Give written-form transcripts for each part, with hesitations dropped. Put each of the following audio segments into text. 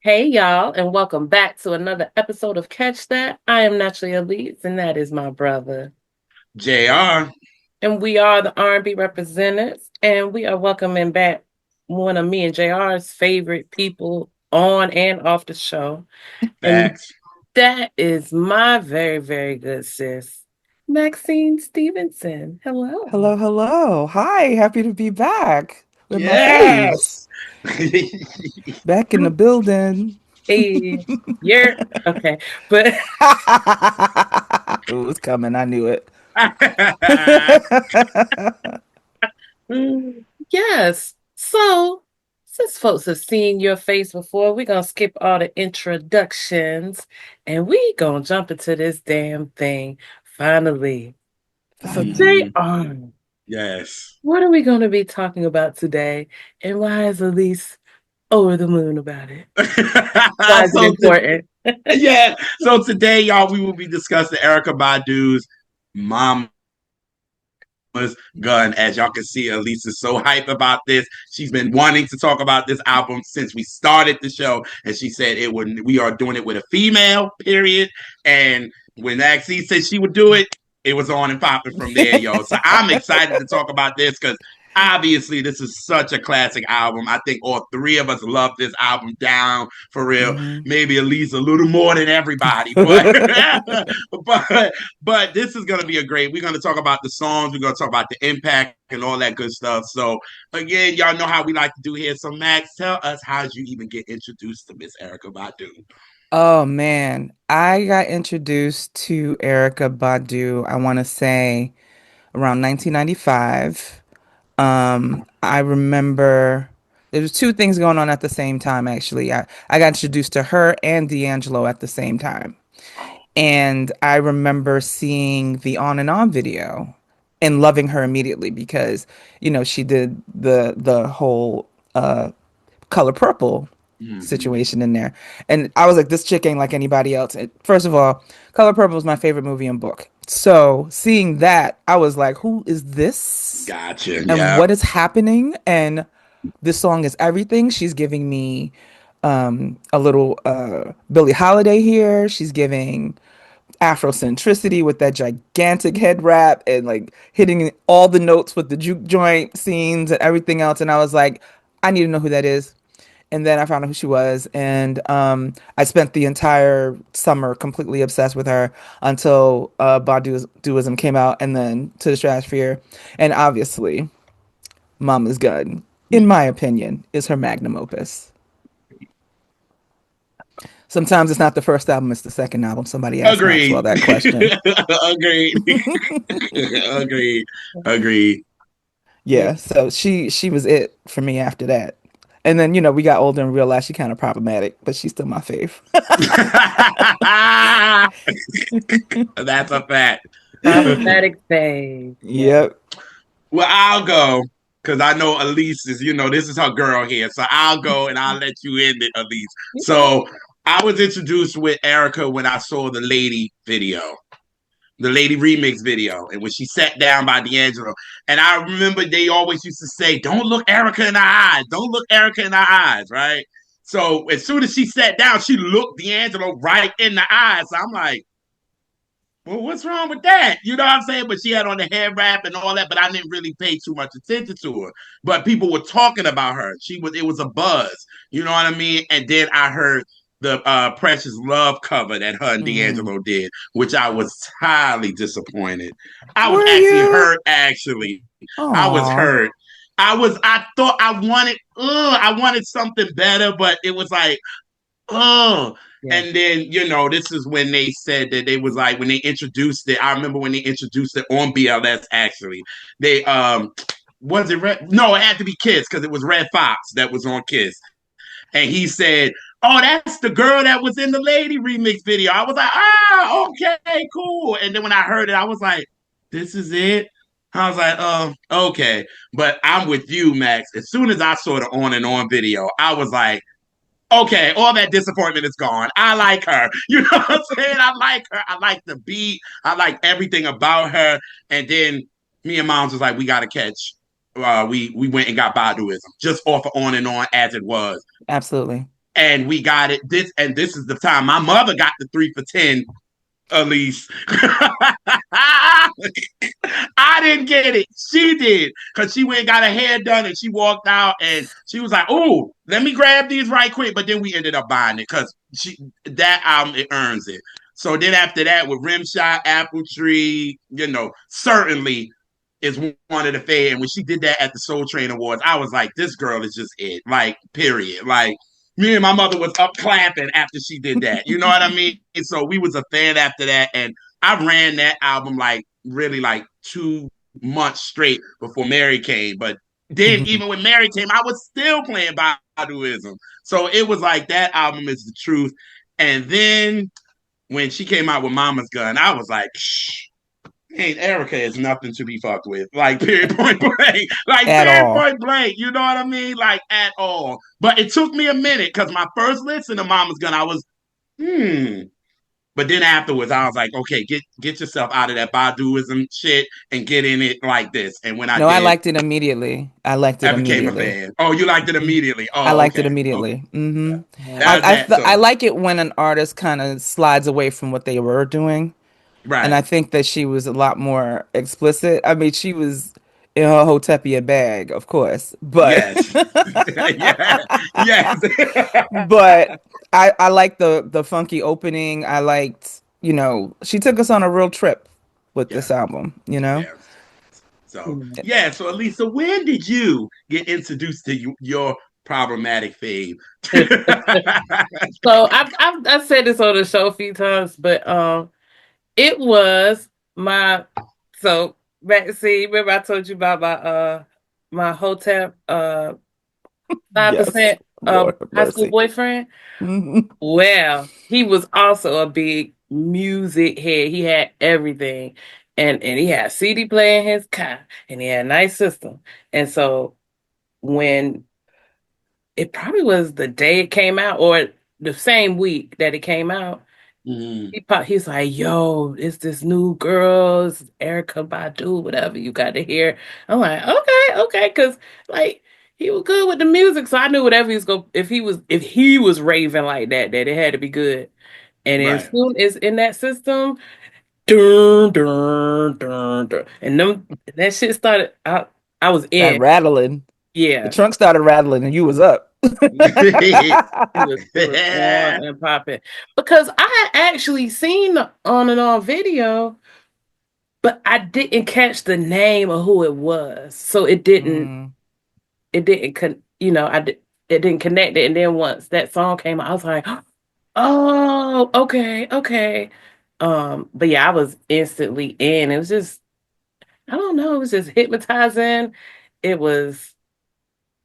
Hey y'all, and welcome back to another episode of Catch That. I am Naturally Elise, and that is my brother. JR. And we are the R&B representatives, and we are welcoming back one of me and JR's favorite people on and off the show. And Facts. that is my very, very good sis, Maxine Stephenson. Hello. Hello, hello. Hi, happy to be back with my faves. Yes. Back in the building. Hey, you're okay, but It was coming, I knew it. Yes. So, since folks have seen your face before, we're gonna skip all the introductions and we gonna jump into this damn thing. Finally. So, Finally. JR, Yes. what are we gonna be talking about today? And why is Elise over the moon about it? Why is it so to, important? yeah. So today, y'all, we will be discussing Erykah Badu's Mama's Gun. As y'all can see, Elise is so hyped about this. She's been wanting to talk about this album since we started the show, and she said it would. We are doing it with a female. Period. And when Maxine said she would do it, it was on and popping from there, yo. So I'm excited to talk about this because obviously this is such a classic album. I think all three of us love this album down for real. Mhm. Maybe at least a little more than everybody, but but this is gonna be a great. We're gonna talk about the songs. We're gonna talk about the impact and all that good stuff. So again, y'all know how we like to do here. So Max, tell us how did you even get introduced to Miss Erykah Badu? Oh man, I got introduced to Erykah Badu, I want to say around 1995. I remember there was two things going on at the same time actually. I got introduced to her and D'Angelo at the same time. Oh, And I remember seeing the On and On video and loving her immediately because, she did the whole Color Purple mm-hmm. situation in there. And I was like, this chick ain't like anybody else. And first of all, Color Purple was my favorite movie and book. So seeing that, I was like, who is this? Gotcha. And Yeah. what is happening? And this song is everything. She's giving me a little Billie Holiday here. She's giving Afrocentricity with that gigantic head wrap and like hitting all the notes with the juke joint scenes and everything else. And I was like, I need to know who that is. And then I found out who she was, and I spent the entire summer completely obsessed with her until Baduism came out, and then To the Stratosphere, and obviously, Mama's Gun, in my opinion, is her magnum opus. Sometimes it's not the first album; it's the second album. Somebody asked Maxwell Agreed. that question. Agreed. Agreed. Agreed. Yeah. Yeah, so she was it for me after that. And then, we got older and realized she kind of problematic, but she's still my fave. That's a fact. Problematic phase. Yeah. Yep. Well, I'll go because I know Elise is, this is her girl here. So I'll go and I'll let you in it, Elise. So I was introduced with Erykah when I saw the Lady video, the Lady remix video, and when she sat down by D'Angelo. And I remember they always used to say, "Don't look Erykah in the eyes. Don't look Erykah in the eyes." Right. So as soon as she sat down, she looked D'Angelo right in the eyes. So I'm like, well, what's wrong with that? You know what I'm saying? But she had on the hair wrap and all that, but I didn't really pay too much attention to her. But people were talking about her. It was a buzz. You know what I mean? And then I heard the Precious Love cover that her and Mm. D'Angelo did, which I was highly disappointed. I was Were actually you? hurt, actually. I was Aw. hurt. I thought I wanted something better, but it was like, oh, Yeah. and then this is when they said that they was like when they introduced it. I remember when they introduced it on BLS. Actually, they was it Red? No, it had to be Kiss because it was Red Fox that was on Kiss, and he said, "Oh, that's the girl that was in the Lady remix video." I was like, "Ah, okay, cool." And then when I heard it, I was like, "This is it." I was like, "Oh, okay." But I'm with you, Max. As soon as I saw the On and On video, I was like, okay, all that disappointment is gone. I like her. You know what I'm saying? I like her. I like the beat. I like everything about her. And then me and Moms was like, we got to catch. We went and got Baduism just off of On and On as it was. Absolutely. and we got it. This is the time my mother got the 3 for 10. Elise. I didn't get it. She did. Because she went and got her hair done and she walked out and she was like, oh, let me grab these right quick. But then we ended up buying it because that album, it earns it. So then after that, with Rimshot, Apple Tree, certainly is one of the fave. And when she did that at the Soul Train Awards, I was like, this girl is just it. Like, period. Like, me and my mother was up clapping after she did that. You know what I mean? And so we was a fan after that. And I ran that album like really like 2 months straight before Mary came. But then even when Mary came, I was still playing Baduism. So it was like that album is the truth. And then when she came out with Mama's Gun, I was like, shh. Hey, Erykah is nothing to be fucked with. Like, period, point blank. Like, At period, all. point blank. You know what I mean? Like, at all. But it took me a minute because my first listen to Mama's Gun, I was, But then afterwards, I was like, okay, get yourself out of that Baduism shit and get in it like this. And when I No, I did, liked it immediately. I liked it I became a immediately. fan. Oh, you liked it Mhm. immediately. I Oh, liked it okay. Okay. immediately. Yeah. Yeah. That's that. I So, like it when an artist kind of slides away from what they were doing, and right. I think that she was a lot more explicit. I mean, she was in her Hotepia bag, of course, but Yes. Yeah. Yes. but I liked the funky opening. I liked, she took us on a real trip with this Yes. album, you know? Yes. So yeah, so Elisa, when did you get introduced to your problematic fave? So I've said this on the show a few times, but it was my so Maxine. Remember I told you about my hotel five Yes. percent Lord have high school mercy. boyfriend. Mhm. Well, he was also a big music head. He had everything. And he had a CD player in his car and he had a nice system. And so when it probably was the day it came out or the same week that it came out, Mm, he's like, yo, it's this new girl, it's Erykah Badu, whatever you got to hear. I'm like, okay, because like he was good with the music, so I knew whatever he was going if he was raving like that, that it had to be good. And as right. soon as in that system, dun, dun, dun, dun, and them that shit started. I was That in, rattling. The yeah. trunk started rattling and you was up. It was on and popping because I had actually seen the on and on video, but I didn't catch the name of who it was, so Mm, it didn't it didn't connect it. And then once that song came out, I was like, oh, okay. But yeah, I was instantly in. It was just I don't know, it was just hypnotizing. It was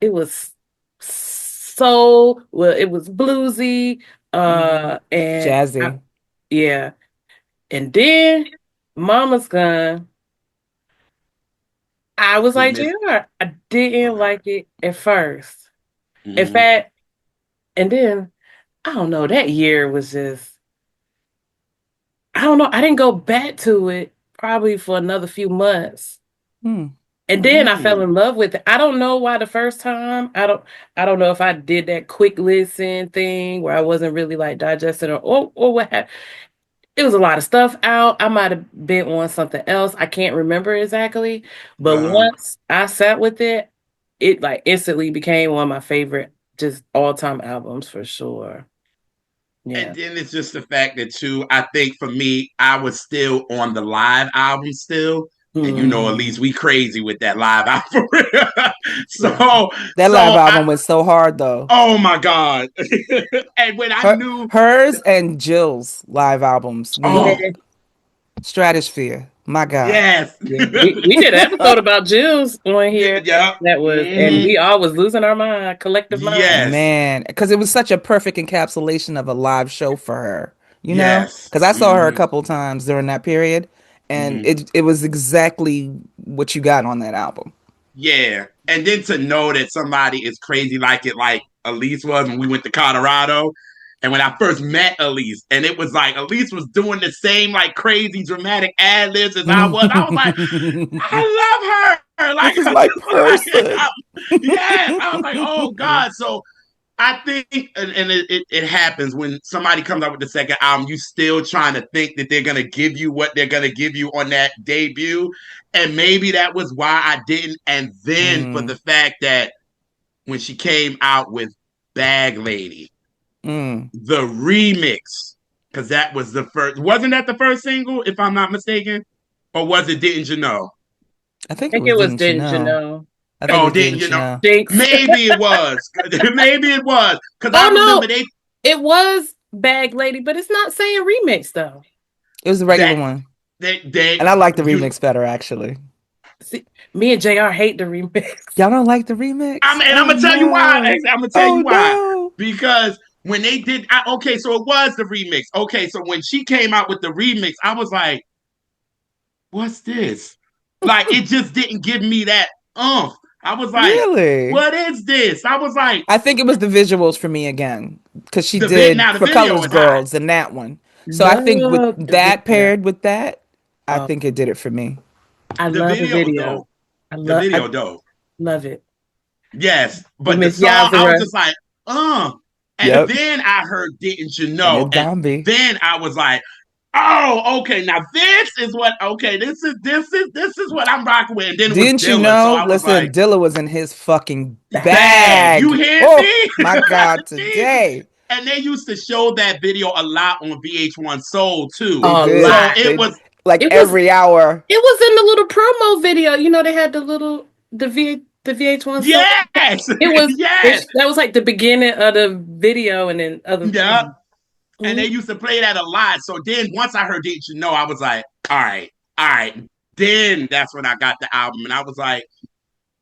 it was soul, well, it was bluesy, mhm. and Jazzy. yeah. And then Mama's Gun, I was You like, missed. JR, I didn't Okay. like it at first. In Mm, fact, and then I don't know, that year was just I don't know, I didn't go back to it probably for another few months. Mm, And then I fell mm, in love with it. I don't know why the first time. I don't know if I did that quick listen thing where I wasn't really like digesting or what happened. It was a lot of stuff out. I might have been on something else. I can't remember exactly. But uh-huh. once I sat with it, it like instantly became one of my favorite just all-time albums for sure. And Yeah. then it's just the fact that too, I think for me, I was still on the live album still. And at Mhm. least mm. we crazy with that live album. Yeah. so That live so I album was so hard though. oh my God. And when I knew Hers and Jill's live albums. oh Yeah. Stratosphere. My God. yes. Yeah. We did an episode about Jill's on Yeah, here yeah. that was and Hmm. we all was losing our mind, collective mind. Yes. Man, because it was such a perfect encapsulation of a live show for her, you know? Yes. Because I saw her a Hmm. couple times during that period, and Hmm. it was exactly what you got on that album. Yeah. And then to know that somebody is crazy like it, like Elise was when we went to Colorado. And when I first met Elise, and it was like Elise was doing the same like crazy dramatic ad libs as I was like, I love her. This Like, is I my just like, person. yes. I was like, oh God. So I think, and it happens when somebody comes out with the second album, you still trying to think that they're gonna give you what they're gonna give you on that debut, and maybe that was why I didn't. And then for Mm, the fact that when she came out with Bag Lady, mm. the remix, because that was the first, wasn't that the first single, if I'm not mistaken, or was it Didn't You Know? I think I it think was it was Didn't You Didn't You Know? Know? I think it Oh, was didn't Didn't you You know? Know? Jinx. Maybe it was. Maybe it was. Because Oh I remember no, they it was Bag Lady, but it's not saying remix though. It was the regular that one. they And I like the you remix better, actually. See, me and JR hate the remix. Y'all don't like the remix? and I'm Oh gonna tell you why. no. I'm gonna tell you Oh why. no. Because when they did, okay, so it was the remix. Okay, so when she came out with the remix, I was like, "What's this?" Like it just didn't give me that umph. I was like, Really? "What is this?" I was like, I think it was the visuals for me again. Because she now did the For video Colors is hot. Girls and that one. So I think with Love the that video. paired with that, I Oh, think it did it for me. I The love the video video. though, the I video though. love it Yes, with but the Miss song, I was Yazara. just like, uh. And Yep. then I heard Didn't You And Know? it's And Zombie. then I was like, oh, okay, now this is what okay, this is what I'm rocking with. And then it was Didn't you Dilla. So know? I was Listen, like, Dilla was in his fucking bag. You bag. hear Oh me? my God, Jesus. today. And they used to show that video a lot on VH1 Soul too. They A did. So lot. it They was like It was every hour. it was in the little promo video. You know, they had the VH1 so yes, it was yes, that was like the beginning of the video and then other yeah. And they Mhm. used to play that a lot. So then once I heard Didn't You Know, I was like, all right. Then that's when I got the album, and I was like,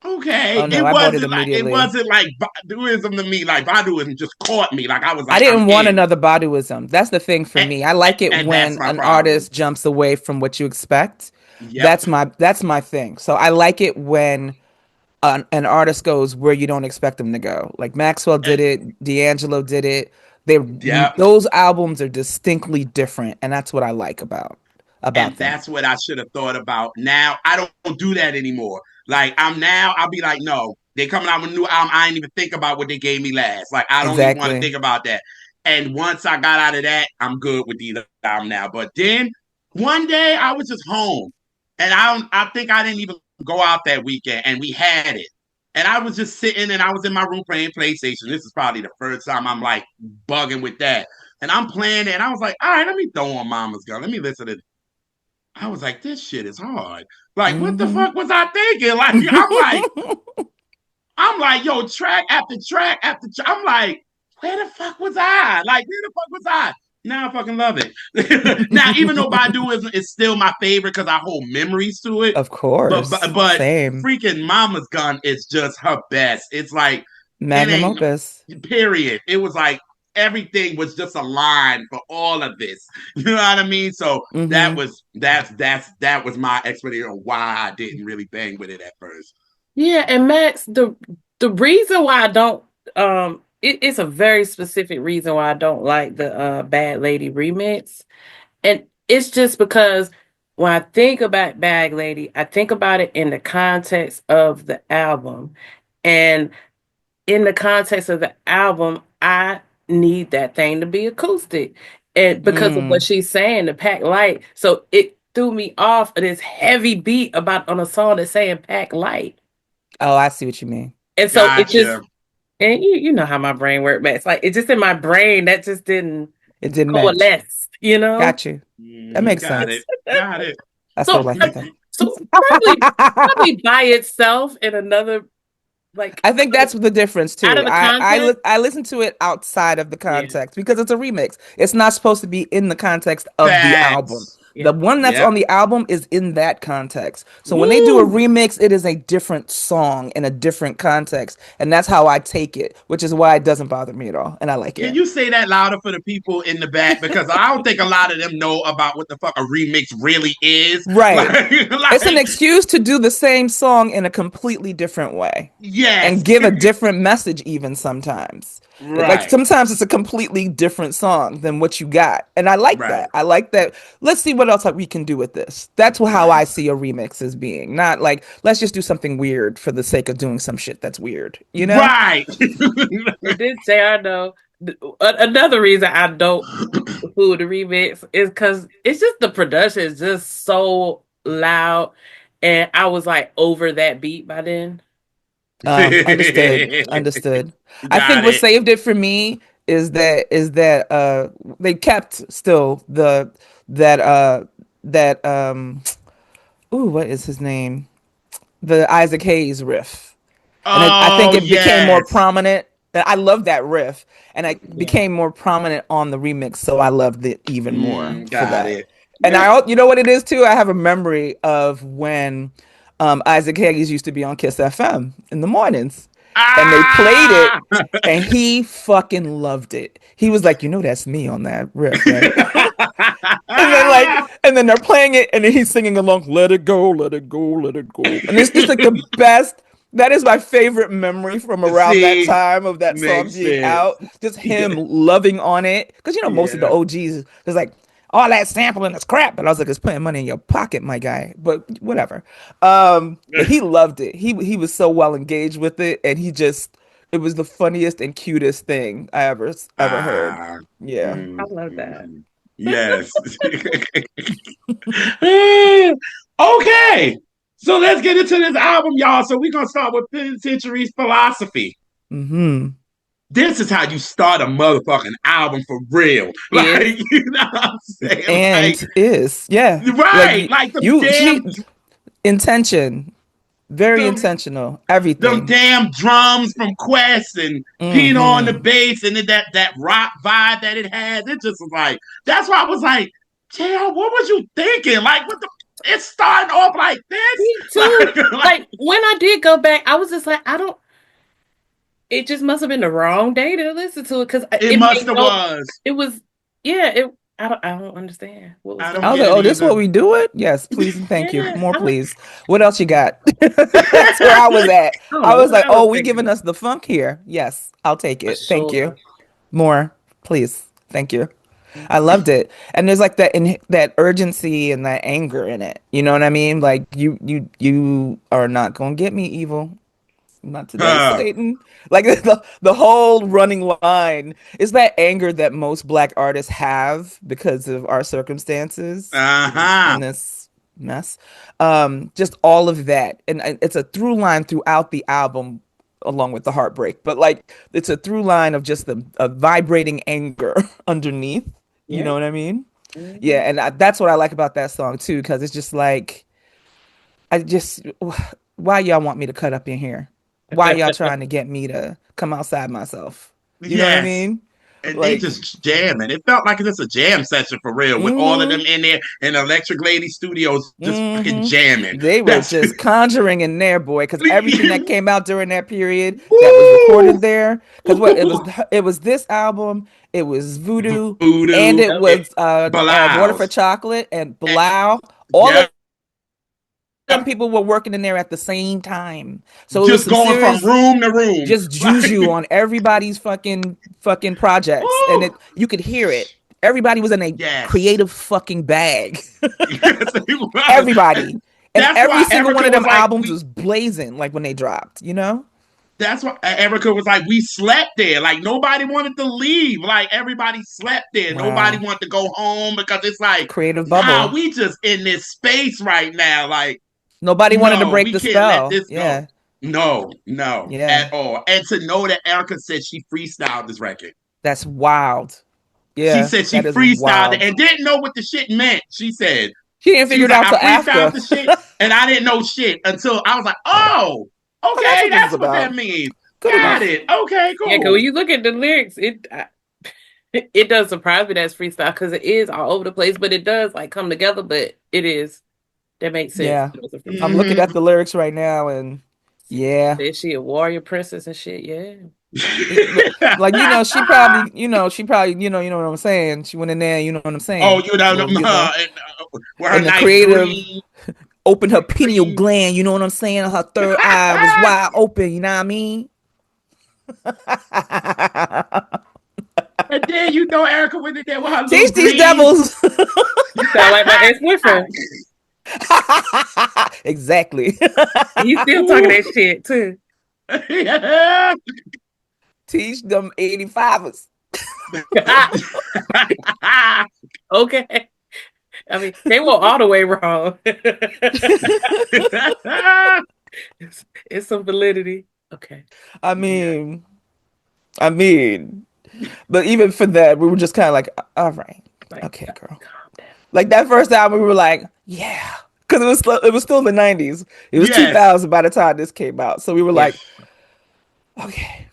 okay. Oh no, I bought it It immediately. wasn't like Baduism to me. Like Baduism just caught me. Like I was I like, I'm didn't want in, another Baduism. That's the thing for and, me. I like it and that's when my an problem. artist jumps away from what you expect. Yep, That's my thing. So I like it when an artist goes where you don't expect them to go. Like Maxwell and, did it, D'Angelo did it. They yep. those albums are distinctly different, and that's what I like And about them. that's what I should have thought about. Now I don't do that anymore. Like I'll be like, no, they coming out with a new album. I ain't even think about what they gave me last. Like I don't even want to Exactly. think about that. And once I got out of that, I'm good with these album now. But then one day I was just home, and I think I didn't even go out that weekend, and we had it. And I was just sitting, and I was in my room playing PlayStation. This is probably the first time I'm like bugging with that. And I'm playing it, and I was like, all right, let me throw on Mama's Gun. Let me listen to. I was like, this shit is hard. Like, what the Hmm. fuck was I thinking? Like, I'm like, yo, track after track after track. I'm like, where the fuck was I? Like, where the fuck was I? Now I fucking love it. Now, even though Badu is still my favorite because I hold memories to it, Of but, course. but but Same. freaking Mama's Gun is just her best. It's like it Magnum ain't opus. period. It was like everything was just aligned for all of this. You know what I mean? So Hmm. that was my explanation on why I didn't really bang with it at first. Yeah, and Max, the reason why I don't it's a very specific reason why I don't like the Bad Lady remix. And it's just because when I think about Bag Lady, I think about it in the context of the album. And in the context of the album, I need that thing to be acoustic. And because of what Mm. she's saying, the pack light. So it threw me off of this heavy beat about on a song that's saying pack light. Oh, I see what you mean. And so it just Gotcha. and you know how my brain works, man. It's like it just in my brain that just didn't It didn't match. coalesce, you know? Got you. That makes Got it. sense. Got it. I still So like it though. so probably by itself in another like I think that's the difference out too. of the context. I listen to it outside of the Yeah. context because it's a remix. It's not supposed to be in the context of the album. Facts. Yeah. The one that's Yep. on the album is in that context. So when they do a Woo! remix, it is a different song in a different context, and that's how I take it, which is why it doesn't bother me at all, and I like Can it. you say that louder for the people in the back? Because I don't think a lot of them know about what the fuck a remix really is. Right. It's an Like excuse to do the same song in a completely different way and yes. give a different message even sometimes. Like Right. sometimes it's a completely different song than what you got. And I like Right. that. I like that. Let's see what else we can do with this. That's how Right. I see a remix as being. Not like, let's just do something weird for the sake of doing some shit that's weird, you know? Right. And then say I know another reason I don't food the remix is because it's just the production is just so loud, and I was like over that beat by then. Understood. Understood. I think Got what it. saved it for me is that they kept still that uh that ooh, what is his name? The Isaac Hayes riff. And I think Oh it became more yes. prominent. I love that riff, and it Yeah. became more prominent on the remix, so I loved it even more for Got that. it. And Yeah. you know what it is too? I have a memory of when Isaac Hayes used to be on Kiss FM in the mornings, and they played it, Ah. and he fucking loved it. He was like, "You know, that's me on that riff, right?" And then they're playing it, and then he's singing along, "Let it go, let it go, let it go," and it's just like the best. That is my favorite memory from around that See, time of that song makes being sense. out. Just Yeah. him loving on it, because most of the Yeah. OGs there's like all that sampling is crap, but I was like, it's putting money in your pocket, my guy. But whatever. But he loved it. He was so well engaged with it, and it was the funniest and cutest thing I ever heard. Ah. Yeah. I love that. Yes. Okay. So let's get into this album, y'all. So we're gonna start with Penitentiary's Philosophy. Hmm. This is how you start a motherfucking album for real. Is Like, you know what I'm saying? Like, And is, yeah. Like right, like she intention, very them intentional, them everything. damn drums from Quest and Pete on the Hmm. bass and then that rock vibe that it has. It just was like, that's why I was like, JR, what was you thinking? Like, what the it's starting off like this? me too. Like Like when I did go back, I was just like, I don't. It just must have been the wrong day to listen to it because it it must made have no. was. It was, yeah. It. I don't understand what was I going don't I was get like, on. it oh, this what either. we do it? Yes, please and thank you. Yeah, More, I don't. please. What else you got? That's where I was at. I don't I know was what like, I was oh, we giving thinking. us the funk here. Yes, I'll take For it. Thank you. sure. More, please. Thank you. I loved it. And there's like that urgency and that anger in it. You know what I mean? Like you are not gonna get me, evil. Not today, Satan. Like the whole running line is that anger that most black artists have because of our circumstances Uh-huh. in this mess. Just all of that, and it's a through line throughout the album, along with the heartbreak. But like it's a through line of just the a vibrating anger underneath. You Yeah. know what I mean? Yeah, Mhm. and that's what I like about that song too, because it's just like I just, why y'all want me to cut up in here? Why y'all trying to get me to come outside myself? You know what I Yes. mean? And they Like, just jamming. It felt like just a jam session for real, with all of them mm-hmm, in there in Electric Lady Studios just fucking jamming. mm-hmm. They were That's just conjuring in there, boy, because everything that came out during that period that was woo! recorded there, because what it was this album, it was Voodoo, and Voodoo, it Yep. it, was Water for Bilals. Chocolate and Eh, Blau. All yeah, of them people were working in there at the same time. So it was just some going from serious room to room. just Like, juju on everybody's fucking projects, and woo! you could hear it. Everybody was in a Yes. creative fucking bag. Yes, it was. Everybody, and That's every why single one Erica of was them like, albums we was blazing like when they dropped. You know, that's why Erica was like, we slept there. Like nobody wanted to leave. Like everybody slept there. Nobody wow, wanted to go home because it's like, creative nah, bubble. we just in this space right now. Like, Nobody wanted to no, break we the can't let spell. this go. Yeah, No, no, yeah, at all. And to know that Erica said she freestyled this record. that's wild. She Yeah, said she that is freestyled it wild. and didn't know what the shit meant. She didn't She figure was it like, out I till freestyled after. the shit and I didn't know shit until I was like, oh, Oh, that's okay, what this is that's what that about. means. Good Got enough. it. Okay, Yeah, because cool. when you look at the lyrics, it does surprise me that's freestyle because it is all over the place, but it does like come together. But it is that makes sense. Yeah, It was a I'm freestyle. looking Mm-hmm. at the lyrics right now, and yeah. Is she a warrior princess and shit? Yeah. Like she probably you know what I'm saying. She went in there, you know what I'm Oh, saying. you know, Well, you know, with her in the nice creative, green, opened her pineal green. gland. You know what I'm saying. Her third eye was wide open. You know what I mean. And then you know Erykah went in there with her little Teach these green. devils. You sound like my ex-boyfriend. Exactly. He's still talking that shit too. Teach them 85ers. Okay. I mean, they were all the way wrong. It's some validity. Okay. I mean, I mean, but even for that, we were just kind of like, all right, Like, okay, girl. calm down. Like that first album, we were like, yeah, because it was still in the 90s. It was Yes. 2000 by the time this came out, so we were Yeah. like, okay.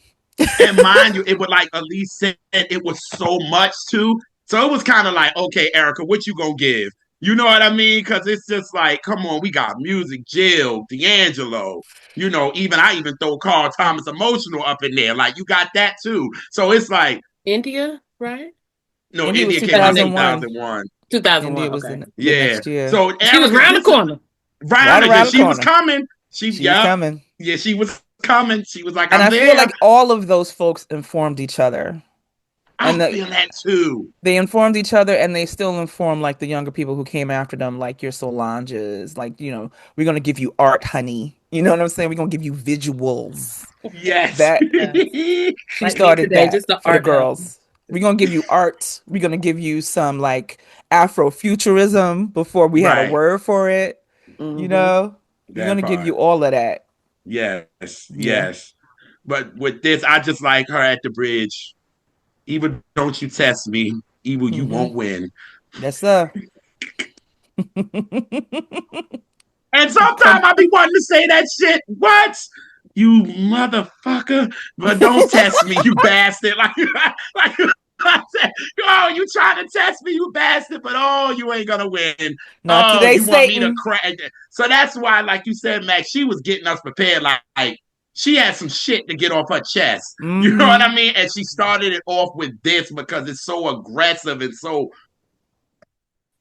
And mind you, it would like at least said it was so much too. So it was kind of like, okay, Erykah, what you gonna give? You know what I mean? Because it's just like, come on, we got music, Jill, D'Angelo. You know, even I even throw Carl Thomas Emotional up in there. Like you got that too. So it's like, India, right? no, India was India came out in 2001. 2001. 2001. India was Okay. in the Yeah. next year, So She was Erykah, round the this is corner. right round around because the she was corner. coming. She was coming. Yeah, she was coming. She was like, And I'm I feel there. like all of those folks informed each other. I And feel that too. they informed each other and they still inform like the younger people who came after them, like your Solanges, like, we're gonna give you art, honey. You know what I'm saying? We're gonna give you visuals. Yes. That Yes. she Like me started today, that just the for the art album. girls. We're gonna give you art. We're gonna give you some like Afrofuturism before we had a Right. word for it. You Mm-hmm. know? We're That gonna give part. you all of that. Yes. Yeah. Yes. But with this, I just like her at the bridge. Even don't you test me. Evil, you Mm-hmm. won't win. Yes, sir. And sometimes Come. I be wanting to say that shit. What? You motherfucker. But don't test me, you bastard. Like I said, oh, you trying to test me, you bastard, but oh, you ain't gonna win. Not Oh, today, you want me to Satan. crack. So that's why, like you said, Max, she was getting us prepared. Like she had some shit to get off her chest. You know what Mm-hmm. I mean? And she started it off with this because it's so aggressive and so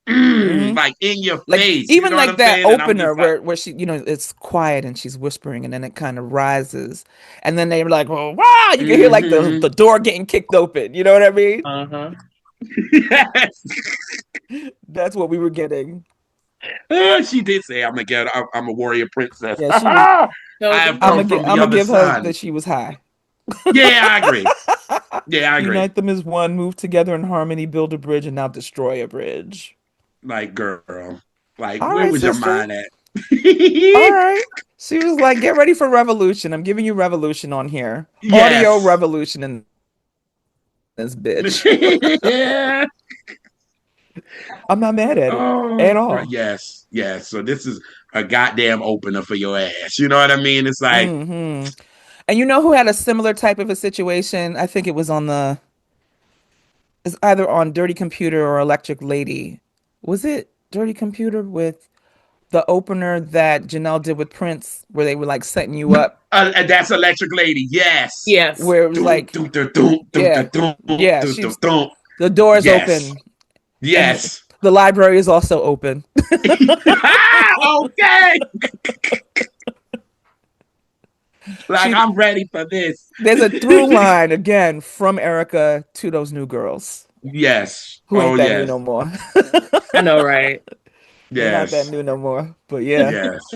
Mm-hmm. like in your Like face. You even know what like I'm that saying? And I'm opener just like, where she, it's quiet and she's whispering and then it kind of rises. And then they were like, well, wow, you can hear like the, mm-hmm. the door getting kicked open. You know what I mean? Uh-huh. Yes. That's what we were getting. She did say, I'm a warrior princess. Yeah, she was. I So have the come from I'm the gonna other give her sun. that she was high. Yeah, I agree. Yeah, I agree. Unite them as one, move together in harmony, build a bridge, and now destroy a bridge. Like, girl, like, All where right, was your sister. mind at? All right. She was like, get ready for revolution. I'm giving you revolution on here. Audio Yes. revolution in this bitch. Yeah. I'm not mad at it Oh, at all. yes, yes. So this is a goddamn opener for your ass. You know what I mean? It's like, Hmm. And you know who had a similar type of a situation? I think it was it's either on Dirty Computer or Electric Lady. Was it Dirty Computer with the opener that Janelle did with Prince, where they were like setting you up, that's Electric Lady. Yes. yes. where it was Doom, like, doom, doom, doom, doom, yeah, doom, doom, yeah, doom, doom, doom. the doors Yes. open and Yes. the library is also open. Okay. Like, She I'm ready for this. There's a through line again from Erykah to those new girls Yes. who Oh, ain't that new yes. no more. I know, right? They're not that Yes. new no more. But yeah. Yes.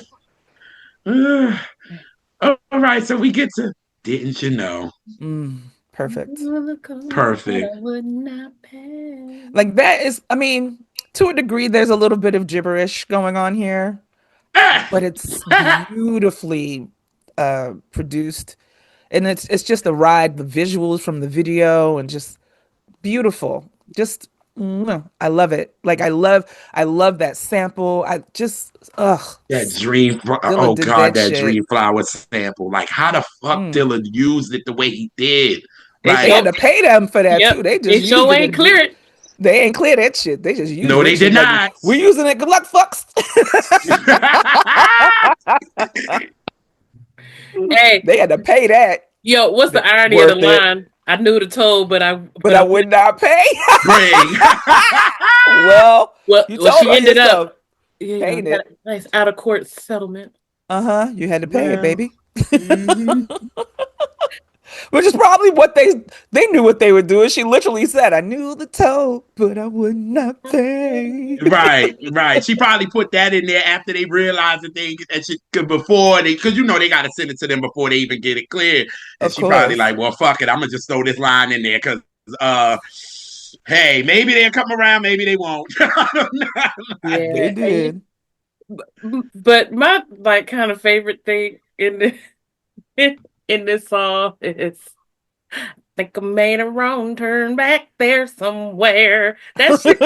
All right. So we get to, didn't you know? Perfect. Perfect. I would not pay. Like that is, I mean, to a degree, there's a little bit of gibberish going on here, but it's beautifully produced, and it's just a ride. The visuals from the video and just beautiful. Just I love it. Like I love that sample. I just That dream, Dilla oh did God, that that shit. dream flower sample. Like, how the fuck Mm. Dylan used it the way he did? They They Like, had show, to pay them for that yep. too. They just It used sure it ain't and clear they ain't clear that shit. They just used no, that they shit did like not. we're using it. Good luck, fucks. Hey, They had to pay that. yo, what's the irony of the Worth it. line? I knew the toll, but But I would not pay. Bring. Well, well, you well, told she on ended yourself. up, you Paying had it. a nice out of court settlement. Uh-huh. You had to pay it, Well, baby. mhm. Which is probably what they knew what they were doing. She literally said, "I knew the toll, but I would not pay." Right, right. She probably put that in there after they realized that they and she could before they because they got to send it to them before they even get it cleared. And Of she probably course, like, well, fuck it, I'm gonna just throw this line in there because uh, hey, maybe they'll come around, maybe they won't. I don't know. they Yeah, did. but my like kind of favorite thing in this song is think I made a wrong turn back there somewhere. That shit,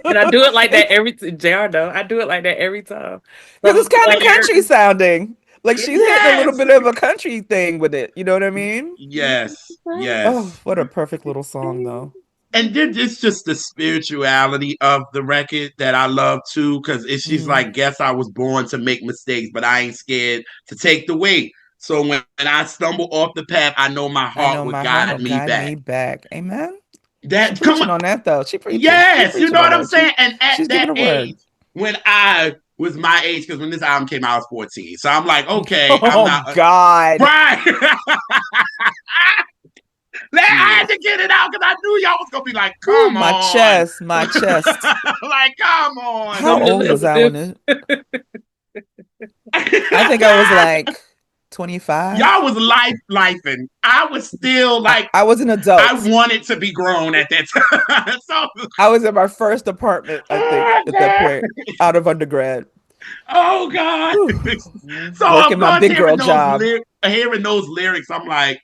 and I do it like that It's every JR though. I do it like that every time. So because I'm it's kind of like country Erica. sounding. Like she's hitting a little Yes, bit of a country thing with it. You know what I mean? yes, Oh, yes. what a perfect little song, though. And then it's just the spirituality of the record that I love too, because she's Hmm. like, guess I was born to make mistakes, but I ain't scared to take the weight. So when I stumble off the path, I know my I heart know would my heart guide will me guide back. me back. Amen. She That come preaching on, on that though. She preaching. She yes, you preaching know on what I'm that. saying. And at She's giving that a word. age, when I was my age, because when this album came out, I was 14. So I'm like, okay, I'm Oh not God. right. I had Jeez. to get it out because I knew y'all was gonna be like, Ooh, come my on, chest, my chest. like, come on. How Come to old was live I when this. it? I think I was like 25. Y'all was lifing. I was still I, like I was an I adult. wanted to be grown at that time. So I was in my first apartment, I think, oh at that god, point, out of undergrad. oh god. Whew. So Working of my course, big girl job. hearing those lyrics, I'm like,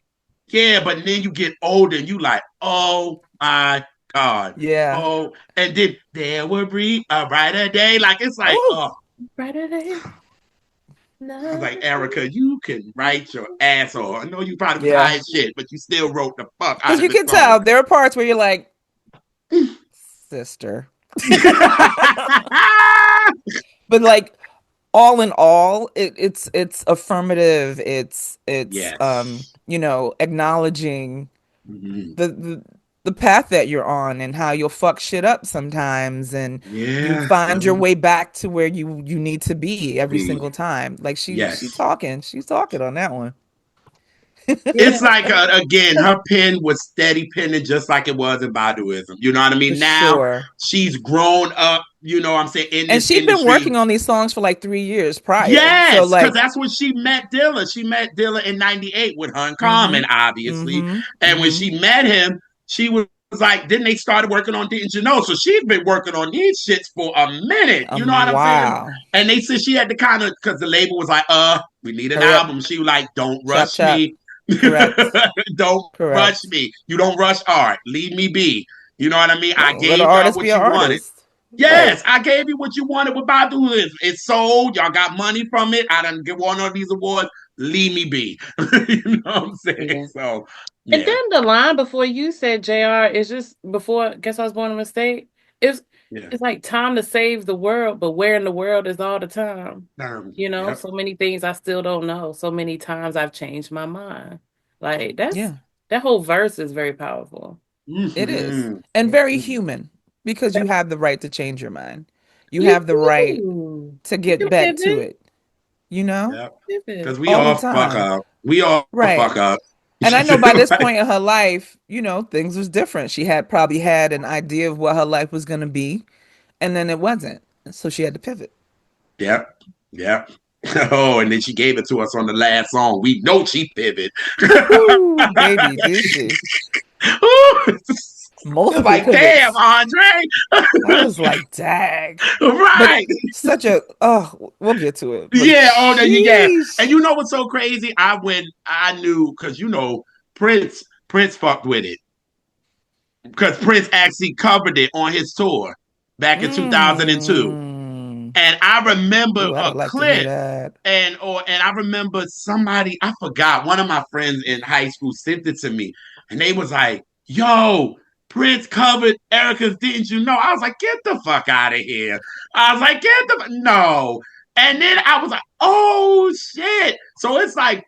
yeah. But then you get older, and you like, oh my god, Yeah. oh, and then there will be a brighter day. Like it's like, Oh, oh, Brighter day, I was like, another Erykah, you can write your ass off. I know you probably was high yeah. as shit, but you still wrote the fuck out Because of you the can song. tell there are parts where you're like, sister. But like all in all, it's affirmative. It's Yes. acknowledging Mhm. the path that you're on and how you'll fuck shit up sometimes and you Yeah. find your way back to where you need to be every Be single time. Like yes. she's talking on that one. yeah. It's like again, her pen was steady penning just like it was in Baduism. You know what I For mean? Now sure. she's grown up. You know what I'm saying in And this she'd been industry. working on these songs for like 3 years prior. So Yes, because like, that's when she met Dilla. She met Dilla in '98 with her in mm-hmm, Common, obviously. mm-hmm, And when mm-hmm. she met him, she was like, then they started working on Didn't You Know? So she's been working on these shits for a minute. You know what I'm saying? Wow. And they said she had to kind of, because the label was like, we need an Hurry up. album. She was like, don't Chop rush chop. me. Correct. Don't rush Correct. me. You don't rush art. Leave me be. You know what I mean? I Well, let an gave y'all artist be what an you wanted. artist. Right. Yes, I gave you what you wanted with Badu. It's sold. Y'all got money from it. I done get one of these awards. Leave me be. You know what I'm saying? Yeah. So, And yeah, then the line before you said JR is just before guess I was born a mistake. It's yeah. it's like time to save the world, but where in the world is all the time? Yep. So many things I still don't know. So many times I've changed my mind. Like Yeah, that whole verse is very powerful. it is. Mm-hmm. And very Mm-hmm. human because you have the right to change your mind. You You have the right do. to You get can back to pivot. it, you know, Yep. Pivot. Because we all the all fuck time. up. We all Right. fuck up. And I know by this point in her life, things was different. She had probably had an idea of what her life was going to be, and then it wasn't. So she had to pivot. Yep. Yep. Oh, and then she gave it to us on the last song. We know she pivot. Woo, baby, did she? Multiple Like, damn, pivots. Andre. I was like, dang. But Right. such a, oh, we'll get to it. But Yeah. Oh, no, yeah. And sheesh. you know what's so crazy? I knew because Prince fucked with it because Prince actually covered it on his tour back in 2002. Mm. And I remember Ooh, I'd a have liked to hear clip that. and I remember somebody, I forgot, one of my friends in high school sent it to me. And they was like, yo, Prince covered Erica's Didn't You Know? I was like, get the fuck out of here. I was like, no. And then I was like, oh shit. So it's like,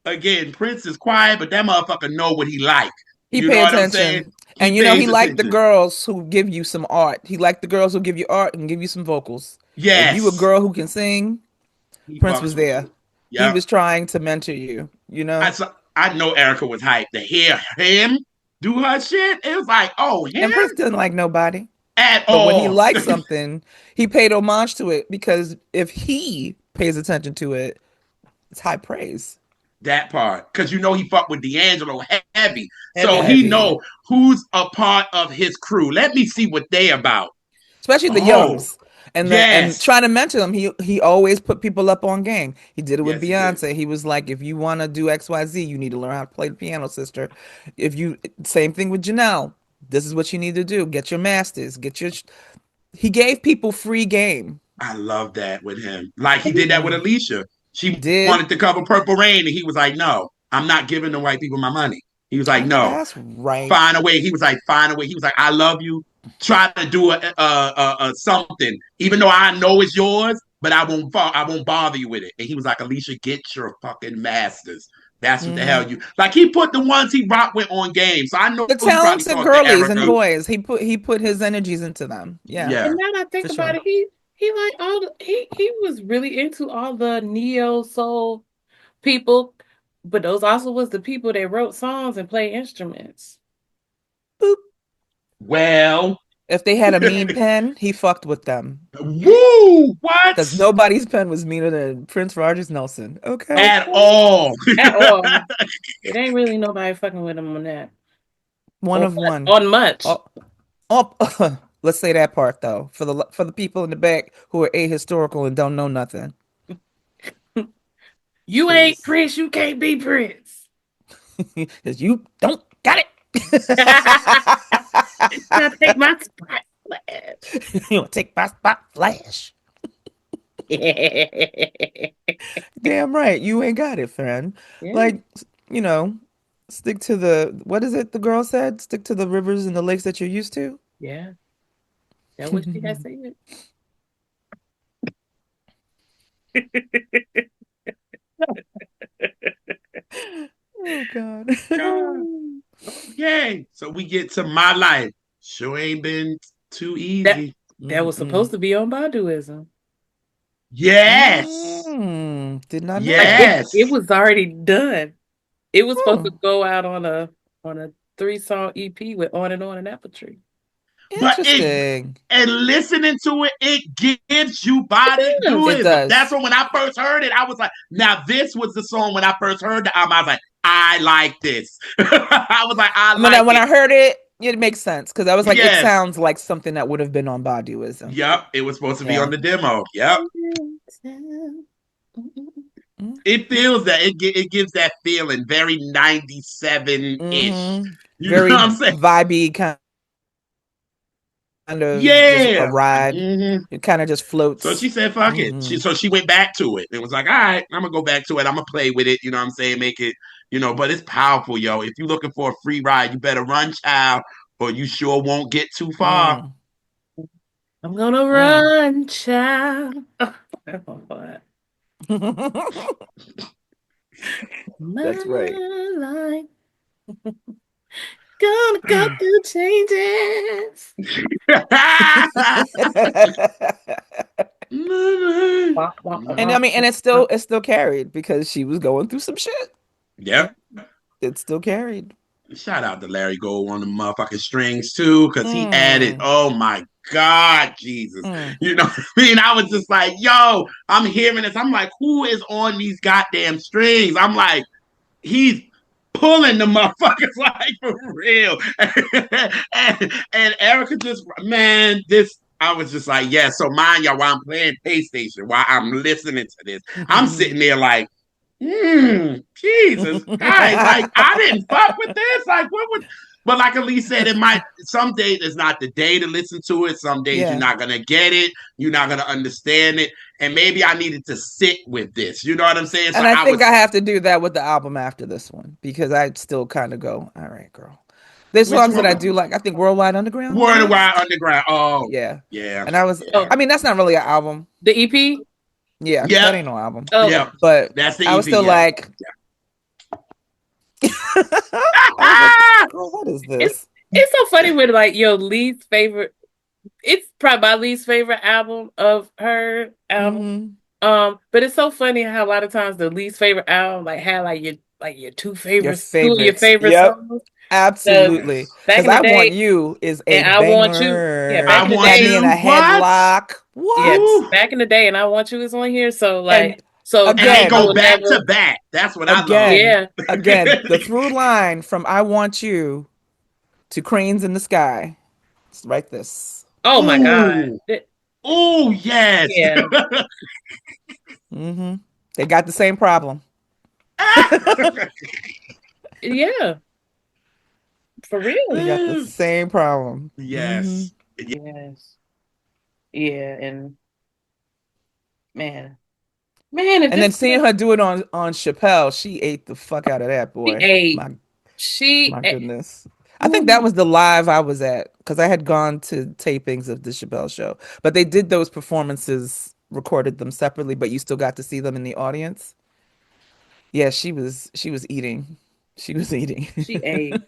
again, Prince is quiet, but that motherfucker know what he like. He You know pay what I'm saying? attention. He And he pays liked the attention. girls who give you some art. He liked the girls who give you art and give you some vocals. If you a Yes. girl who can sing, He Prince was fucks with there. you. He Yep. was trying to mentor you, you I know? saw. I know Erykah was hyped to hear him do her shit. It was like, oh, him And Prince didn't like nobody. at But when he all. liked something, he paid homage to it because if he pays attention to it, it's high praise. That part, because you know he fucked with D'Angelo heavy, so Heavy, he heavy. Heavy. know who's a part of his crew. Let me see what they about. Especially the Oh, youngs. And yes, trying to mentor them, he always put people up on game. He did it with yes, he did. Beyonce. He was like, if you want to do XYZ, you need to learn how to play the piano, sister. If you Same thing with Janelle. This is what you need to do. Get your masters. He gave people free game. I love that with him. Like he did that with Mm. Alicia. He She did. wanted to cover Purple Rain, and he was like, "No, I'm not giving the white people my money." He was like, I know "No, that's right. find a way." He was like, "Find a way." He was like, "I love you. Try to do a something, even though I know it's yours, but I won't bother you with it." And he was like, "Alicia, get your fucking masters. That's what the Hmm. hell you like." He put the ones he rocked with on game, so I know The he probably talented talked to girlies and Erykah. boys. He put his energies into them. Yeah, And Yeah, now that I for think about sure. it, he like all he was really into all the neo soul people, but those also was the people that wrote songs and play instruments. Boop. well, If they had a mean pen, he fucked with them. woo, what Because nobody's pen was meaner than Prince Rogers Nelson. Okay. at Okay. all? At all. It ain't really nobody fucking with him on that. One On of one. on much. Oh, oh, let's say that part though. For the people in the back who are ahistorical and don't know nothing. You ain't Cause, Prince, you can't be Prince. 'cause you don't got it. Now take my spot, Flash. You want to take my spot, Flash. Damn right, you ain't got it, friend. Yeah, Like, you know, stick to the what is it the girl said? Stick to the rivers and the lakes that you're used to. yeah. That what she has said. Oh God. God. Okay, so we get to my life. Sure ain't been too That easy. that was Mm-mm. supposed to be on Baduism. Yes, Did not know Like that. it yes. was already done. It was supposed to Hmm. go out on a 3-song EP with On and Apple Tree. But it Interesting. and listening to it, it gives you body Yes. It duism. That's does. when I first heard it, I was like, now this was the song when I first heard the album. I was like, I like this. I was like, I When I like when it. I heard it, it makes sense because I was like, it Yes. sounds like something that would have been on Baduism. Yep. It was supposed to be on Yeah. the demo. Yep. It feels that it gives that feeling very 97 ish. Mm-hmm. You know what Very I'm saying? vibey kind of just a Yeah. ride. Hmm. It kind of just So she floats. said, fuck it. Hmm. So she went back to it and was like, all right, I'm gonna go back to it. I'm gonna play with it. You know what I'm saying? Make it, but it's powerful, yo. If you're looking for a free ride, you better run, child, or you sure won't get too far. Mm. I'm gonna Mm. run, child. Oh, That's right. my life gonna go through changes. Wah, wah, And wah. I mean, and it's still carried because she was going through some shit. Yep. It's still carried. Shout out to Larry Gold on the motherfucking strings too, because he added, Mm. oh my God, Jesus. Mm. You know what I mean? I was just like, yo, I'm hearing this. I'm like, who is on these goddamn strings? I'm like, he's pulling the motherfuckers like for real. And Erykah just, man, this, I was just like, yeah. So mind y'all, while I'm playing PlayStation, while I'm listening to this, I'm sitting there like, Jesus, guys, like I didn't fuck with this. Like, what would? But like Elise said, it might. Some days it's not the day to listen to it. Some days you're Yeah. not gonna get it. You're not gonna understand it. And maybe I needed to sit with this. You know what I'm saying? So And I I think was. I have to do that with the album after this one because I still kind of go, all right, girl. There's Which songs that I one? do like. I think Worldwide Underground is Word next. Wide Underground. Oh, Yeah. yeah, And I was, yeah, Oh, I mean, that's not really an album. the EP? Yeah, that yep, ain't no album. Okay. yep. But That's the I was EP. still Yeah. like, I was like, girl, what is It's this? it's so funny with like your least favorite. It's probably my least favorite album of her album. Hmm. But it's so funny how a lot of times the least favorite album like had like like your Your two of your favorites. favorite Yep. songs. Because Absolutely. Yes. back Because in the I Want day, You is a and I want you. Yeah, banger. back I in the want Had me day, in a you. What? headlock. yeah, What? Ooh. back in the day, and I want you is on here. So And like, so And they I go again, will back never. to back. That's what I love. again, Yeah. the through line from I Want You to Cranes in the Sky. It's right this. Oh my God. Ooh. Oh, yes. Yeah. Hmm. They got the same problem. Yeah. For real. They got the same problem. Hmm. Yes. Yes. Yeah. And man, man, if And then this seeing her do it on Chappelle, she ate the fuck out of that she boy. ate, My she ate. goodness. I think that Ooh. was the live I was at because I had gone to tapings of the Chappelle show. But they did those performances, recorded them separately, but you still got to see them in the audience. Yeah, she was eating. She was eating. She ate.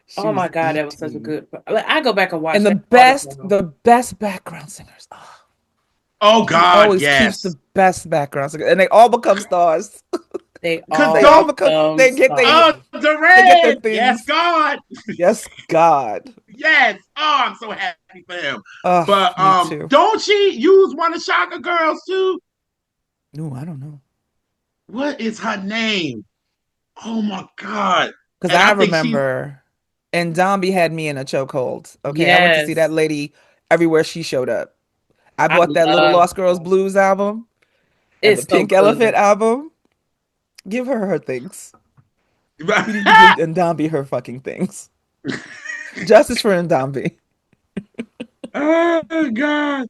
She Oh my was God, that was such a eating. good. Like, I go back and watch And the that all the best, time. the best background singers. Oh, Oh, she God. always keeps Yes. the best background singers, and they all become stars. They Because They all all don't. become. become They get stars. they Oh, they get their Duran. Yes, things. God. Yes, God. Yes. Oh, I'm so happy for him. Oh, But me too. don't she use one of Shaka girls too? No, I don't know. What is her name? Oh my God. Because And I I think she's remember, and Dombey had me in a chokehold. Okay, I went to see that Yes, lady everywhere she showed up. I I bought that Little love. Lost Girls Blues album and the It's so Pink Elephant good. album. Give her her things. We need to give Ndombi her fucking things. Justice for Ndombi. Oh God.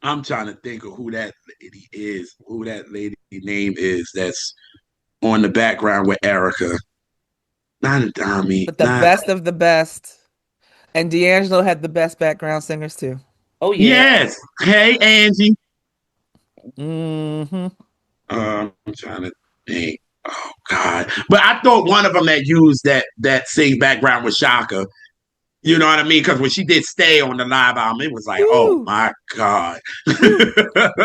I'm trying to think of who that lady is, who that lady name is that's on the background with Erykah. Not Adami, But the not best of the best. And D'Angelo had the best background singers too. Oh yeah. yes. Hey Angie. Hmm. I'm trying to think. Oh God. But I thought one of them that used that sing background was Shaka. You know what I mean? Because when she did stay on the live album, it was like, oh Woo, my God. woo.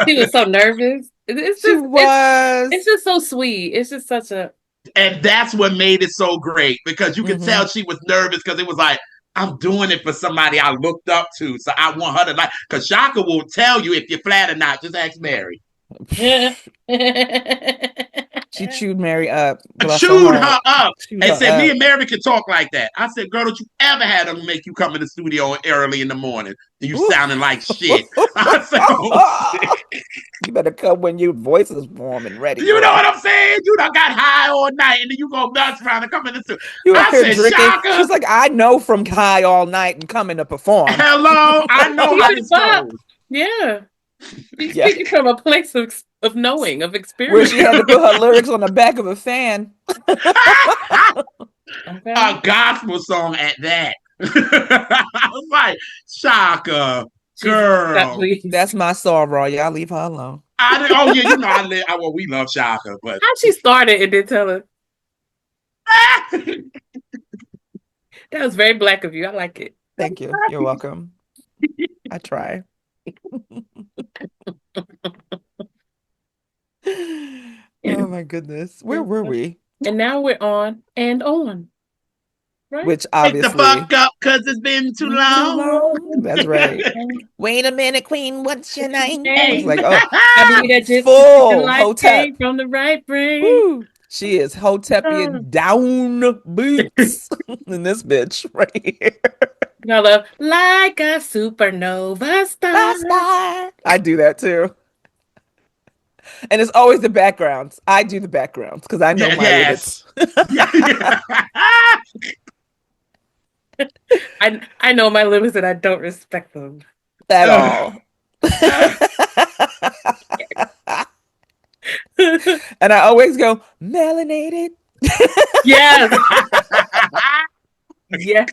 She was so nervous. She It's was. just so sweet. It's just such a. And that's what made it so great because you could Hmm. tell she was nervous because it was like, I'm doing it for somebody I looked up to. So I want her to like, because Shaka will tell you if you're flat or not. Just ask Mary. She chewed Mary up. Bless her Chewed heart. her up Chewed and her said, me up. and Mary can talk like that. I said, girl, don't you ever have them make you come in the studio early in the morning and you Ooh. sounding like shit. I said, oh shit. You better come when your voice is warm and ready, You know what girl. I'm saying? You done got high all night and then you go nuts trying to come in the studio. You out I here said, drinking. Shaka, She's like, I know from high all night and coming to perform. hello, I know Keep how it this up. goes. Yeah. She's Yeah. speaking from a place of knowing, of Where she experience. had to put her lyrics on the back of a fan. Okay. A gospel song at that. I was like, Shaka, She's that girl. please. That's my sorrow. Y'all leave her alone. Oh yeah, you know well, we love Shaka, but How she started and then tell her that was very black of you. I like it. Thank you. You're welcome. I try. Oh And, my goodness. Where were we? and now we're on and on, right? Which take the obviously fuck up because it's been too too long. long. That's right. And, Wait a minute, Queen. What's your name? I was hey, like, oh, I believe that this Christian full life came Hotep. from the right brain. Woo. She is Uh, Hotepian down boots in this bitch right here. I love like a supernova star. Bastard. I do that too. And it's always the backgrounds. I do the backgrounds because I know Yeah, my limits yes. Yeah, yeah. I know my limits and I don't respect them. at all. And I always go, melanated. Yes. Yes.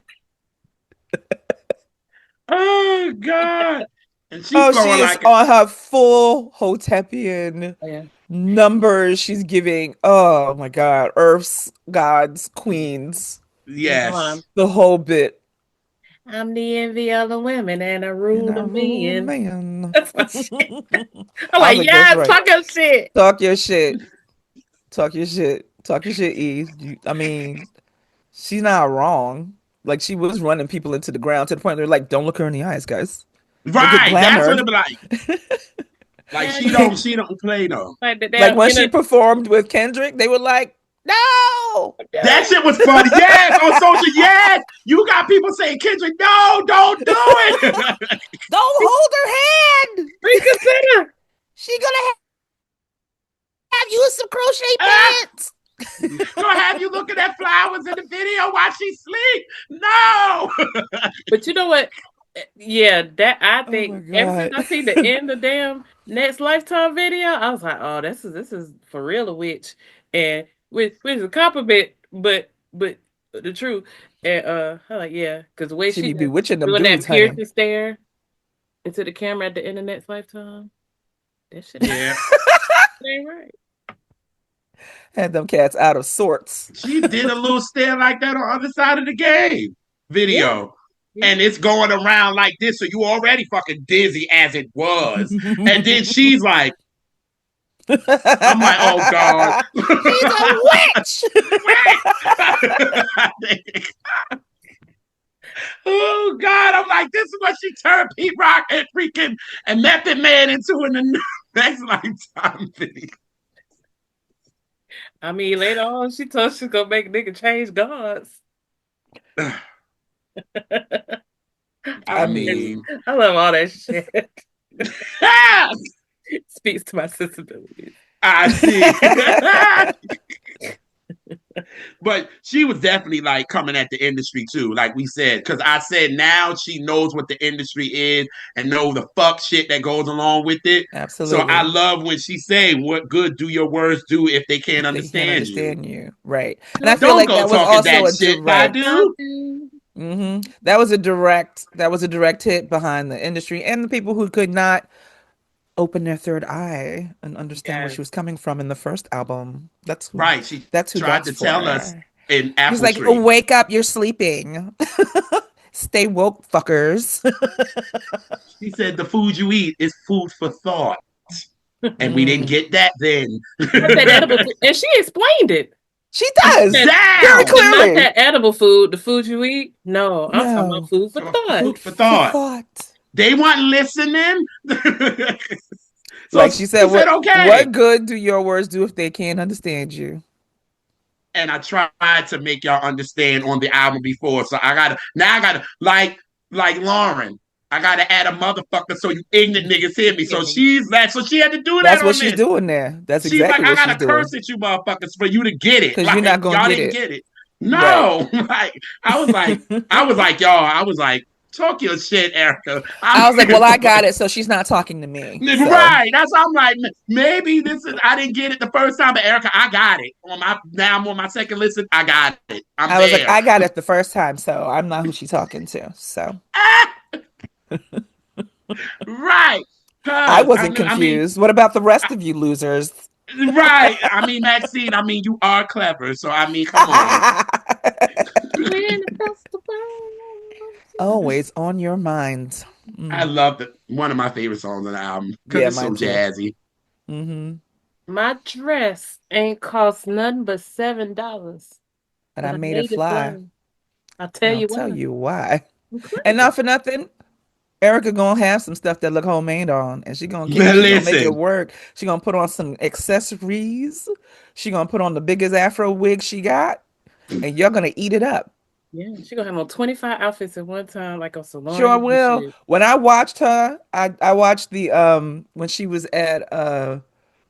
Oh God. And she Oh, she flowing is like on her full Hotepian Oh, yeah. numbers. She's giving, oh my God, Earth's gods, queens, You know yes. the whole bit. I'm the envy of the women and a And rule I of rule a men. man. That's my shit. I'm I was like, like, that's yes, right. talk your shit. Talk your shit. Talk your shit. Talk your shit, E. I mean, she's not wrong. Like she was running people into the ground to the point they're like, "Don't look her in the eyes, guys. You'll get Right. That's what it glamored." be like. Like Yeah, she don't play though. like the Like damn when she inner. performed with Kendrick, they were like, "No, That Yeah. shit was funny. Yes, on social. Yes, you got people saying, Kendrick, no, don't do it. don't hold her hand. Reconsider. She gonna have you in some crochet Ah, pants." gonna have you looking at flowers in the video while she sleep. No. But you know what? Yeah, that I Oh my think ever since God. I seen the end of damn Next Lifetime video, I was like, oh, this is for real a witch, and which is a compliment, but the truth, and I'm like, yeah, because the way She she be just bewitching them doing that dudes, honey. piercing stare into the camera at the end of Next Lifetime, that shit ain't, Yeah, ain't right. Had them cats out of sorts. she did a little stare like that on the other side of the game Yeah, video. yeah. And it's going around like this, so you already fucking dizzy as it was. And then she's like, I'm like, oh God. She's a witch. Oh God, I'm like, this is what she turned Pete Rock and freaking and Method Man into in the next lifetime video. I mean, later on, she told she's gonna make a nigga change gods. I I I love that. mean, mean, I love all that shit. I Speaks to my sensibilities. see. But she was definitely like coming at the industry too, like we said, because I said now she knows what the industry is and know the fuck shit that goes along with it. So I absolutely. love when she say, "What good do your words do if they can't If they can't understand you?" understand you, right? And I Nope. feel Don't like go that was talking also that a shit, direct. Badu. Badu. That was a direct hit behind the industry and the people who could not open their third eye and understand where Yes. she was coming from in the first album. Right? She That's who tried that's to tell us for. in She's Apple like, oh, Tree. wake up, you're sleeping. Stay woke, fuckers. She said the food you eat is food for thought, and we didn't Mm. get that then. Not that edible food. And she explained it. She She does said, very Down. not clearly. that edible food, the food you eat. No, I'm talking about No, food for thought. food Food for for thought. thought. They weren't listening. So Like she said, she said, okay. what good do your words do if they can't understand you? And I tried to make y'all understand on the album before. So I gotta like Lauren. I gotta add a motherfucker so you ignorant niggas hear me. So she had to do that That's what on she's this. doing there. That's She's like, exactly I what she's gotta curse doing. at you motherfuckers for you to get it. Because you're Like not gonna y'all get didn't it. get it. Right. No. Like I was like, y'all, I was like, talk your shit, Erykah. I'm I was like, here well, I for got it. it, so she's not talking to me. So Right. That's how I'm like, maybe this is I didn't get it the first time, but Erykah, I got it. Now I'm on my second listen. I got it. I'm I was like, there. I got it the first time, so I'm not who she's talking to. So Right. I Cause wasn't I mean, confused. What about the rest of you losers? right. I mean, Maxine, I mean, you are clever. So I mean, come on. Always on your mind. I Mm. love it. One of my favorite songs on the album because Yeah, it's so mine too. jazzy. Hmm. My dress ain't cost nothing but $7, But I but I made it made it fly. fly. I'll And tell I'll you tell why. you why. I'm And clever. not for nothing, Erica gonna have some stuff that look homemade on, and she gonna make it Listen, work. She gonna put on some accessories. She gonna put on the biggest afro wig she got, and you're gonna eat it up. Yeah, she gonna have on 25 outfits at one time, like on Sure Soulquarians and will. shit. When I watched her, I watched the when she was at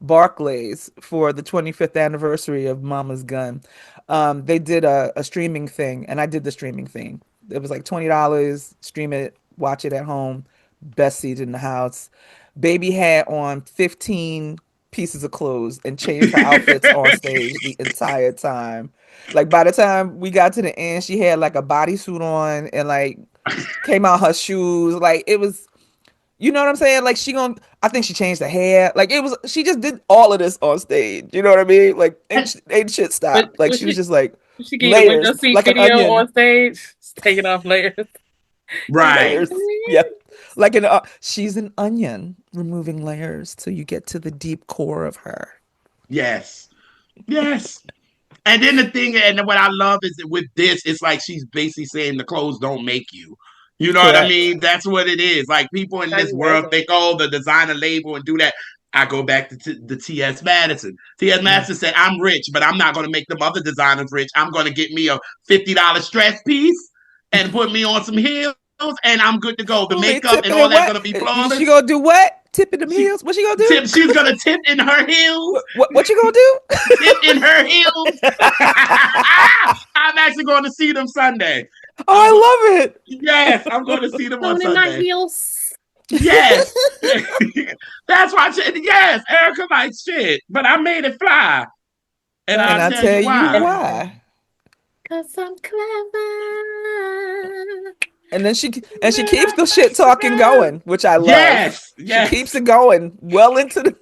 Barclays for the 25th anniversary of Mama's Gun. They did a streaming thing, and I did the streaming thing. It was like $20, stream it, watch it at home, best seat in the house. Baby had on 15 pieces of clothes and changed her outfits on stage the entire time. Like by the time we got to the end, she had like a bodysuit on and like came out her shoes. Like it was, you know what I'm saying? Like I think she changed her hair. Like it was, she just did all of this on stage. You know what I mean? Like ain't shit But stopped. Like when she was she just like when she gave you the layers, window seat like an video onion, on stage, just taking off layers. She's like, right. layers. Yep. Like she's an onion, removing layers till you get to the deep core of her. Yes. Yes. And then the thing, and what I love is that with this, it's like she's basically saying the clothes don't make you. You know what I Correct. mean? That's what it is. Like people in How this you wear world them. think, oh, the designer label and do that. I go back to the T.S. Madison. T.S. Mm. Madison said, I'm rich, but I'm not going to make them other designers rich. I'm going to get me a $50 stress piece and put me on some heels, and I'm good to go. The Only makeup and tipping all in that's what? going to be She flawless. gonna do what? Tipping them She heels? What she gonna do? she's going to tip in her heels, What you gonna do? tip in her heels. I'm actually going to see them Sunday. Oh, I'm go- I love yes, I'm going to see them on Down in my Sunday. heels. Yes, it. that's why. Yes, Erykah like shit, but I made it fly, and And I'll I tell tell you you why. why. Cause I'm clever. And then she keeps the shit talking going, which I love. Yes, She keeps yes. it going well into the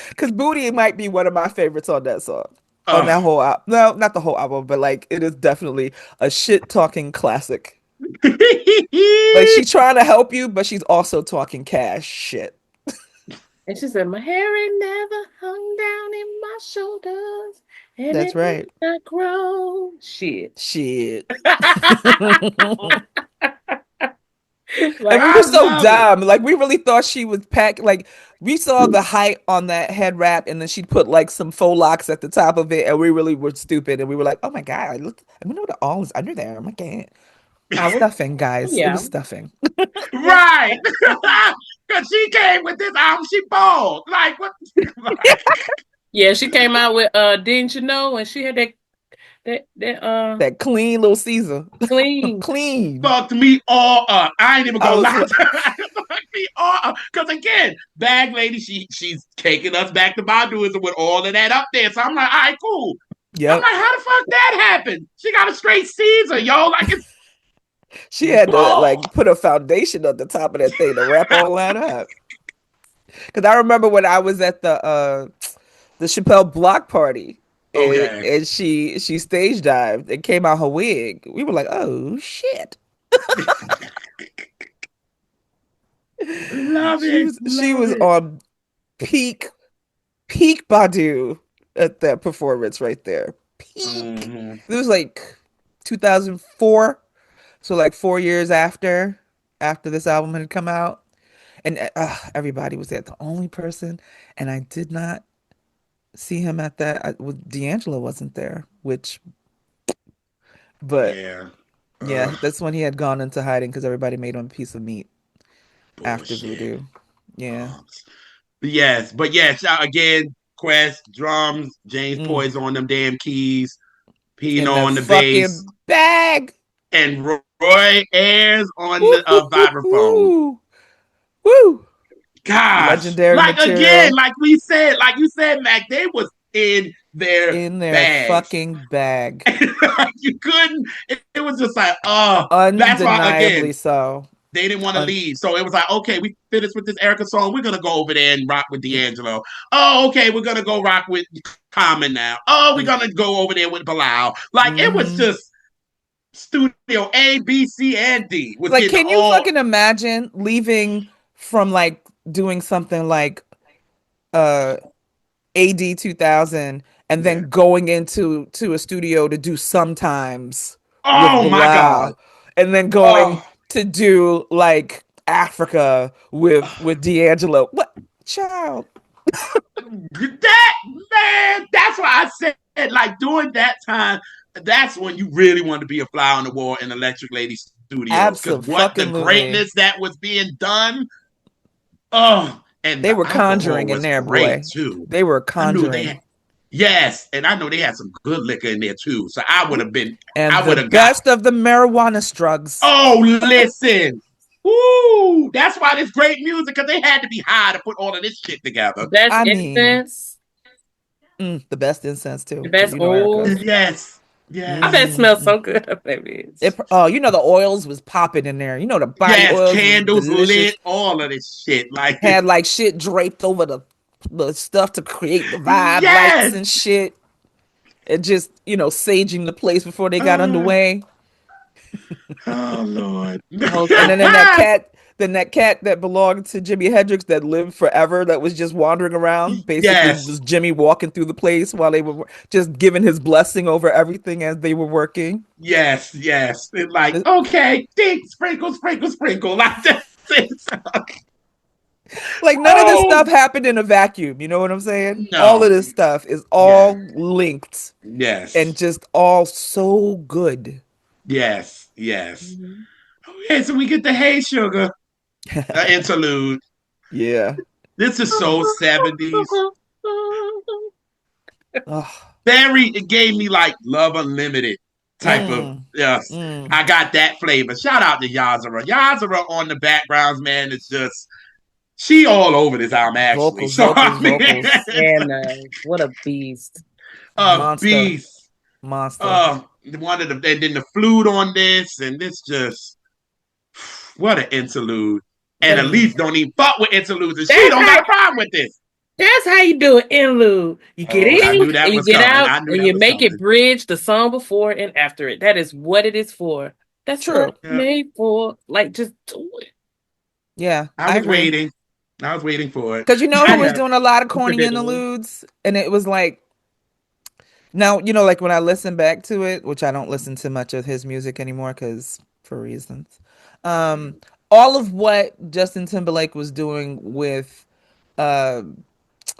because Booty might be one of my favorites on that song. On that Oh. whole album. No, not the whole album, but like it is definitely a shit talking classic. Like she's trying to help you, but she's also talking cash shit. And she said, my hair ain't never hung down in my shoulders. And That's it right. ain't not grown. Shit. Shit. And Like, we were I so love it. dumb. Like we really thought she was packed. Like we saw the height on that head wrap, and then she'd put like some faux locks at the top of it, and we really were stupid. And we were like, "Oh my god, look! I know what all is under there. Oh my god, I was, stuffing, guys. It yeah. was stuffing." Yeah. Right, because she came with this album. She bald. Like what? Yeah, she came out with didn't you know? And she had that That clean little Caesar, clean. clean. Fucked me all up. I ain't even I gonna was lie like, to her. Fucked me all up. Because again, Bag Lady, she's taking us back to Baduism with all of that up there. So I'm like, all right, cool. I'm "Yep." like, how the fuck that happened? She got a straight Caesar, yo. Like it's She had to oh, like put a foundation on the top of that thing to wrap all that up. Because I remember when I was at the Chappelle block party, okay. and she stage dived and came out her wig. We were like, "Oh shit!" Love She it. she Love was it. on peak Badu at that performance right there. Peak. Mm-hmm. It was like 2004, so like 4 years after this album had come out, and everybody was there. The only person, and I did not see him at that. D'Angelo wasn't there, which, but Yeah. yeah, that's when he had gone into hiding because everybody made him a piece of meat after Bullshit. Voodoo. Yeah. Yes, but yes, again, Quest, drums, James Mm. Poise on them damn keys, Pino In the on the bass, fucking bag. and Roy Ayers on Woo, the woo, woo, vibraphone. woo. Woo. Gosh, Legendary like again, material like you said, Mac, they was in their in their bags. fucking bag. You couldn't. It was just like, oh, that's why again Undeniably so. they didn't want to Un- leave. So it was like, okay, we finished with this Erykah song. We're gonna go over there and rock with D'Angelo. Oh, okay, we're gonna go rock with Common now. Oh, we're gonna go over there with Bilal. Like it was mm-hmm. just studio A, B, C, and D was Like, getting can you all. fucking imagine leaving from like doing something like uh AD 2000 and Yeah. then going into a studio to do sometimes with Oh my God. Bilal and then going Oh, to do like Africa with D'Angelo. What child? that man. That's why I said like during that time. That's when you really wanted to be a fly on the wall in Electric Lady Studios because what the Absolutely. greatness that was being done. Oh, and They the were alcohol conjuring in was there, great boy. too. They were I knew they had, conjuring. yes, and I know they had some good liquor in there too. So I would have been, And I the would have got. best of the marijuana strugs. Oh, listen, woo! That's why this great music because they had to be high to put all of this shit together. Best I mean, incense, the best incense too, the because best you know Erica. oils. Yes, yes, I bet it smells Mm. so good, baby. Oh, you know the oils was popping in there. You know the body yes. oils was Candles delicious. lit, all of this shit. Like, Had like shit draped over the stuff to create the vibe lights yes. and shit. And just, saging the place before they got Uh, underway. oh Lord. And then in than that cat that belonged to Jimi Hendrix that lived forever, that was just wandering around, basically Yes, just Jimmy walking through the place while they were just giving his blessing over everything as they were working. yes, yes. It's like, okay, ding, sprinkle, sprinkle, sprinkle. Like that's it. Like none of this Oh stuff happened in a vacuum. You know what I'm saying? All of no. this stuff is Yes, all linked and yes, just all so good. yes, yes. Mhm. Okay, so we get the Hey Sugar interlude. Yeah. This is so 70s. Oh, Very, it gave me like Love Unlimited type of, mm, yes. mm. I got that flavor. Shout out to Yazara. Yazara on the backgrounds, man, it's just, she all over this album, actually. Vocals, So, I vocals, mean, vocals. Yeah, man. What a beast. a Monster, beast. monster. One of the, and then the flute on this, and this just, what an interlude. And That's Mm. Elise don't even fuck with interludes, and she that's don't how got a problem with this. that's how you do an interlude. You get Oh, I in knew and that you was get coming. out I knew and that you was make it coming. bridge the song before and after it. That is what it is for. That's what True. it's Yeah. made for. Like just do it. Yeah, I I was agree. waiting. I was waiting for it. Because you know I who was know. doing a lot of corny Unpredictable. interludes? And it was like, now, you know, like when I listen back to it, which I don't listen to much of his music anymore because for reasons. Um, all of what Justin Timberlake was doing with uh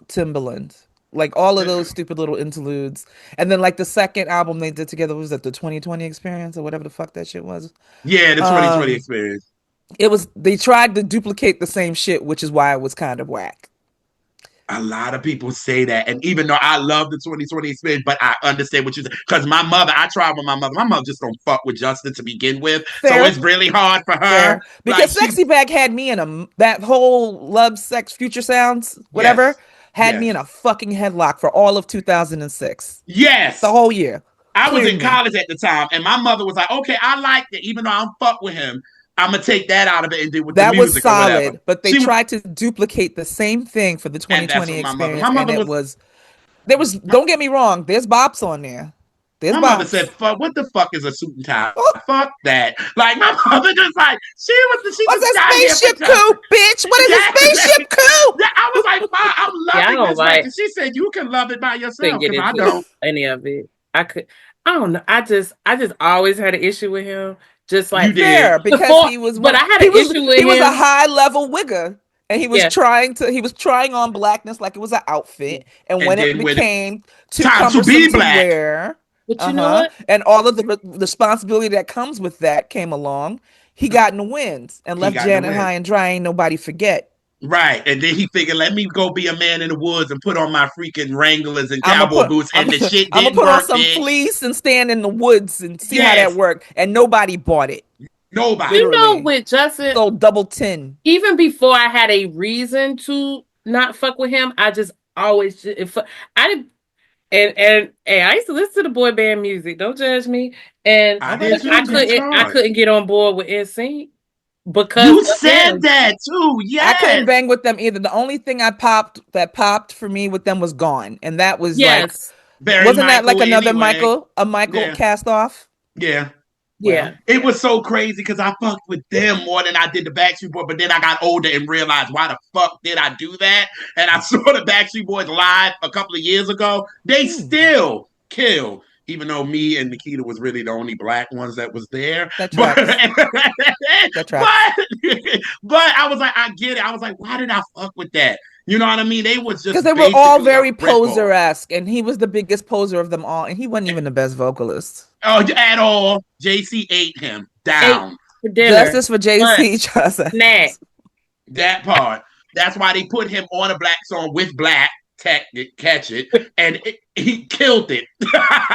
Timbaland. Like all of those stupid little interludes. And then like the second album they did together was that the 2020 experience or whatever the fuck that shit was. Yeah, the 2020 Um experience. it was they tried to duplicate the same shit, which is why it was kind of whack. A lot of people say that. And even though I love the 2020 experience, but I understand what you said. Because my mother, I tried with my mother. My mother just don't fuck with Justin to begin with. So Fair, it's really hard for her. fair. Like Because she, Sexy Back had me in a that whole Love, Sex, Future Sounds, whatever, yes, had me in yes, a fucking headlock for all of 2006. The yes. whole year. I was Cleared in me. college at the time, and my mother was like, okay, I like it. Even though I don't fuck with him, I'm going to take that out of it and do with the That was music or whatever. solid, but they She was, tried to duplicate the same thing for the and that's 2020 what experience, my and mother it was, was there was don't get me wrong, there's bops on there. There's my mother said, bops. "Fuck, what the fuck is a suit and tie? Oh, Fuck that!" Like my mother just like she what's was a not here for spaceship Justin. coup, bitch? What is a Yeah, spaceship coup? yeah. I was like, "Mom, I'm Yeah, I loving don't this record." like She said, "You can love it by couldn't yourself get because I into don't." any of it. I don't know. I just always had an issue with him. Just You like did, Fair, because before, he was but one. I had He an was issue he with was a him. high level wigger, and Yeah. he was trying on blackness like it was an Yeah. outfit. And and when it then when it became too time to cumbersome be to black, wear, But you know uh-huh, what? and all of the responsibility that comes with that came along, he got in the winds and he left got in the Janet win. high and dry. Ain't nobody forget. Right, and then he figured, let me go be a man in the woods and put on my freaking Wranglers and I'm gonna cowboy put boots, I'm and the shit I'm gonna didn't put on work, some bitch. fleece and stand in the woods and see how that Yes, worked. And nobody bought it. You nobody. know, Literally with Justin, sold double tin. even before I had a reason to not fuck with him, I just always if I did and I used to listen to the boy band music. Don't judge me. And I Nobody did too. judging. That's I hard. couldn't get on board with NSYNC because You of said him. that too. I couldn't Yes, bang with them either. The only thing I popped that popped for me with them was Gone, and that was like, Yes. Barry wasn't that like Michael. another Anyway, A Michael yeah, cast off? yeah. Yeah. Well, It was so crazy because I fucked with them more than I did the Backstreet Boys. But then I got older and realized why the fuck did I do that? And I saw the Backstreet Boys live a couple of years ago. They hmm, still kill, even though me and Nikita was really the only black ones that was there. that But tracks. That tracks. but but I was like, I get it. I was like, why did I fuck with that? You know what I mean? They was Because just they were all basically a very ripoff. poser-esque, and he was the biggest poser of them all, and he wasn't even the best vocalist. Oh, at all. JC ate him Ate down. for dinner. Justice for JC, Lunch. trust Snack. us. That part. That's why they put him on a black song with black. Catch it, and he killed it.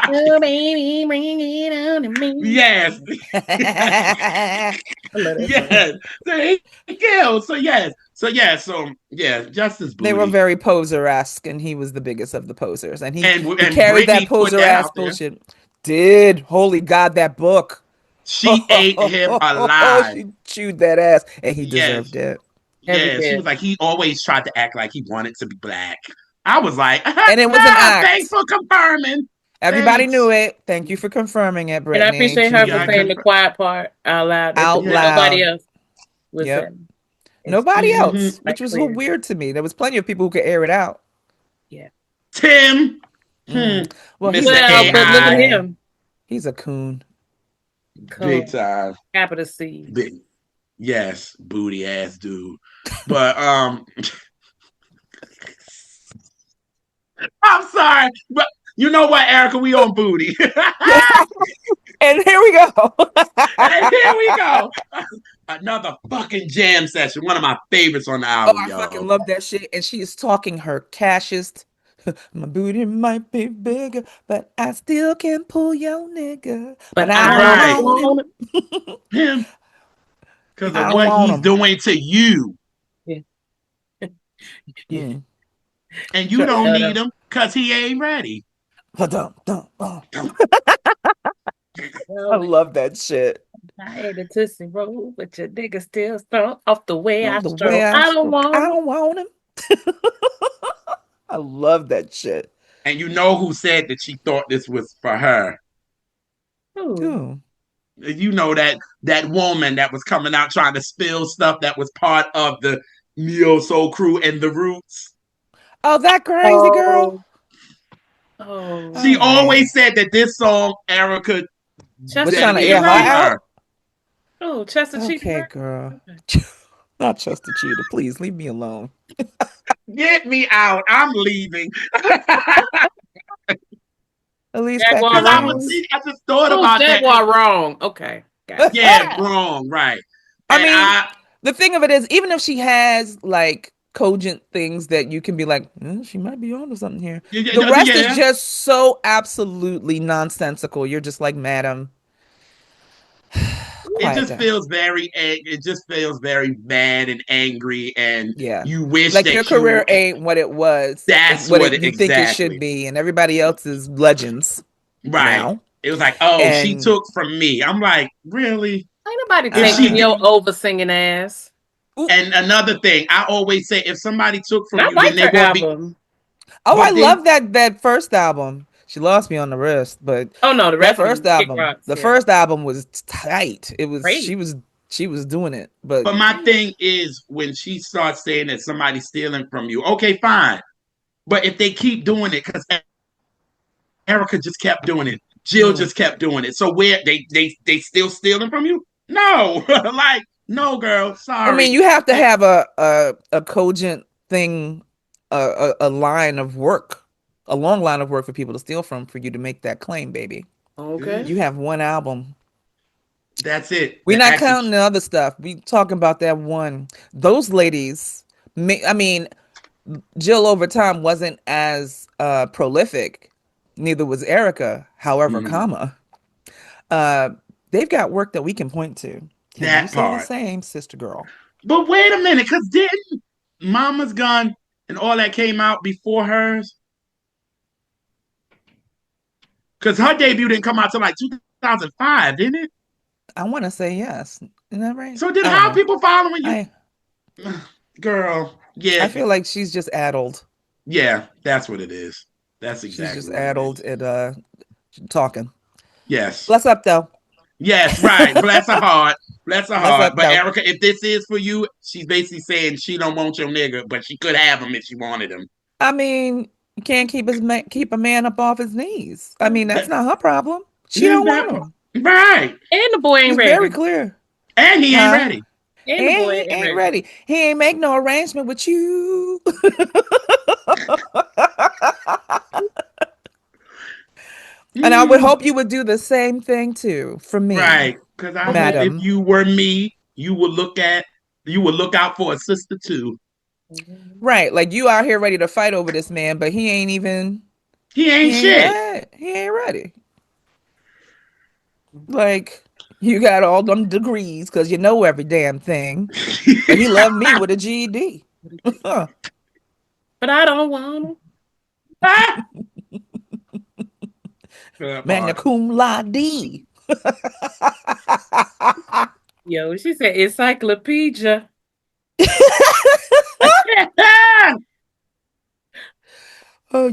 Oh, baby, bring it on to me. Yes, They I love that song. yes. So he killed. So yes. So yeah. So yeah. Justice were Booty very poser-esque, and he was the biggest of the posers, and he and carried that Britney put that poser-ass out there. bullshit. Did holy God that book? She ate him alive. She chewed that ass, and he Yes. deserved it. Every Yeah. She was bit. like he always tried to act like he wanted to be black. I was like, And it was an thanks act. for confirming. Everybody knew Thanks. it. Thank you for confirming it, And I Brittany. appreciate her You for got Judy. saying the quiet part out loud that Out Yeah. nobody loud. else was Yep. saying. It's Nobody else, quite which was a little clear. weird to me. There was plenty of people who could air it out. Yeah. Tim, Mm. Well, he's Mr. a Well, coon but look at AI, anyway. him. He's a coon. big Cool. time. Capital C. Big, yes, booty ass dude. But I'm sorry, but you know what, Erykah, we on booty. And here we go. And here we go. Another fucking jam session. One of my favorites on the Oh, album, I yo. fucking love that shit. And she is talking her cashest. My booty might be bigger, but I still can pull your nigga. But But I I don't don't Right. want him. want Him. Because I of don't what want he's him. doing to you. it. Yeah. Mm. And you Shut. don't Shut need up. him because he ain't ready. Dum, dum, oh. I Well, love that shit. I ate a Tootsie Roll, but your nigga still strong off the way I Love the way stroll. I I don't stroke. I want him. don't want him. I love that shit. And you know who said that she thought this was for her? Ooh. Ooh. You know that woman that was coming out trying to spill stuff that was part of the Neo Soul crew and the Roots. Oh, that crazy girl. Oh. Oh. She Oh man. always said that this song, Erykah, Was Chester trying to Cheetah air dedicated her to Girl? her. out. Oh, Chester Cheetah Okay, Girl? girl. Okay. Not Chester Cheetah. Please leave me alone. Get me out. I'm leaving. At least pack Jaguar your Because I was Wrong? things. thinking, I just thought Oh, about that. Jaguar Wrong. Okay. Got it. Yeah, wrong, right. I And mean, I the thing of it is, even if she has like cogent things that you can be like, she might be onto something here. yeah, The rest is yeah, just so absolutely nonsensical. You're just like, madam, it quiet just down. feels very it just feels very mad and angry and Yeah. you wish Like your that you career ain't what it was, that's what what you think it should exactly be, and everybody else is legends right. now. It was like, oh, she And took from me. I'm like, really? Ain't nobody If uh, she taking did, your over singing ass. ooh, and another thing, I always say if somebody took And from I you, then liked they her won't be. album. oh, I But then love that first album. She lost me on the wrist, but Oh no, the that rest of first them kick album, rocks. the Yeah. first album was tight. It was Great. she was doing it, but but my thing is when she starts saying that somebody's stealing from you, okay, fine. But if they keep doing it, because Erykah just kept doing it. Jill mm. just kept doing it. So where they still stealing from you? No, like no, girl. I mean, Sorry. you have to have a cogent thing, a line of work, a long line of work for people to steal from for you to make that claim, baby. Okay. You have one album. That's it. We're The not actual. counting the other stuff. We talking about that one. Those ladies, I mean, Jill over time wasn't as prolific. Neither was Erica. However, Mhm. comma, uh, they've got work that we can point to. Can you That say the part. same, sister girl? But wait a minute, because didn't Mama's Gun and all that came out before hers? Because her debut didn't come out till like 2005, didn't it? I want to say yes. Isn't that right? So then I don't how are know. people following you? I Girl, I yeah, feel like she's just addled. yeah, that's what it is. That's She's exactly just what it addled is. at talking. Yes. Bless up though. Yes, right. Bless her heart. Bless her Bless heart. up But though. Erykah, if this is for you, she's basically saying she don't want your nigga, but she could have him if she wanted him. I mean, you can't keep a man up off his knees. I mean, that's That, not her problem. She there's don't that want part. him. Right. And the boy ain't She's very ready. clear. And he ain't Huh? ready. And the And boy he ain't ain't ready. ready. He ain't make no arrangement with you. And I would Mm, hope you would do the same thing too for me, right. Because I hope if madam. you were me, you would look out for a sister too. Right. Like you out here ready to fight over this man, but He ain't shit. he ain't ready. Like you got all them degrees because you know every damn thing. But he loved me with a GED. Huh. But I don't want him. That Magna part. cum laude. Yo, she said encyclopedia. Oh,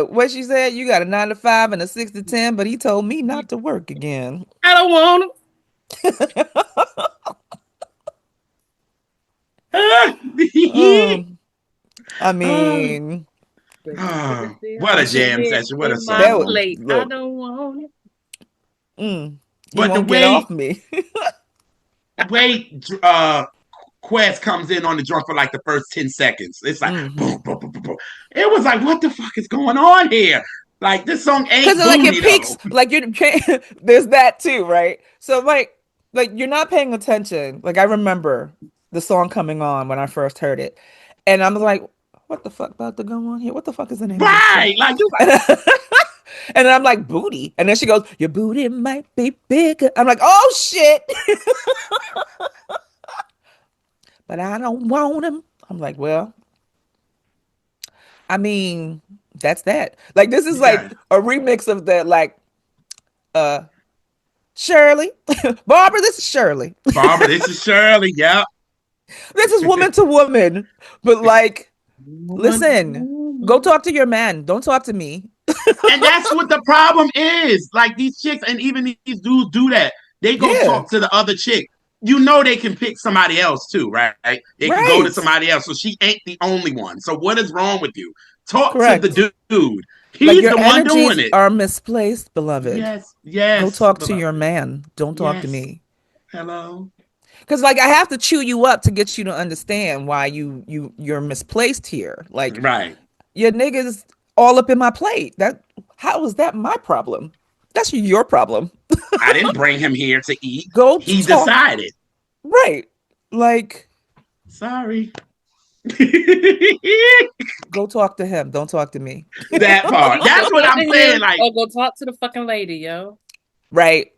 what she said? You got a 9 to 5 and a 6 to 10, but he told me not to work again. I don't want him. Um, I Oh, mean, But oh, still what a putting jam it session. What a in my that song. would plate. I look. don't want it. You But the won't get off way me. way Quest comes in on the drum for like the first 10 seconds. It's like hmm boom, boom, boom, boom, boom. It was like, what the fuck is going on here? Like this song Because ain't like it booty though. peaks, like you're there's that too, right? So like you're not paying attention. Like I remember the song coming on when I first heard it, and I'm like, what the fuck about to go on here? What the fuck is the name of this Right. shit? Like you like, And, and then I'm like, booty, and then she goes, your booty might be bigger. I'm like, oh shit, but I don't want him. I'm like, well, I mean, that's that. Like this is you got like it. a remix of that, like uh Shirley. Barbara, this is Shirley. Barbara, this is Shirley. Yep. This is woman to woman. But like, Woman, listen, go woman. talk to your man. Don't talk to me. And that's what the problem is. Like these chicks and even these dudes do that. They go Yeah, talk to the other chick. You know they can pick somebody else too, right? They can go to right. somebody else. So she ain't the only one. So what is wrong with you? Talk to Correct. the dude. Like He's your the one doing energies it. are misplaced, beloved. Yes, Go yes, talk to your beloved. man. Don't talk to Yes. me. Hello. Cause like I have to chew you up to get you to understand why you're misplaced here. Like Right. your niggas all up in my plate. That how is that my problem? That's your problem. I didn't bring him here to eat. Go He talk. decided. Right. Like Sorry. go talk to him. Don't talk to me. That part. Go That's what talk I'm to saying. him Like, or go talk to the fucking lady, yo. Right.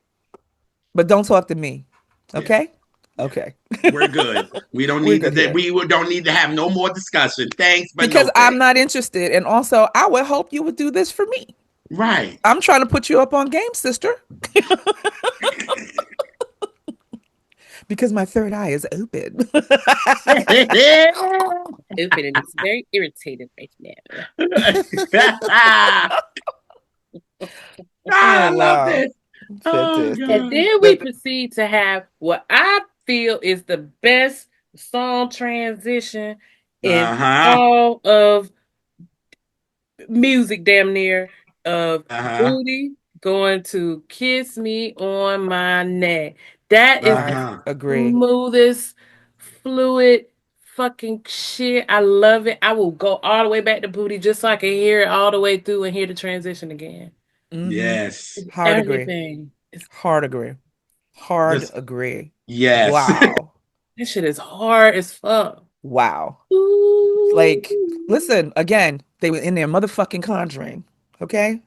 But don't talk to me. yeah, Okay? yeah. Okay. We're good. We don't We're need good to. here. We don't need to have no more discussion. Thanks, but Because no I'm thanks. not interested. And also, I would hope you would do this for me. Right. I'm trying to put you up on game, sister, because my third eye is open. Open and it's very irritated right now. Oh, I love wow. this. Oh Fantastic. And god. then we The, proceed to have what I feel is the best song transition in Uh huh. all of music, damn near, of Uh huh. Booty going to Kiss Me on My Neck. That is Uh I the huh. agree. smoothest, fluid fucking shit. I love it. I will go all the way back to Booty just so I can hear it all the way through and hear the transition again. hmm Yes. It's Hard agree. everything. It's Hard agree. Hard This. agree. Yes. Wow. This shit is hard as fuck. Wow. Ooh. Like, listen, again, they were in their motherfucking conjuring. Okay?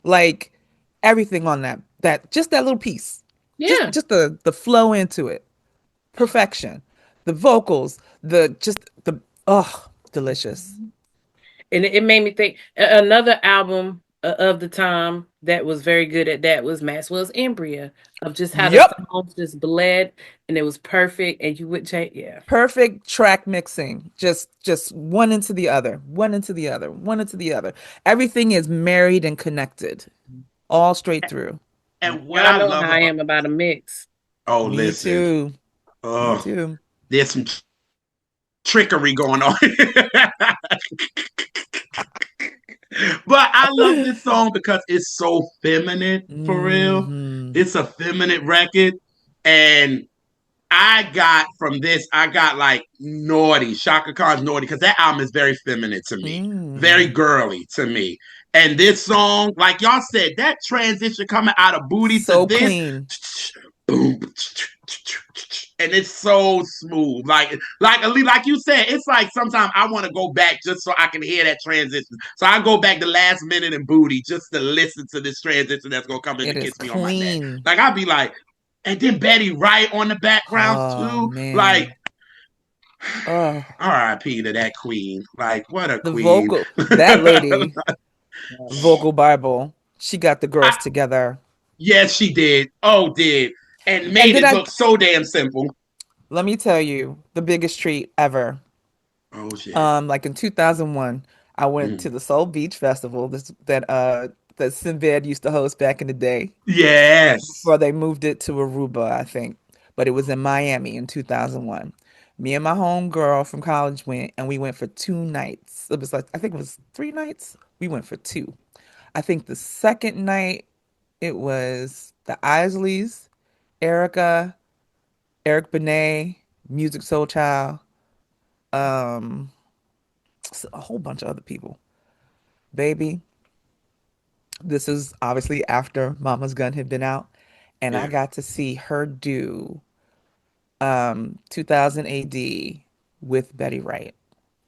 Like everything on that just that little piece. Just Yeah. just the flow into it. Perfection. The vocals, the just the oh, delicious. And it made me think another album of the time that was very good at that was Maxwell's Embryo of just how the Yep. songs just bled and it was perfect and you would change. Yeah. Perfect track mixing. Just one into the other, one into the other, one into the other. Everything is married and connected all straight through. And what Y'all I know love how I about. am about a mix. Oh, Me listen. too. Me Oh, too. there's some trickery going on. But I love this song because it's so feminine for real. Hmm. It's a feminine record. And I got from this, I got like naughty, Shaka Khan's naughty, because that album is very feminine to me, very Mm. girly to me. And this song, like y'all said, that transition coming out of booty to So this, clean. boom, and it's so smooth. Like you said, it's like sometimes I want to go back just so I can hear that transition. So I go back the last minute in booty just to listen to this transition that's gonna come in It and is kiss me on my neck. clean. Like I'd be like, and then Betty Wright on the background Oh too. Like, man. Oh, R.I.P. to that queen. Like, what a the queen. vocal, that lady, Um, vocal Bible. She got the girls I, together. yes, she did. Oh, did. And And made then it I look so damn simple. let me tell you, the biggest treat ever. Oh shit. Like in 2001, I went Mm. to the Soul Beach Festival that Sinbad used to host back in the day Yes. before they moved it to Aruba, I think. But it was in Miami in 2001. Me and my home girl from college went, and we went for 2 nights. It was like, I think it was 3 nights. We went for two. I think the second night it was the Isleys, Erica, Eric Benet, Music Soul Child, um, a whole bunch of other people. Baby, this is obviously after Mama's Gun had been out, and I Yeah. got to see her do 2000 AD with Betty Wright.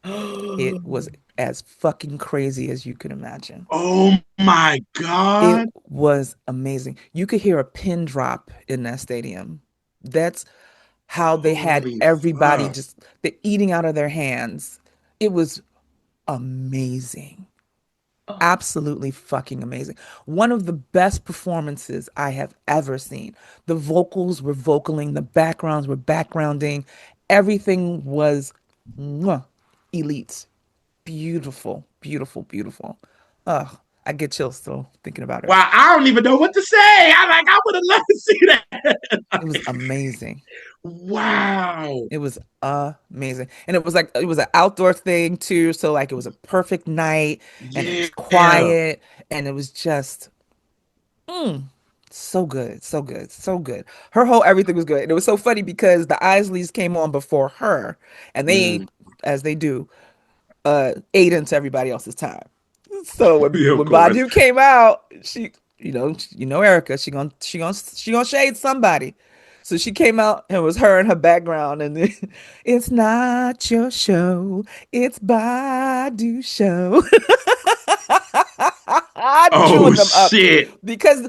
It was as fucking crazy as you could imagine. Oh my It God. was amazing. You could hear a pin drop in that stadium. That's how they had Holy everybody fuck. just the eating out of their hands. It was amazing. Oh, Absolutely fucking amazing. One of the best performances I have ever seen. The vocals were vocaling, the backgrounds were backgrounding. Everything was mwah, elite. Beautiful, beautiful, beautiful. Ugh, I get chills still thinking about it. Wow, I don't even know what to say. I would have loved to see that. It was amazing. Wow. It was amazing. And it was like it was an outdoor thing too, so like it was a perfect night and it was Yeah. quiet and it was just mm, so good, so good, so good. Her whole everything was good. And it was so funny because the Isleys came on before her and they Mm. as they do ate into everybody else's time. So Yeah, of when course. Badu came out, you know Erica, she gonna shade somebody. So she came out and it was her in her background, and then, it's not your show, it's Badu show. Oh Chewing them up shit. because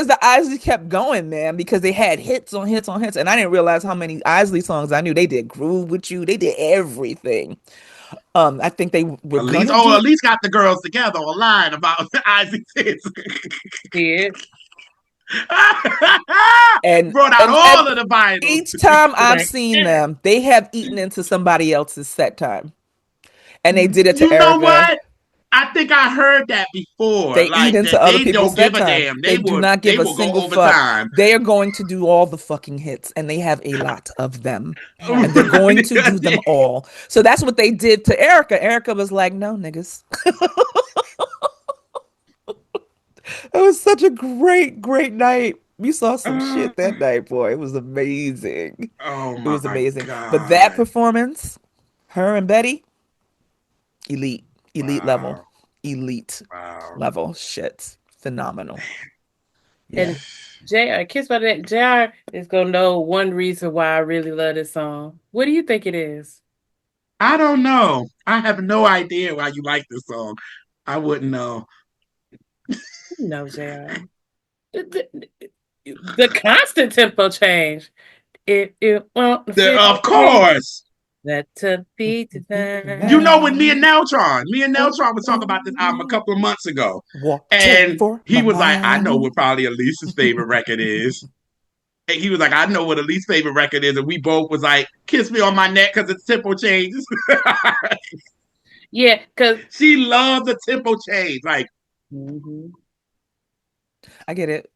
the Isley kept going, man. Because they had hits on hits on hits, and I didn't realize how many Isley songs I knew. They did "Groove with You," they did everything. I think they were gonna At do least got the girls together online about Isaac Fitz. yeah. and Brought out and all of the vitals. each time I've Like, seen yeah. them, they have eaten into somebody else's set time, and they did it to You know Erica. what? I think I heard that before. They eat Like into that other they people's don't give set a time. damn. They do not They give a will go single fuck. overtime. They are going to do all the fucking hits, and they have a lot of them, and they're going to do them all. So that's what they did to Erica. Erica was like, "No, niggas." It was such a great, great night. We saw some shit that night, boy. It was amazing. Oh It was my amazing. But that God. performance, her and Betty, elite, elite level, Wow. elite Wow. level. Shit, phenomenal. Yeah. And JR, Kiss by that, JR is gonna know one reason why I really love this song. What do you think it is? I don't know. I have no idea why you like this song. I wouldn't know. No, JR. The constant tempo change. It won't feel Of it. course. That to be You know, with designed. Me and Neltron was talking about this album a couple of months ago. Water And for he my was like, I know mind. what probably Elise's favorite record is. And he was like, I know what Elise's favorite record is. And we both was like, kiss me on my neck because it's tempo changes. Yeah, because She loves the tempo change. Like, I get it.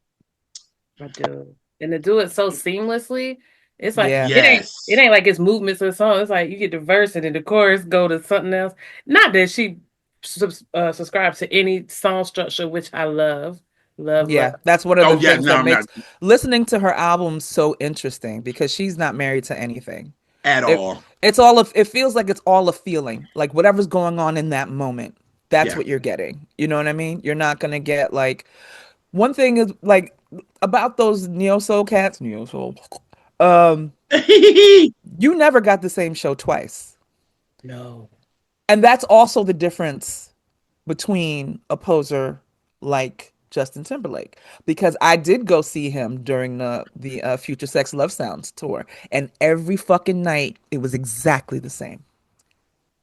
I do. And to do it so seamlessly, it's like Yeah. it yes. ain't like it's movements or song. It's like you get the verse and then the chorus go to something else. Not that she subscribes to any song structure, which I love, love, love. Yeah, that's one of Oh, the yeah, things no, that I'm not makes listening to her album so interesting because she's not married to anything. at It all. it's all of it feels like it's all a feeling. Like whatever's going on in that moment, that's Yeah. what you're getting. You know what I mean? You're not gonna get like one thing is like about those neo soul cats, neo soul. Um, you never got the same show twice. No. And that's also the difference between a poser like Justin Timberlake because I did go see him during the Future Sex Love Sounds tour and every fucking night it was exactly the same.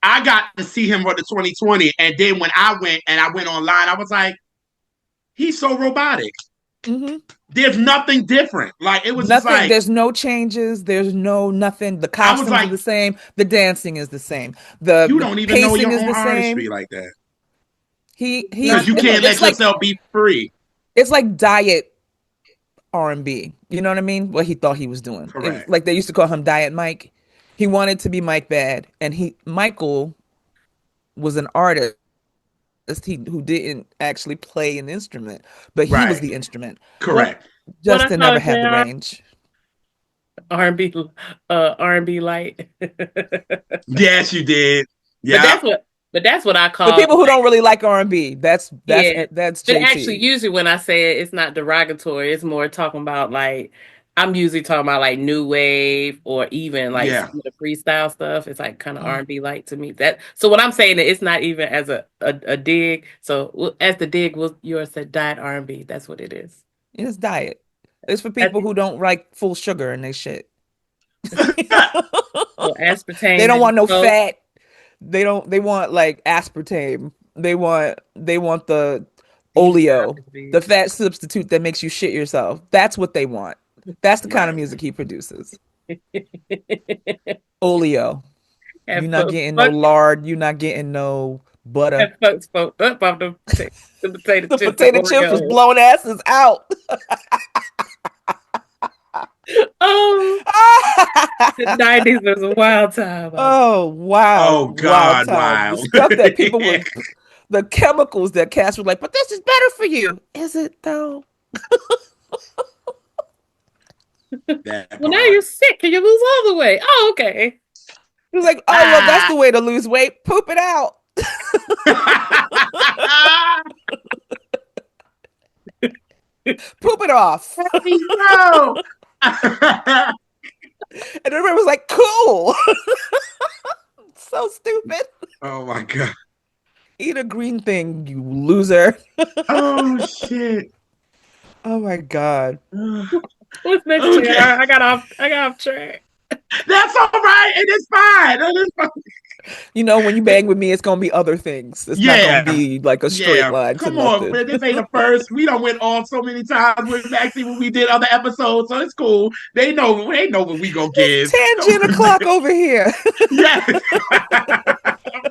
I got to see him for the 2020. And then when I went online, I was like, he's so robotic. Hmm. There's nothing different. Like, it was just Nothing, like, there's no changes, there's no nothing. The I was costumes are like, the same, the dancing is the same, the you the don't even know pacing your is own the artistry same. like that. He's Because you can't it's let like yourself be free. it's like diet R&B. You know what I mean? What he thought he was doing. It was Correct. like they used to call him Diet Mike. He wanted to be Mike Bad, and Michael was an artist who didn't actually play an instrument, but he was Right. the instrument. What Correct. what I Justin call never it, had the JR? range. R&B, R&B light. Yes, you did. But Yeah. that's what I The call people who don't really like R&B, yeah. that's But actually, JT. usually when I say it, it's not derogatory. It's more talking about like I'm usually talking about like new wave or even like Yeah. some of the freestyle stuff. It's like kind of Oh, R&B light to me. That so when I'm saying it, it's not even as a dig. So as the dig was yours said diet R&B. That's what it is. it's diet. It's for That, people who don't like full sugar in their shit. so They aspartame don't in want no Coke, fat. They want like aspartame. They want the these oleo, the topics, fat substitute that makes you shit yourself. That's what they want. That's the kind of Right. music he produces. be Oleo. have You're not folks, getting no lard. You're not getting no butter. have folks spoke up off the potato The chips and potato chips was Oreos. blowing asses out. Oh, the 90s was a wild time. Oh wow, Oh wild God, time. The wow. stuff that people was the chemicals that cats were like, but this is better for you. Is it though? That Well, now part. you're sick. Can you lose all the weight? Oh, okay. It was like, oh well, that's Ah! the way to lose weight. Poop it out. Poop it off. Hey, yo. And everybody was like, cool. So stupid. Oh my God. Eat a green thing, you loser. Oh shit. Oh my God. What's next, Okay. JR? I got off track. That's all right. It is fine. It is fine. You know, when you bang with me, it's gonna be other things. It's not gonna Yeah. be like a straight Yeah. line to Come on, nothing. man. This ain't the first. We done went off so many times with Maxie when we did other episodes, so it's cool. They know what we gonna give. Tangent o'clock over here. Yes.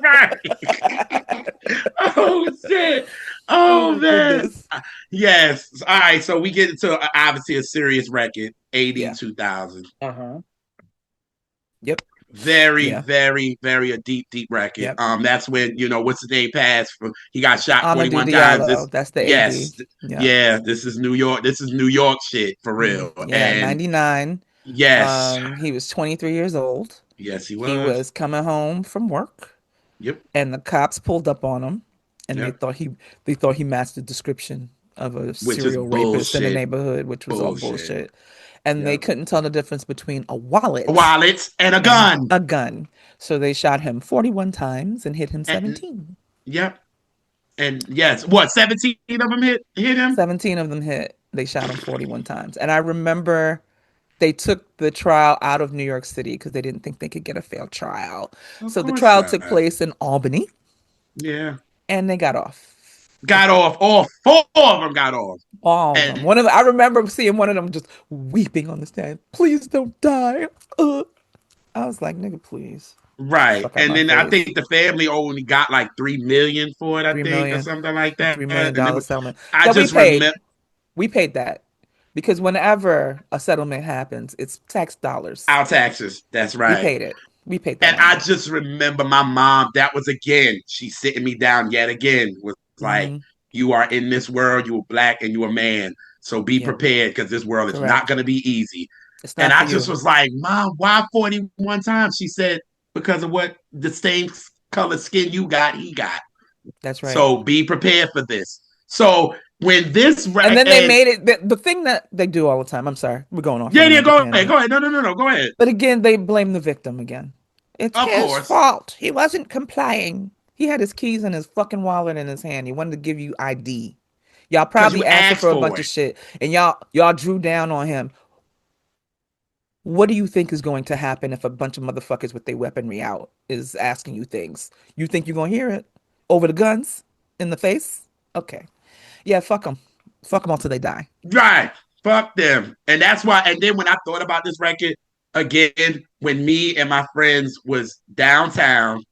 Right. Oh shit. Oh Oh my man. goodness. Yes. All right. So we get into obviously a serious record, 80 Yeah. 2000. Uh-huh. Yep. Very, Yeah. very, very a deep, deep record. Yep. That's when, what's his name passed from he got shot Amadou 41 times. Diallo. That's the AD. Yes. Yeah. Yeah, this is New York. This is New York shit for real. Yeah. And 99. yes. He was 23 years old. Yes, he He was. was coming home from work, Yep. and the cops pulled up on him, and Yep. they thought he matched the description of a Which is serial rapist in the bullshit. neighborhood, which was all Bullshit. bullshit. And they Yep. couldn't tell the difference between a wallet Wallets and a and gun. a gun. So they shot him 41 times and hit him And 17. yep. And yes, what, 17 of them hit him? 17 of them hit. They shot him 41 times. And I remember they took the trial out of New York City because they didn't think they could get a fair trial. Of So the course trial took not. place in Albany, Yeah. and they got off. Got off. All four of them got off. All of them. And I remember seeing one of them just weeping on the stand. Please don't die. I was like, nigga, please. right. Fuck out And my then I face. think the family only got like 3 million for it, I Three think, or million, something like a that. And $3 million settlement I that we just paid. remember We paid that because whenever a settlement happens, it's tax dollars. our taxes. That's We right. paid it. We paid that And I money. just remember my mom, that was again, she's sitting me down yet again, was like, Mm-hmm. you are in this world, you are black and you are man. So be Yep. prepared because this world is not Correct. going to be easy. It's And not for I just you. was like, Mom, why 41 times? She said, because of what the same color skin you got, he got. That's right. So be prepared for this. So when this, And then they and made it the thing that they do all the time. I'm sorry, we're going off yeah, on yeah, another go ahead. tangent. Go ahead. No, no, no, no. Go ahead. But again, they blame the victim again. It's Of his course. fault. He wasn't complying. He had his keys in his fucking wallet in his hand. He wanted to give you ID. Y'all Because you probably asked him asked for a for bunch of it. shit, and y'all drew down on him. What do you think is going to happen if a bunch of motherfuckers with their weaponry out is asking you things? You think you're gonna hear it over the guns in the face? Okay, yeah, fuck them until they die. Right. Fuck them. And that's why, and then when I thought about this record again, when me and my friends was downtown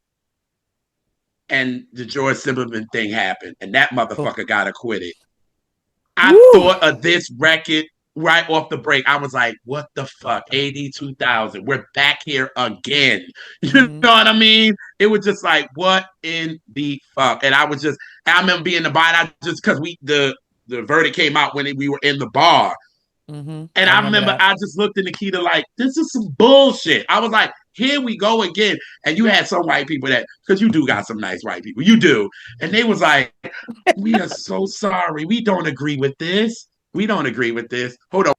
and the George Zimmerman thing happened and that Oh, motherfucker got acquitted. I woo, thought of this record right off the break, I was like, what the fuck? AD 2000. We're back here again. You Hmm. know what I mean? It was just like, what in the fuck? And I remember being in the bar, just because the verdict came out when we were in the bar. Hmm. And I I remember remember that. I just looked at Nikita like, this is some bullshit. I was like, here we go again. And you had some white people because you do got some nice white people. You do. And they was like, we are so sorry. We don't agree with this. We don't agree with this. Hold on.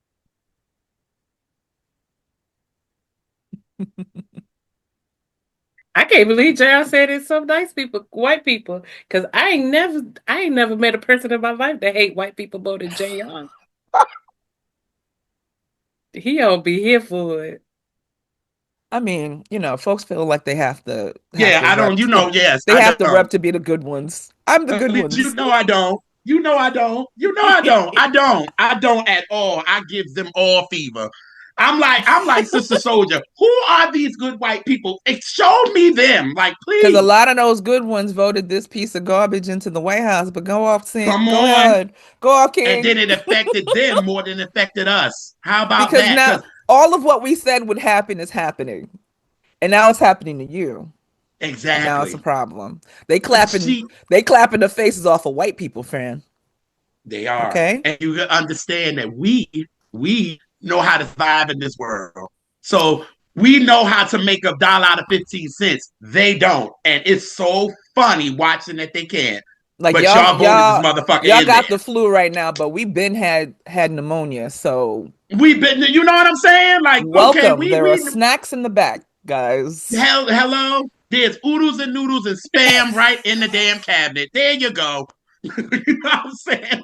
I can't believe JR said it's some nice people, white people, because I ain't never met a person in my life that hate white people more than JR. He don't be here for it. I mean, folks feel like they have Yeah, to I rep don't, yes, they I have to don't. rep to be the good ones. I'm the good You ones. know I don't. You know I don't. You know I don't. I don't. I don't at all. I give them all fever. I'm like Sister Soldier. Who are these good white people? Show me them. Like, Because a please. lot of those good ones voted this piece of garbage into the White House. But go off, Come Go on. ahead, go off, And King. then it affected them more than it affected us. How about Because that? now Because all of what we said would happen is happening, and now it's happening to you, and now it's a exactly. problem. They clapping, She they clapping the faces off of white people, fan. They are. Okay, And you understand that we know how to survive in this world. So we know how to make a dollar out of 15 cents. They don't. And it's so funny watching that they can. like But y'all, y'all voted this y'all, motherfucker y'all in there. got the flu right now, but we've been had pneumonia, so We've been, you know what I'm saying? Like, okay, welcome. There are snacks in the back, guys. hello. There's oodles and noodles and spam right in the damn cabinet. There you go. You know what I'm saying?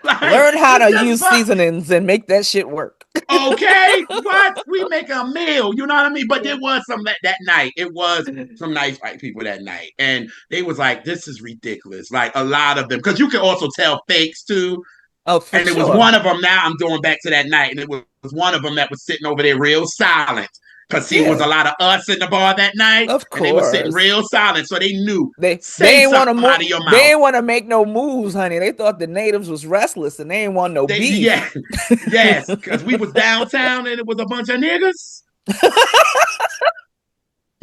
Like Learn how it's to just use seasonings and make that shit work. okay, what? We make a meal, you know what I mean? But there was some that night. It was some nice white people that night. And they was like, this is ridiculous. Like a lot of them, because you can also tell fakes too. Oh, for And it was sure. one of them, now I'm going back to that night, and it was one of them that was sitting over there real silent. Because see, it was Yeah, a lot of us in the bar that night, of and they were sitting course. real silent. So they knew, They say ain't want to something out of your they mouth. ain't want to make no moves, honey. They thought the natives was restless and they ain't want no beef. Yeah, yes, because we was downtown and it was a bunch of niggas.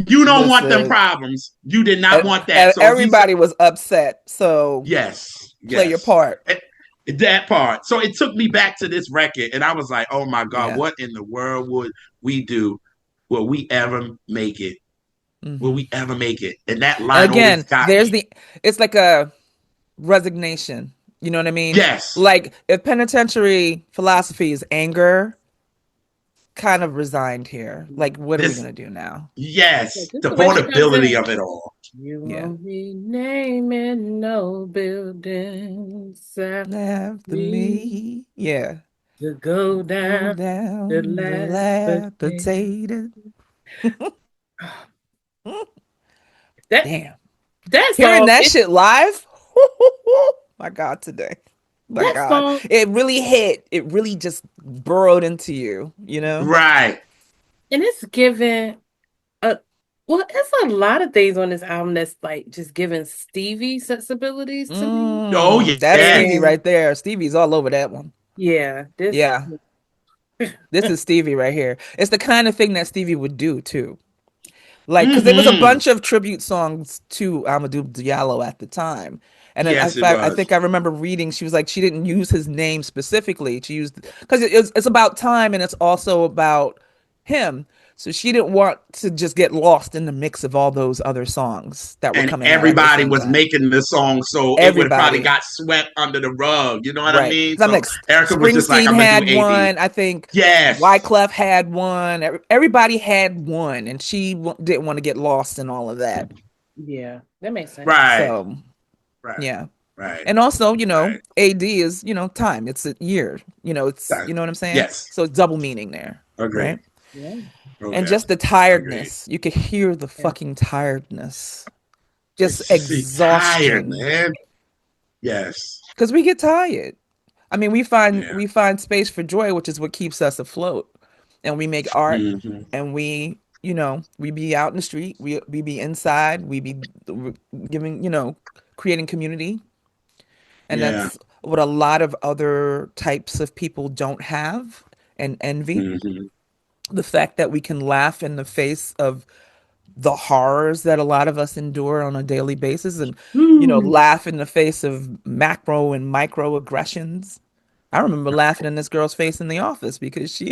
You don't want them Listen, problems. You did not want that. So if you say everybody was upset. So yes, play your yes, part. that part. So it took me back to this record, and I was like, oh my god, Yeah. what in the world would we do? Will we ever make it? Will Hmm. we ever make it? And that And line always again, got me. it's like a resignation. You know what I mean? Yes, Like if penitentiary philosophy is anger, kind of resigned here. Like, what are we this, gonna do now? Yeah, yes, just the the way she comes vulnerability in. of it all. You Yeah. won't be naming no buildings after After me me. Yeah. to go Go down the down the last day. dilapidated. That Damn. that Hearing song, that shit live, my God, today. My that God. song, It really hit. It really just burrowed into you, you know? Right. and it's given a well, it's a lot of things on this album that's like just giving Stevie sensibilities to me. Oh That's yes. Stevie And right there. Stevie's all over that one. yeah, this Yeah. This is Stevie right here. It's the kind of thing that Stevie would do too. Like, because there was a Mm-hmm. bunch of tribute songs to Amadou Diallo at the time. And Yes, it I was. think I remember reading, she was like, she didn't use his name specifically. She used, because it's about time and it's also about him. So she didn't want to just get lost in the mix of all those other songs that were And coming out at the everybody same was time. making the song, so it would have probably Everybody. got swept under the rug. You know what I Right. mean? 'Cause I'm So like, Erykah was just like, Springsteen "I'm gonna do had AD." one. I think Yes. Wyclef had one. Everybody had one. And she didn't want to get lost in all of that. yeah, that makes sense. Right. So, Right. yeah. Right. And also, Right. AD is, time. It's a year. It's, you know what I'm saying? Yes. So it's double meaning there, Agreed. right? Yeah, And Okay. just the Agreed. tiredness. You could hear the yeah. fucking tiredness. Just It's just so tired, exhaustion. man. Yes. Because we get tired. I mean, Yeah. we find space for joy, which is what keeps us afloat. And we make art Mm-hmm. and we be out in the street, we be inside, we be giving, creating community. And Yeah. that's what a lot of other types of people don't have and envy. Hmm. The fact that we can laugh in the face of the horrors that a lot of us endure on a daily basis and, laugh in the face of macro and micro aggressions. I remember laughing in this girl's face in the office because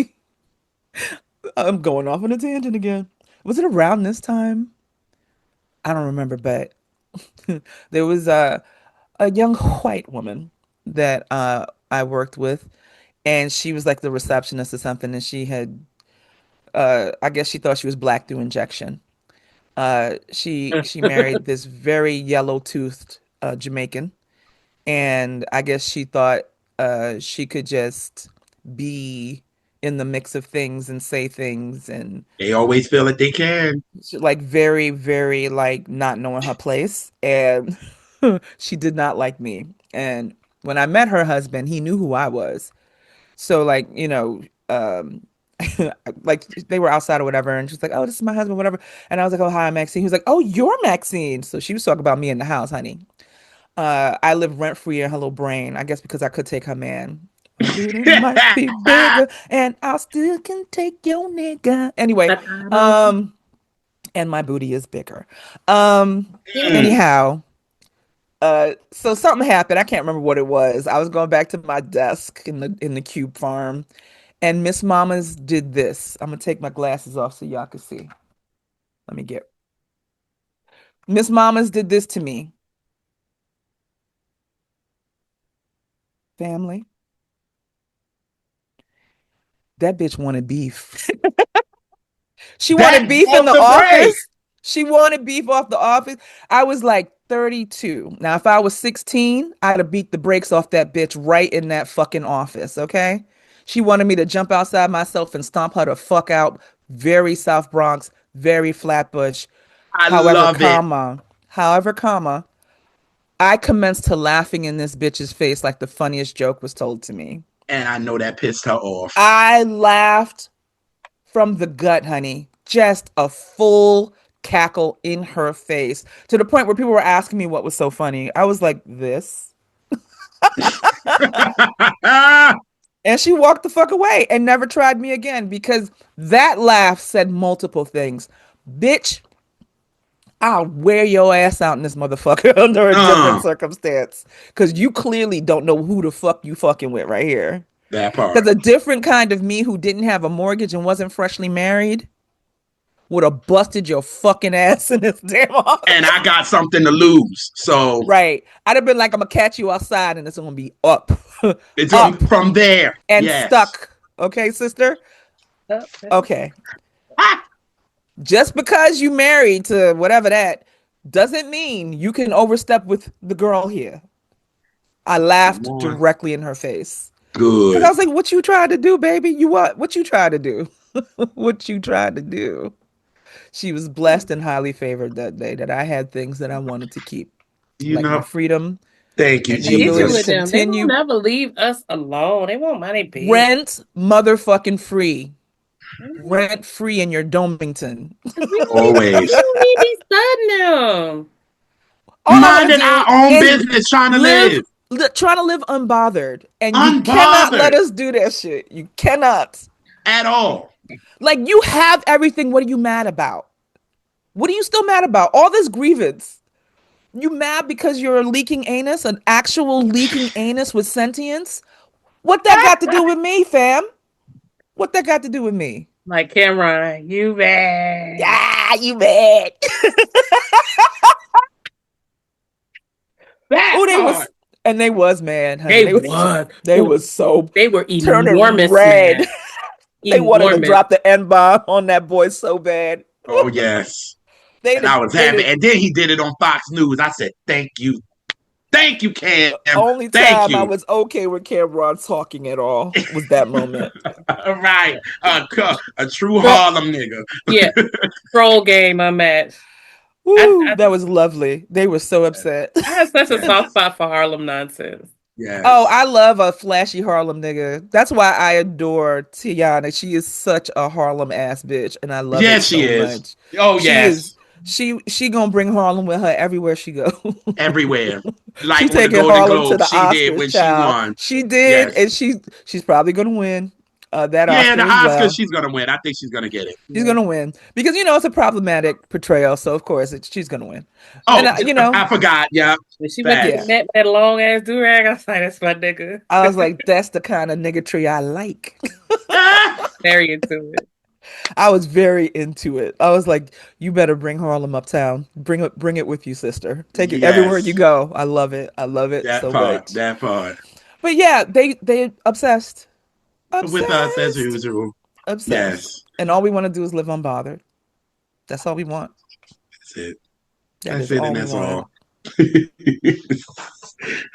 I'm going off on a tangent again. Was it around this time? I don't remember, but there was a young white woman that I worked with, and she was like the receptionist or something, and she had, I guess she thought she was black through injection. She married this very yellow-toothed Jamaican, and I guess she thought she could just be in the mix of things and say things and They always feel that they can. like very, very like not knowing her place. And she did not like me. And when I met her husband, he knew who I was. So like, like they were outside or whatever, and she's like, "Oh, this is my husband, whatever." And I was like, "Oh, hi, Maxine." He was like, "Oh, you're Maxine." So she was talking about me in the house, honey. I live rent free in her little brain. I guess because I could take her man. My booty might be bigger, and I still can take your nigga. Anyway, But I don't. um, and my booty is bigger. Um, Mm. anyhow, so something happened. I can't remember what it was. I was going back to my desk in the cube farm, and Miss Mamas did this. I'm gonna take my glasses off so y'all can see. Let me get. Miss Mamas did this to me. Family, that bitch wanted beef. She wanted That beef in off the the break. office. She wanted beef off the office. I was like 32. Now, if I was 16, I'd have beat the brakes off that bitch right in that fucking office, okay? She wanted me to jump outside myself and stomp her the fuck out. Very South Bronx, very Flatbush. I However, love it. comma, I commenced to laughing in this bitch's face like the funniest joke was told to me. And I know that pissed her off. I laughed from the gut, honey. Just a full cackle in her face to the point where people were asking me what was so funny. I was like, this. And she walked the fuck away and never tried me again because that laugh said multiple things. Bitch, I'll wear your ass out in this motherfucker under a different uh, circumstance. Because you clearly don't know who the fuck you fucking with right here. that part. Because a different kind of me who didn't have a mortgage and wasn't freshly married would have busted your fucking ass in this damn And office. I got something to lose. So Right. I'd have been like, I'm gonna catch you outside and it's gonna be up, it's up from there. and Yes. stuck. Okay, sister? Okay. Okay. Just because you married to whatever that doesn't mean you can overstep with the girl here. I Come laughed on. directly in her face. Cause I Good. was like, what you tried to do, baby? You what? What you tried to do? What you tried to do? She was blessed and highly favored that day that I had things that I wanted to keep, You like my know, freedom thank you, and the Easy ability to with Jesus. them. They won't continue never leave us alone. They want money big. rent motherfucking free. Because Rent free in your Domington. we Always. don't need to be studying them. All I want to Minding our do own is business, trying to live, live. trying to live unbothered. And you cannot let Unbothered us do that shit. You cannot. at all. Like, you have everything. What are you mad about? What are you still mad about? All this grievance. You mad because you're a leaking anus, an actual leaking anus with sentience? What that got to do with me, fam? What that got to do with me? Like Cameron, you bad. Ah, you mad. That Oh, they part. was, and they was mad, honey. They was. They Oh, was so they were turning enormous, red. man. They wanted to Enormous. drop the N bomb on that boy so bad. Oh, yes. They And I did, was they happy. did. And then he did it on Fox News. I said, thank you. Thank you, Cam. Only Thank time I you. was okay with Cameron talking at all was that moment. Right. A true Tro- Harlem nigga. yeah, troll game unmatched. I, Woo, I that was lovely. They were so upset. I have such a soft spot for Harlem nonsense. Oh, Yes. I love a flashy Harlem nigga. That's why I adore Tiana. She is such a Harlem ass bitch, and I love it Yes, she so is. much. Oh, She is yes. She gonna bring Harlem with her everywhere she go. everywhere. She Like on the taking Golden Harlem to Globe, the she did Oscars, when she child. won. She did, Yes. and she's probably gonna win that Yeah, the Oscar as Oscar, well. she's gonna win. I think she's gonna get it. She's Yeah. gonna win because it's a problematic portrayal, so of course she's gonna win. And Oh, I forgot. Yeah, When she went to the yeah, facts. Met with that long ass do rag, I was like, that's my nigga. I was like, that's the kind of niggatry I like. Ah, Very into it. I was very into it. I was like, you better bring Harlem uptown. Bring it with you, sister. Take it everywhere you yes, go. I love it. I love it that so part. much. That part. But yeah, they obsessed. With us as Obsessed. usual. Obsessed. Yes, And all we want to do is live unbothered. That's all we want. that's it. That That's is it, and all we that's want.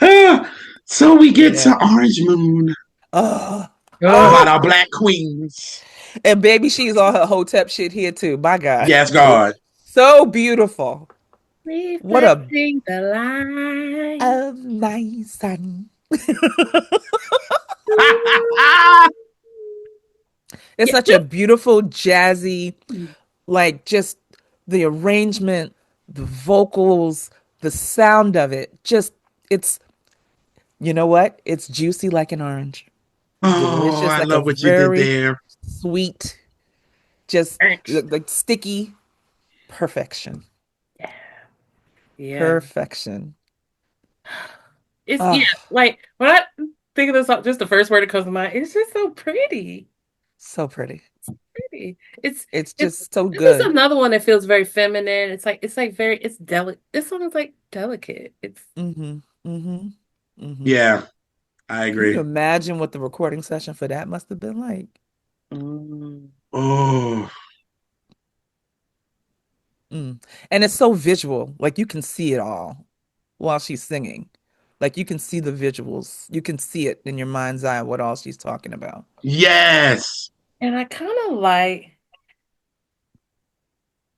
all. So we get Yeah. to Orange Moon. Oh, Talk Oh, about oh. our black queens. And baby, she's on her Hotep shit here too. My God. Yes, God. So beautiful. What a reflecting the light. nice sun. It's Yeah. such a beautiful, jazzy, like just the arrangement, the vocals, the sound of it. Just, it's, you know what? It's juicy like an orange, Oh, delicious I like a love what you did very there. sweet, just Thanks. like sticky perfection. Yeah. Perfection. It's yeah, Ah, like when I think of this song, just the first word that comes to mind, it's just so pretty. so pretty. Pretty. It's It's it's just so this is good. another one that feels very feminine. It's like very it's delicate. This song is like delicate. It's Mm-hmm. Mm-hmm. Mm-hmm. Yeah, I Can you agree. imagine what the recording session for that must have been like? mm, Oh, Mm. And it's so visual. Like you can see it all while she's singing. Like you can see the visuals. You can see it in your mind's eye what all she's talking about. yes. and I kind of like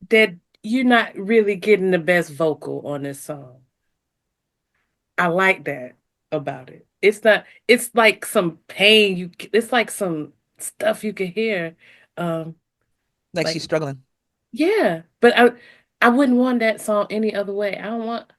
that you're not really getting the best vocal on this song. I like that about it. It's not, it's like some pain it's like some stuff you can hear. Um, Like like she's struggling. yeah, but I wouldn't want that song any other way. I don't want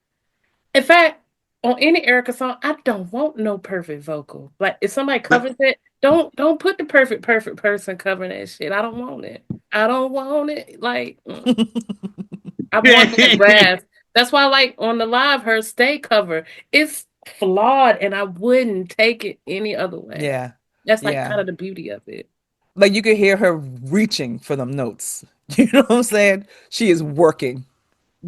in fact, on any Erykah song, I don't want no perfect vocal. Like if somebody But covers it, don't put the perfect person covering that shit. I don't want it. I don't want it. Like I want that rasp. That's why I like on the live her stay cover. It's flawed and I wouldn't take it any other way. Yeah. That's like Yeah. kind of the beauty of it. Like you could hear her reaching for them notes. You know what I'm saying? She is working.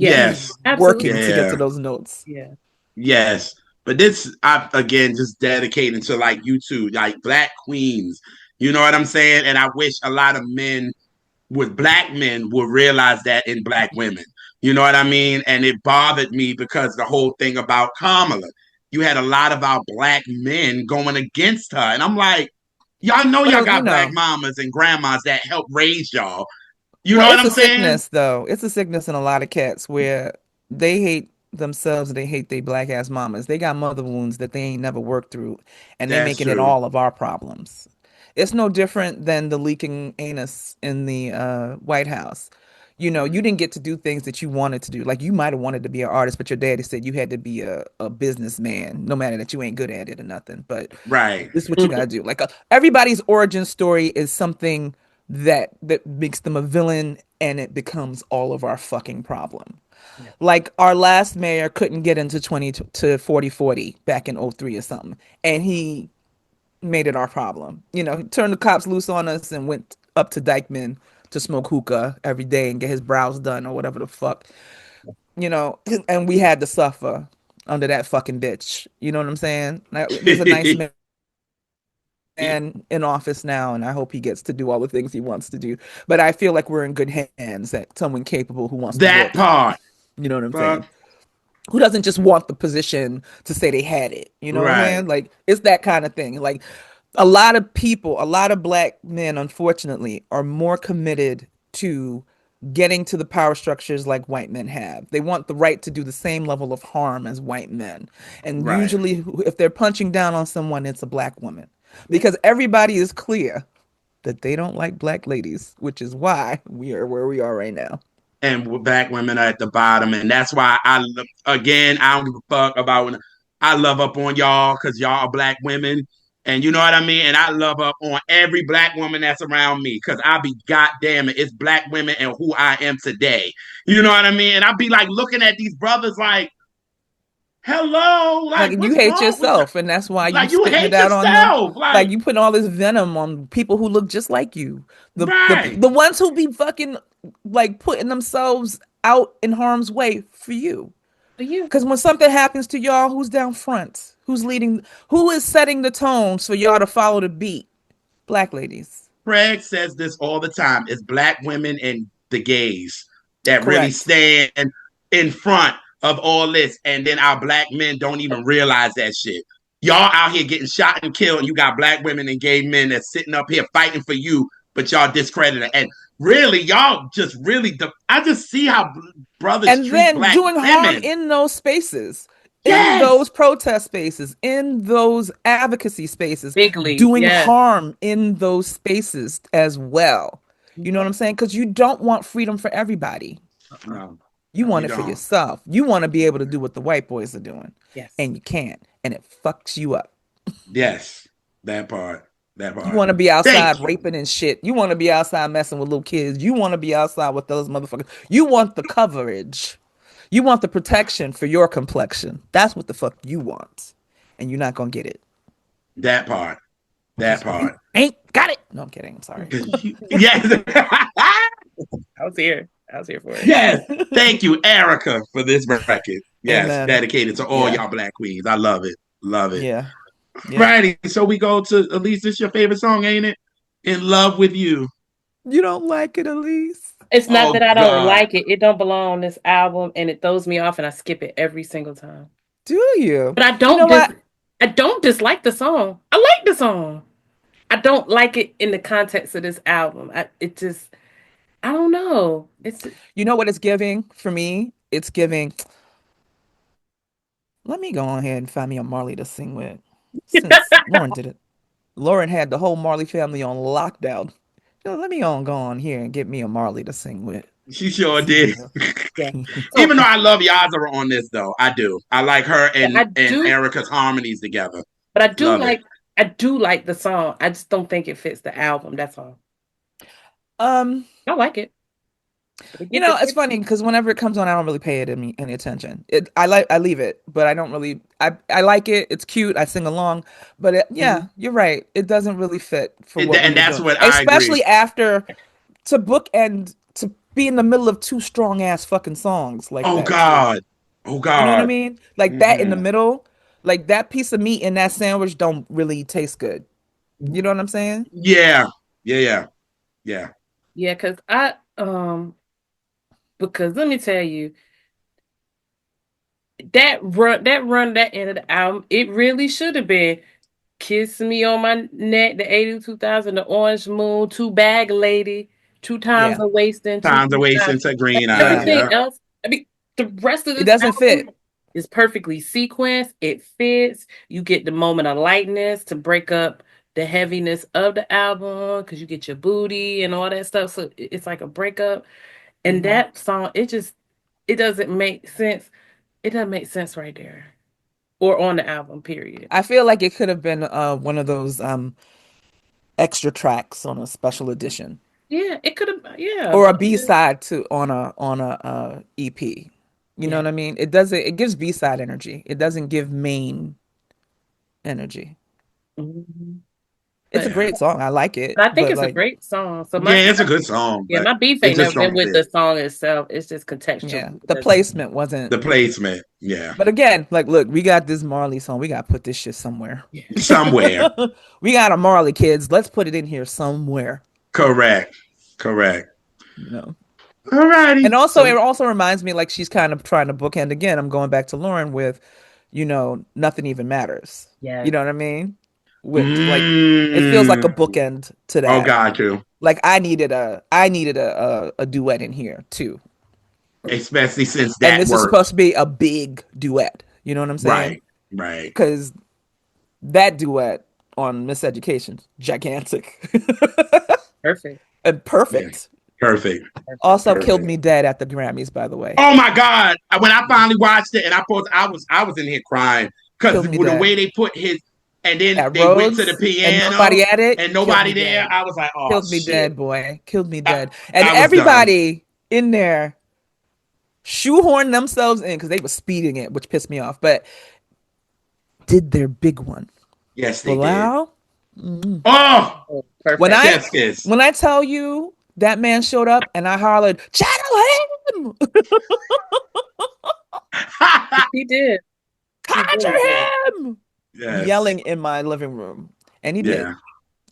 She's Yes, yes. working absolutely. to get to Yeah. those notes. Yeah. Yes. But this I again just dedicating to like you two, like black queens. You know what I'm saying? And I wish a lot of men with black men would realize that in black women. You know what I mean? And it bothered me because the whole thing about Kamala, you had a lot of our black men going against her. And I'm like, y'all know y'all Well, got black mamas and grandmas that help raise y'all. You know well, what it's I'm a saying? sickness though. It's a sickness in a lot of cats where they hate themselves, they hate their black ass mamas. They got mother wounds that they ain't never worked through, and they That's making it true. all of our problems. It's no different than the leaking anus in the White House. You didn't get to do things that you wanted to do. Like you might have wanted to be an artist, but your daddy said you had to be a businessman, no matter that you ain't good at it or nothing. But Right. this is what you gotta do. Like everybody's origin story is something that makes them a villain, and it becomes all of our fucking problem. Yeah. Like our last mayor couldn't get into 20 to 40/40 back in '03 or something, and he made it our problem. He turned the cops loose on us and went up to Dykeman to smoke hookah every day and get his brows done or whatever the fuck. You know, and we had to suffer under that fucking bitch. You know what I'm saying? There's a nice man in office now, and I hope he gets to do all the things he wants to do. But I feel like we're in good hands at someone capable who wants to That work. part. You know what I'm saying? Fuck. Who doesn't just want the position to say they had it? You know what I'm Right. saying? Like it's that kind of thing. Like a lot of people, a lot of black men, unfortunately, are more committed to getting to the power structures like white men have. They want the right to do the same level of harm as white men. And Right. usually, if they're punching down on someone, it's a black woman. Yeah. Because everybody is clear that they don't like black ladies, which is why we are where we are right now. and black women are at the bottom. And that's why again, I don't give a fuck about when I love up on y'all because y'all are black women. And you know what I mean? And I love up on every black woman that's around me because I be goddamn it, it's black women and who I am today. You know what I mean? And I be like looking at these brothers like, hello, Like like you what's hate wrong with you? yourself, and that's why you Like you spitting it hate out on the, yourself. like Like, you putting all this venom on people who look just like you. The the right. the ones who be fucking like putting themselves out in harm's way for you. For you. Because when something happens to y'all, who's down front? Who's leading? Who is setting the tones for y'all to follow the beat? Black ladies. Craig says this all the time. It's black women and the gays that really Correct. stand in front of all this. And then our black men don't even realize that shit. Y'all out here getting shot and killed, and you got black women and gay men that's sitting up here fighting for you, but y'all discredit it. And really, y'all just really, I just see how brothers And treat then black doing harm women. in those spaces, in Yes, those protest spaces, in those advocacy spaces, Bigly, doing yes. harm in those spaces as well. You know what I'm saying? Because you don't want freedom for everybody. no, You you want it for don't. yourself. You want to be able to do what the white boys are doing, Yes. and you can't, and it fucks you up. Yes, that part. That You part. want to be outside Thank you. raping and shit. You want to be outside messing with little kids. You want to be outside with those motherfuckers. You want the coverage. You want the protection for your complexion. That's what the fuck you want. And you're not going to get it That part. That because you part. ain't got it. No, I'm kidding. I'm sorry. Yes. I was here. I was here for it. Yes. Thank you, Erykah, for this record. Yes. Amen. Dedicated to all Yeah. y'all black queens. I love it. Love it. Yeah. Yeah. Righty. So we go to Elise. This your favorite song, ain't it? In Love with You. You don't like it, Elise? It's not that Oh I don't God. like it. It don't belong on this album and it throws me off and I skip it every single time. Do you? But You know what? I don't dislike the song. I like the song. I don't like it in the context of this album. I don't know. It's You know what it's giving for me? It's giving, let me go on ahead and find me a Marley to sing with since Lauren did it. Lauren had the whole Marley family on lockdown. Let me go on here and get me a Marley to sing with. She sure See did. ya. yeah. So Even though I love Yazara on this, though, I do. I like her yeah, and Erica's harmonies together. but Love it. I do like the song. I just don't think it fits the album. That's all. Um, I like it. But it's funny because whenever it comes on, I don't really pay it any attention. I leave it, but I don't really. I like it. It's cute. I sing along, but yeah, Mhm. you're right. It doesn't really fit for what we And were that's doing, what I agree. especially after to book and to be in the middle of two strong ass fucking songs like Oh that too. God. Oh You know what I God. mean? Like that in the Mm-mm. middle, like that piece of meat in that sandwich don't really taste good. You know what I'm saying? Yeah. Yeah. Yeah. Yeah. Yeah, because let me tell you, that end of the album, it really should have been Kiss Me on My Neck, the 82,000, the Orange Moon, Two Bag Lady, Two Times Yeah. a Wasting, Two Times are Three wasting Times. to green eye. Yeah. Everything Yeah. else, I mean, the rest of It this doesn't album fit. is perfectly sequenced. It fits. You get the moment of lightness to break up the heaviness of the album because you get your booty and all that stuff. So it's like a breakup. And Hmm. that song, it doesn't make sense. It doesn't make sense right there or on the album, period. I feel like it could have been one of those extra tracks on a special edition Yeah, it could have, yeah, or a but B-side to on a EP. You know yeah. what I mean? It gives B-side energy. It doesn't give main energy. Mhm. It's a But, Yeah. great song. I like it, but I think but it's a like great song. So Yeah. It's a good song, yeah, but my beef it ain't just never been don't with fit the song itself. It's just yeah, contextually. the placement wasn't. the placement. Yeah. But again, like look, we got this Marley song. We got to put this shit somewhere. Yeah. Somewhere. We got a Marley kids. Let's put it in here somewhere, Correct. Correct. you know. Alrighty. And also, it So also reminds me like she's kind of trying to bookend again. I'm going back to Lauren with, nothing even matters. You Yes. know what I mean? With like, it feels like a mm, bookend to oh that. got you. Like I needed a duet in here too, Especially since and that this is worked. supposed to be a big duet. You know what I'm saying? Right. Right. Because that duet on Miseducation, gigantic Perfect. and Yeah. perfect. Perfect. Perfect. Also killed Perfect. me dead at the Grammys, by the way. Oh my God! When I finally watched it, and I was in here crying because Killed the me way dead. they put his, and then At they went to the Rhodes and piano nobody at it, and killed nobody me there. dead. I was like, oh Killed me shit! dead, boy. Killed me I, dead. And I was done. everybody in there shoehorned themselves in because they were speeding it, which pissed me off, but did their big one. Yes, they did. Bilal, mm. Oh, Oh, when perfect. I chef's kiss. when I tell you that man showed up and I hollered, channel him, He did. He conjure really did. him, Yes. yelling in my living room. And he did. Yeah.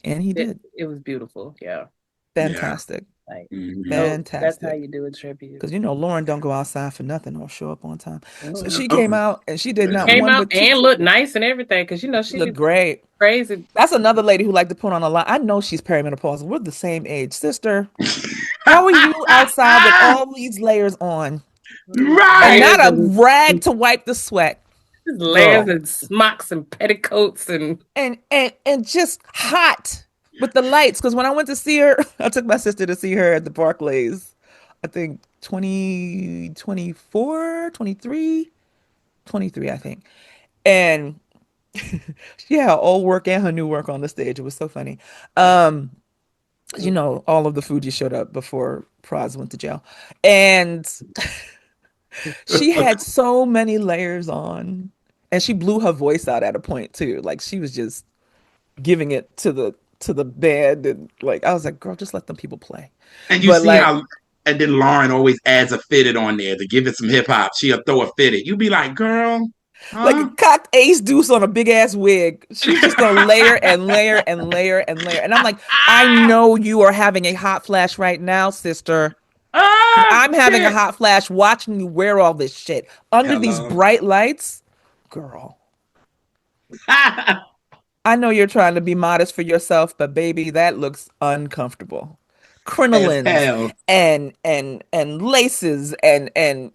And he It did. it was beautiful. Yeah. Yeah. Fantastic. Like, Hmm. no, that's how Fantastic. you do a tribute. Because you know Lauren don't go outside for nothing or show up on time. So Mhm. she Oh, came out and she did not yeah. Came one out but two. and looked nice and everything because She she looked great. crazy. That's another lady who liked to put on a lot. I know she's perimenopausal. We're the same age, sister. How are you outside with all these layers on and Right. not Layers a and rag to wipe the sweat, layers girl? and smocks and petticoats and And just hot with the lights. Because when I went to see her, I took my sister to see her at the Barclays. I think 2024, 23, 23, I think. And she had her old work and her new work on the stage. It was so funny. Um, you know, all of the Fuji showed up before Praz went to jail. And she had so many layers on. And she blew her voice out at a point too. Like she was just giving it to the band and like I was like, girl, just let them people play. And you But see like how, and then Lauren always adds a fitted on there to give it some hip hop. She'll throw a fitted. You be like, girl, like a huh? cocked ace deuce on a big ass wig. She's just gonna layer and layer and layer and layer. And I'm like, I know you are having a hot flash right now, sister. Ah, I'm having a shit. hot flash watching you wear all this shit under these Hello. bright lights. Girl, I know you're trying to be modest for yourself, but baby, that looks uncomfortable. As Crinolines hell. and laces and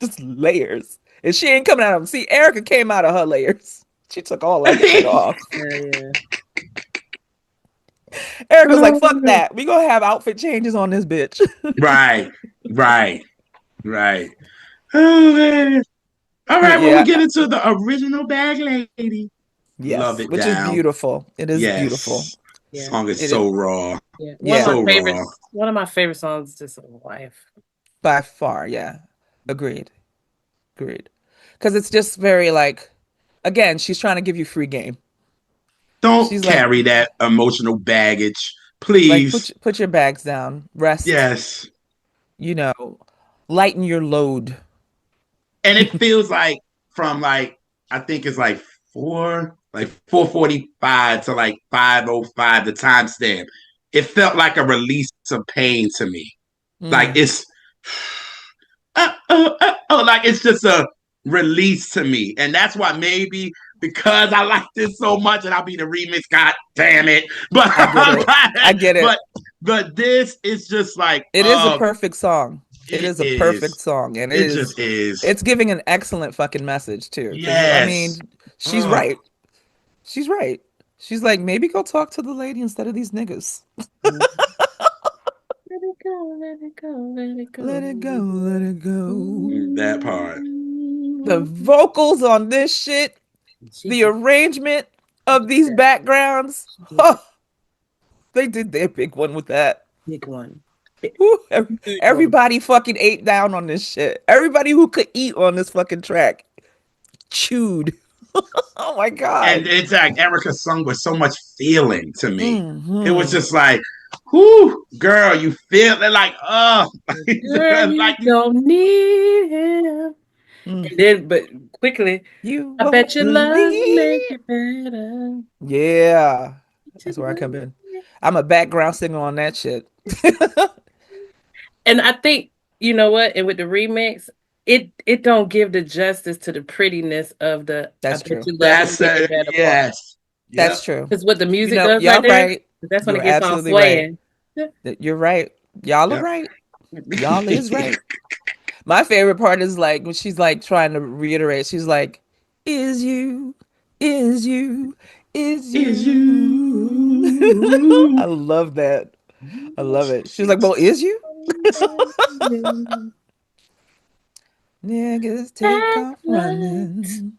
just layers. And she ain't coming out of them. See, Erykah came out of her layers. She took all that shit off. yeah, yeah. Erica's like, fuck that. We gonna have outfit changes on this bitch. Right, right, right. Oh man. All right, well, we Yeah. get into the original bag lady. Love Yes. it Which is down. beautiful. It is beautiful. Yes. Yeah. Song is It is. so raw. Yeah. Yeah. So raw. One of my favorite songs is just a wife. By far. Yeah. Agreed. Agreed. Because it's just very like, again, she's trying to give you free game. Don't She's carry that emotional baggage, like please. put your bags down, rest, Yes. you know, lighten your load. And it feels like from like I think it's like 4:45 to like 5:05 the timestamp. It felt like a release of pain to me. Like Mm. it's like it's just a release to me, and that's why maybe because I like this so much, and I'll be the remix. God damn it! But I get it. I get it. but but this is just like It is a perfect song. It it is a perfect is. song, and It just is. it's giving an excellent fucking message too. Because I Yes. mean, she's Oh. right. She's right. She's like, maybe go talk to the lady instead of these niggas. Mhm. Let it go, let it go, let it go, Let it let go, it let go. it go. That part. The vocals on this shit, She the did, arrangement she of did these that. backgrounds, She did huh, that they did their big one with that. big one. Big, Whew, big one. everybody fucking ate down on this shit. Everybody who could eat on this fucking track chewed. Oh my And god. it's like Erica's song with so much feeling to me. It was Hmm. just like, whoo, girl, you feel it like, oh, Girl, you like you. don't need him. Mm. And then, but quickly, You I bet won't your love make believe. it better. Yeah, that's where I come in. I'm a background singer on that shit. And I think, you know what? And with the remix, it don't give the justice to the prettiness of the I That's bet true. you love me That's make it better part. yes. That's Yep. true. Because what the You music know, does right y'all there, right. that's when it You're gets on absolutely right. swaying. You're right. Y'all are Yep. right. Y'all is right. My favorite part is like when she's like trying to reiterate. She's like, "Is you, is you, is Is you." you. I love that. I love it. She was like, "Well, is you? Niggas take off running."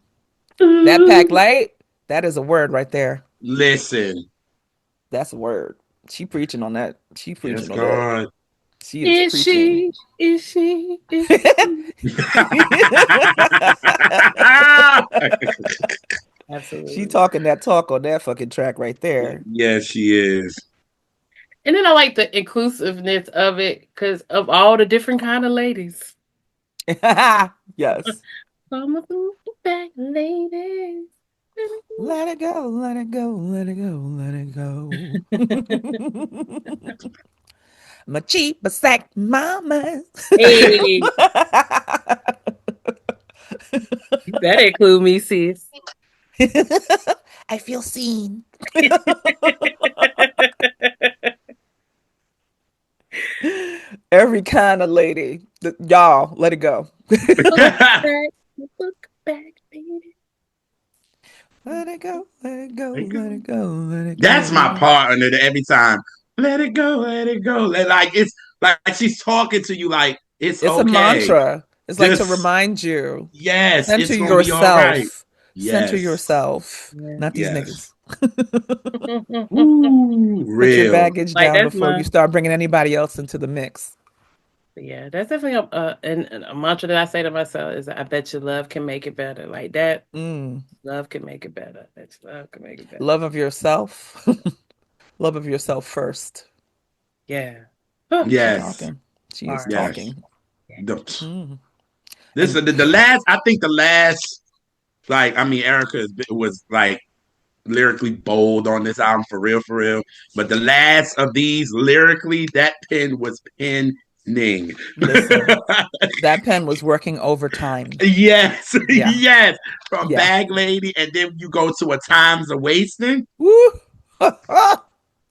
That pack Ooh. light, that is a word right there. Listen, That's a word. She preaching on that. She yes, preaching on that. God. She is preaching. Is she? Is she? She Absolutely. talking that talk on that fucking track right there. Yes, she is. And then I like the inclusiveness of it because of all the different kind of ladies. Yes. Some of them back ladies. Let it go, let it go, let it go, let it go. My cheap sack mama. Hey, you better include me, sis. I feel seen. Every kind of lady. Y'all, let it go. Look back, look back, baby. Let it go, let it go, let it go, let it That's my go. part under the every time. Let it go, let it go. Like it's like she's talking to you like it's It's a okay. mantra. It's like to Just remind you. yes, Center it's gonna be all right. yourself. Center Yes. yourself. Yeah. Not these Yes. niggas. Ooh, Put your real. baggage Like down that's before you my start bringing anybody else into the mix. yeah. That's definitely and a mantra that I say to myself is I bet your love can make it better. Like that, Mm. love can make it better. I bet your love can make it better. Love of yourself. Love of yourself first. Yeah. Huh. She Yes. talking. She is Hard. Yes. talking. Yeah. The, Mm. this And the last. I think the last. Like I mean, was like lyrically bold on this album for real, for real. But the last of these lyrically, that pen was penning. listen, that pen was working overtime. Yes, Yeah. yes. From Yeah. Bag Lady, and then you go to A Time's a Wasting. Woo.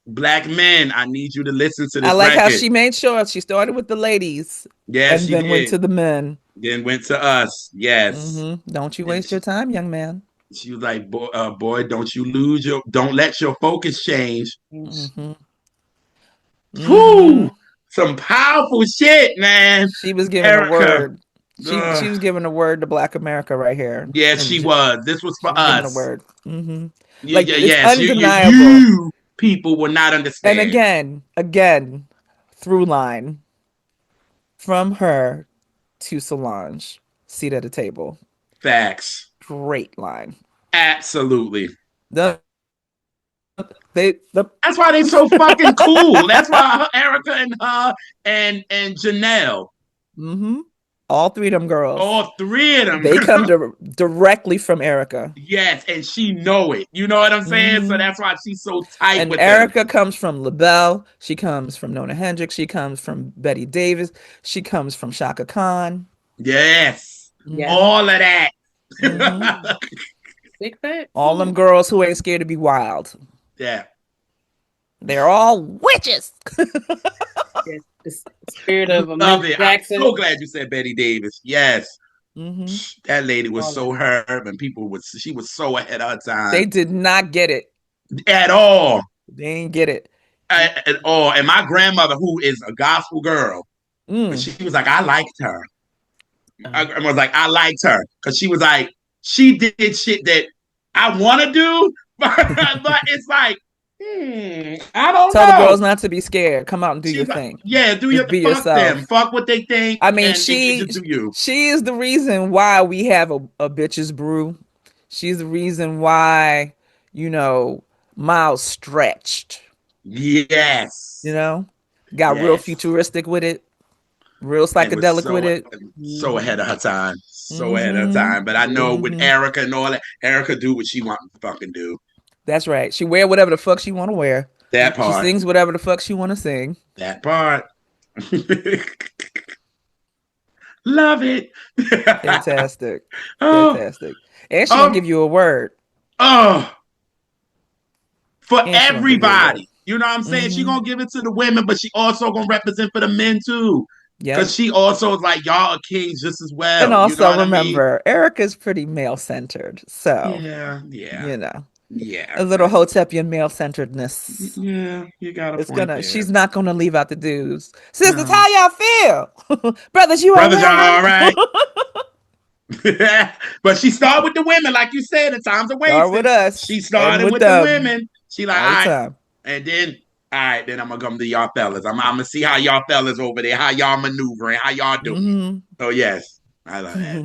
Black men, I need you to listen to I this like how record. she made sure she started with the ladies Yes, and she then went did. to the men. Then went to us. Yes. Don't you And waste your time, young man. she was like, boy, don't let your focus change. hmm Whoo! hmm Some powerful shit, man. She was giving a Erykah. word. She Ugh. was giving a word to Black America right here, Yes, and she was. This was she for was giving a us. word. Like it's Yes, undeniable. you people will not And understand. again, through line from her to Solange, seat at a table. Facts. Great line. Absolutely. The the That's why they so fucking cool. That's why Erica and her and Janelle, hmm all three of them girls. all three of them They come girls. directly from Erica. Yes, and she know it. You know what I'm saying? So hmm that's why she's so tight And with them. Erica comes from LaBelle. She comes from Nona Hendrix. She comes from Betty Davis. She comes from Shaka Khan. Yes. Yeah. hmm All of that. hmm Big facts. All them girls who ain't scared to be wild. Yeah. They're all witches. Yes. The spirit of Love Miss it. I'm Jackson. so glad you said Betty Davis. Yes. hmm That lady was All of so herb and she was so ahead of her time. They did not get it. At all. They didn't get it. At all. And my grandmother, who is a gospel girl, Mm. she was like, I liked her. uh, I was like, I liked her. Because she was like, she did shit that I want to do, but it's like, I don't Tell the know. girls not to be scared. Come out and do your She's like, thing. yeah, do your Just be fuck them. yourself. Fuck what they think I mean, and you she just do you. she is the reason why we have a bitch's brew. She's the reason why, you know, Miles stretched, you Yes. know, got real Yes. futuristic with it, real And was psychedelic with it. so ahead mhm. of her time. So ahead of her Mm-hmm. time. But I know with Mm-hmm. Erica and all that, Erica do what she want to fucking do. That's right. She wear whatever the fuck she want to wear. That She part. sings whatever the fuck she want to sing. That part. Love it. Fantastic. oh, Fantastic. And she gonna oh, give you a word. oh. For And she gonna give you a word. everybody. You know what I'm saying? She Mm-hmm. gonna give it to the women, but she also gonna represent for the men too. Yep. Cause she also is like, y'all are kings just as And well. You know also what I mean? remember, Erica's pretty male centered. So, Yeah, yeah. you know. Yeah, A little Hotepian male centeredness. yeah, you got a It's point gonna, there. she's not gonna leave out the dudes. Sisters, No, how y'all feel? Brothers, you all brothers, y'all right? all right? But she started with the women, like you said, in times of Start with wasting. us, She and started with with the them women. She like, all all the right, time. and then, all right, then I'm gonna come to y'all fellas. I'm gonna see how y'all fellas over there, how y'all maneuvering, how y'all doing. Hmm. Oh yes, I love that.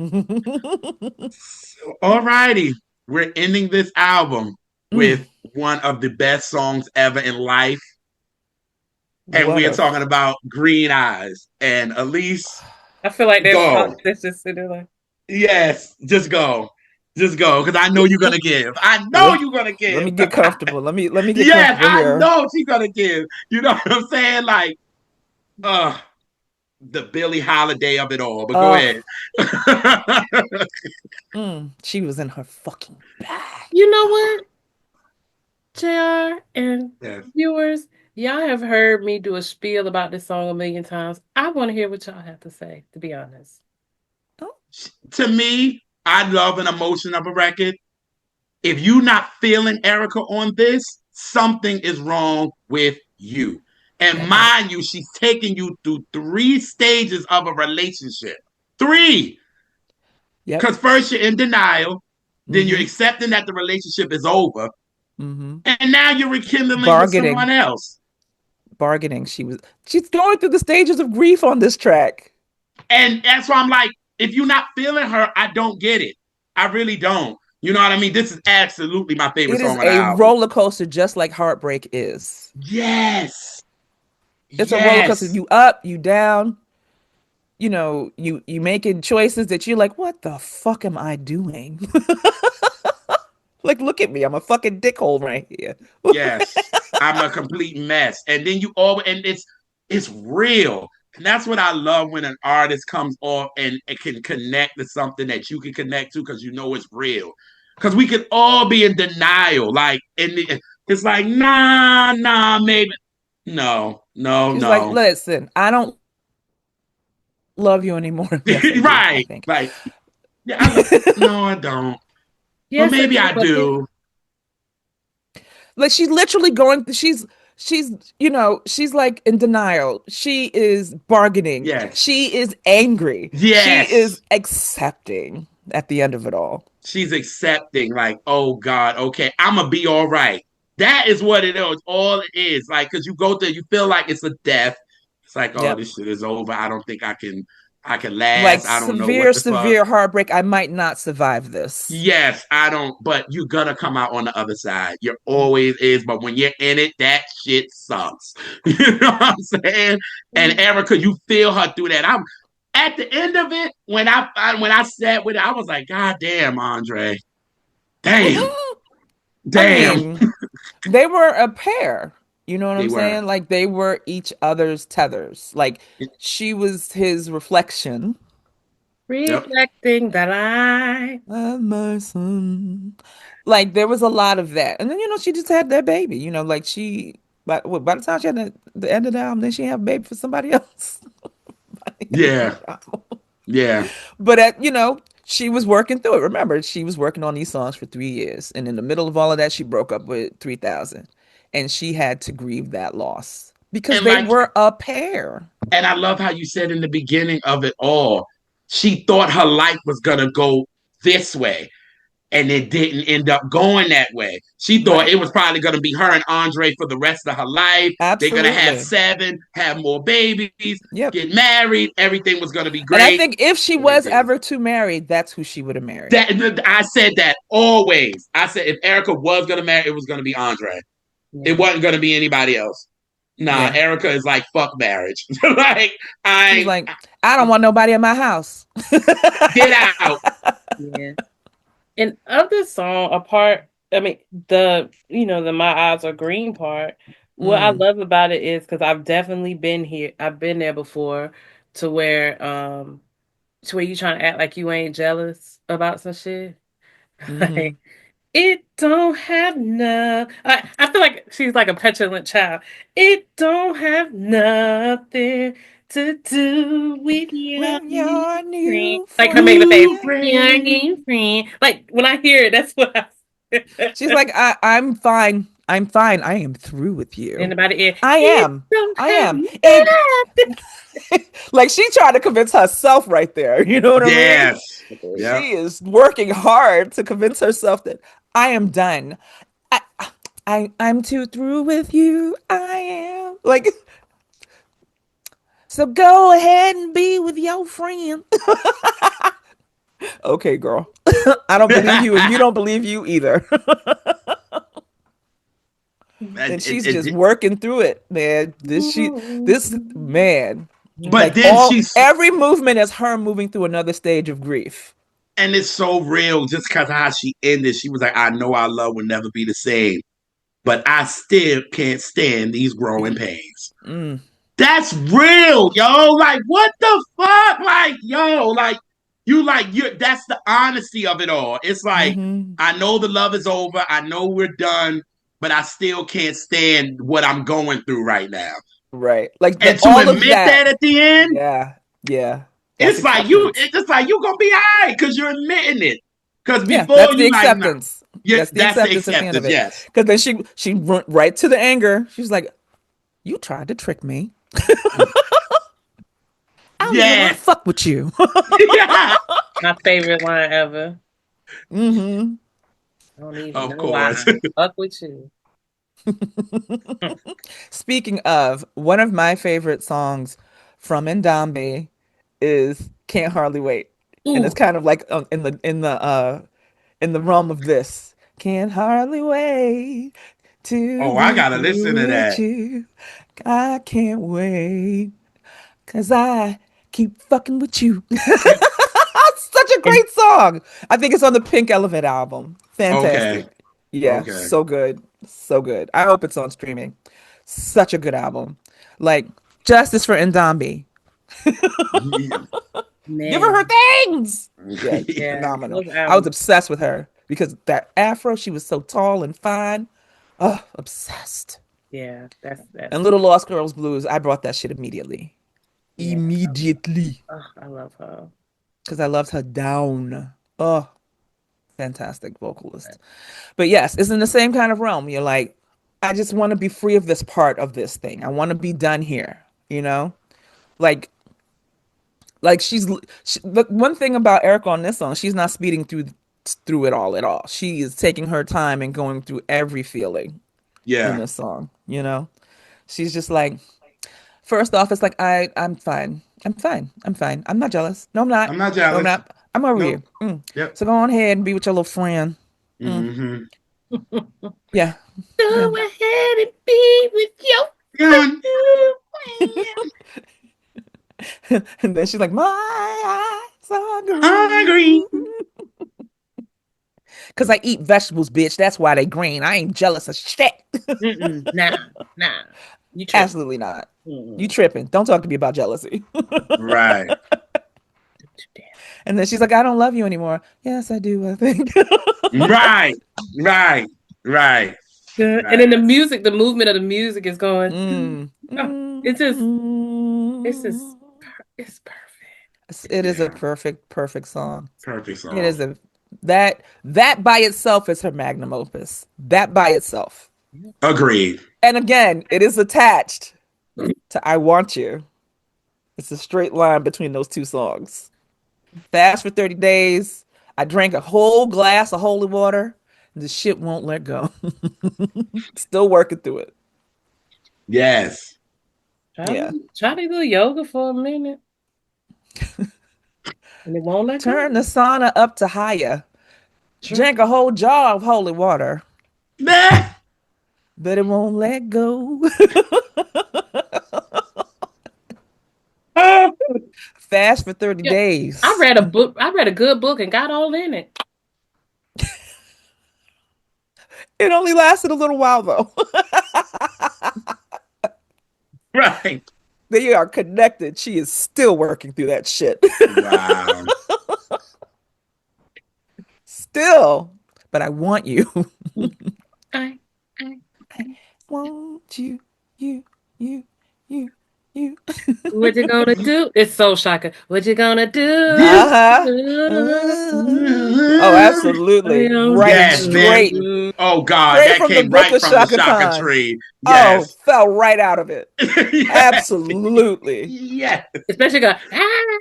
So, all righty, we're ending this album Mm, with one of the best songs ever in life, and what we are a talking about Green Eyes. And Elise, I feel like go. that's just sitting there like, Yes, just go, because I know you're gonna give. I know let, you're gonna let give. me get comfortable. Let me get Yes, comfortable I here. know she's gonna give. You know what I'm saying? Like, uh, the Billie Holiday of it all. But go Uh, ahead. she was in her fucking bag. you know what, JR and Yes. viewers, y'all have heard me do a spiel about this song a million times. I want to hear what y'all have to say, to be honest. Oh, To me, I love an emotion of a record. If you're not feeling Erykah on this, something is wrong with you. And that part. mind you, she's taking you through three stages of a relationship. Three. Yep. Because first you're in denial, then you're Mm-hmm. accepting that the relationship is over, Mm-hmm. and now you're rekindling with Bargaining. someone else. Bargaining. She's going through the stages of grief on this track. And that's why I'm like, if you're not feeling her, I don't get it. I really don't. You know what I mean? This is absolutely my favorite It is song on the a album. roller coaster, just like heartbreak is. Yes. It's a roller coaster. Yes. You up, you down. You making choices that you're like, what the fuck am I doing? Like, look at me. I'm a fucking dickhole right here. Yes. I'm a complete mess. And then you all and it's real. And that's what I love when an artist comes off and it can connect to something that you can connect to because you know it's real. Because we could all be in denial. Like, it's like, nah, maybe. No, no, She's like, no. listen, I don't love you anymore. Yes, I do, I Right. think. Like, yeah, no, I don't. But Yes, I maybe do, I but do. Like she's literally going, she's like in denial. She is bargaining. Yes. She is angry. She is Yes. accepting at the end of it all. She's accepting, like, oh God, okay, I'm gonna be all right. That is what it is. All it is, like, because you go there, you feel like it's a death. It's like, oh, Yep. this shit is over. I don't think I can last. Like I don't know what severe, the fuck. severe heartbreak. I might not survive this. Yes, I don't, but you're gonna come out on the other side. You always is, but when you're in it, that shit sucks. You know what I'm saying? And Erykah, you feel her through that. I'm at the end of it when I sat with it, I was like, God damn, Andre, damn. I Damn. mean, they were a pair. You know what They I'm were. saying? Like they were each other's tethers. Like she was his reflection. Yep. reflecting that I. My son. Like there was a lot of that. And then she just had that baby. Like by the time she had the end of the album, then she had a baby for somebody else. By the end of Yeah. the album. Yeah. But she was working through it. Remember, she was working on these songs for 3 years. And in the middle of all of that, she broke up with 3000. And she had to grieve that loss because And they like, were a pair. and I love how you said in the beginning of it all, she thought her life was gonna go this way. And it didn't end up going that way. She thought Right. it was probably going to be her and Andre for the rest of her life. They're going to have Absolutely. 7, have more babies, Yep. get married. Everything was going to be And I great. think if she And it was didn't. ever to marry, that's who she would have married. That I said that always. I said if Erykah was going to marry, it was going to be Andre. It Yeah. wasn't going to be anybody else. Nah, Yeah. Erykah is like fuck marriage. Like She's I like, I don't want nobody in my house. get out. Yeah. And of this song, apart, I mean, the My Eyes Are Green part, what I Mm, love about it is because I've definitely been here, I've been there before to where, you trying to act like you ain't jealous about some shit. mm-hmm. Like, it don't have no. I feel like she's like a petulant child. It don't have nothing to do with your With new your friend. new Like her making the face. New friend. Your friend. new friend. Like when I hear it, that's what I. She's like, I'm fine. I'm fine. I am through with you. Anybody? I It am. don't I have am. Like she tried to convince herself right there. You know what I mean? Yes. Yep. She is working hard to convince herself that I am done. I, I'm too through with you. I am. Like, so go ahead and be with your friend. Okay, girl. I don't believe you, and you don't believe you either. And And she's just working through it, man. This man, but like then all she's every movement is her moving through another stage of grief. and it's so real just because of how she ended. She was like, I know our love will never be the same, but I still can't stand these growing pains. Mm, That's real, yo. Like, what the fuck? Like, you that's the honesty of it all. It's like, hmm. I know the love is over, I know we're done, but I still can't stand what I'm going through right now. Right. Like And to all of admit that. that at the end, Yeah. Yeah. That's it's like you, acceptance. it's just like you gonna be all right because you're admitting it. Because Yeah, before that's the you like, nah, acceptance. yeah, That's the that's the acceptance at the end of acceptance. it. Yes, Because then she went right to the anger. She's like, "You tried to trick me. I don't even want to yes, fuck with you." yeah, My favorite line ever. Hmm. I don't even of know why course. I fuck with you. Speaking of, one of my favorite songs from Ndambi is "Can't Hardly Wait," and it's Ooh, kind of like in the realm of this. Can't hardly wait to Oh, I be gotta listen through to with that. you. I can't wait, 'cause I keep fucking with you. You, It's such a and great song. I think it's on the Pink Elephant album. okay, Fantastic. Yeah, okay. so good. So good. I hope it's on streaming. Such a good album. Like, Justice for Ndambi. Give her her man, things. Yeah, yeah, phenomenal. those I was albums. obsessed with her because that afro, she was so tall and fine. Oh, obsessed. Yeah, that's And Little Lost Girls Blues, I brought that shit immediately. yeah. Immediately. I love her. Because I loved her down. Oh, fantastic vocalist. But yes, it's in the same kind of realm. You're like, I just want to be free of this part of this thing. I want to be done here, you know? Like, the one thing about Erica on this song, she's not speeding through it all at all. She is taking her time and going through every feeling in Yeah, this song, you know? She's just like, first off, it's like I'm fine. I'm fine. I'm fine. I'm not jealous. No, I'm not. I'm not No, I'm jealous. not. I'm over Nope. you. Mm. Yep. So go on ahead and be with your little friend. Mm. Mm-hmm. Yeah. Yeah. Go ahead and be with your Gun. friend. And then she's like, my eyes are green. Hungry. Cause I eat vegetables, bitch. That's why they green. I ain't jealous of shit. Nah, nah. You tripping? Absolutely not. You Mm-mm. tripping. Don't talk to me about jealousy. Right. And then she's like, I don't love you anymore. Yes, I do, I think. Right. Right. Right. Yeah, and Right. then the music, the movement of the music is going. Mm. Oh, Mm. it's just, it's perfect. It is a Yeah. perfect song. Perfect It song. is a that by itself is her magnum opus. That by itself. Agreed. And again, it is attached to I Want You. It's a straight line between those two songs. Fast for 30 days. I drank a whole glass of holy water. The shit won't let go. Still working through it. Yes. Yeah. Try to do yoga for a minute, and it won't let go. Turn the sauna up to higher. Try. Drank a whole jar of holy water, Nah. but it won't let go. Oh, Fast for 30 Yeah, I days. read a book. I read a good book and got all in it. It only lasted a little while though. right. They are connected. She is still working through that shit. Wow. Still. But I want you. I, I, I want you, you, you, you, you. What you gonna do? It's so shocking. What you gonna do? This. Uh-huh. Oh, absolutely. Right Yes, man. straight. Oh God, Straight that from the came book right of from the Shaka Shaka Khan. tree. Oh, Yes. fell right out of it. Yes. Absolutely. Yes. Especially go, ah,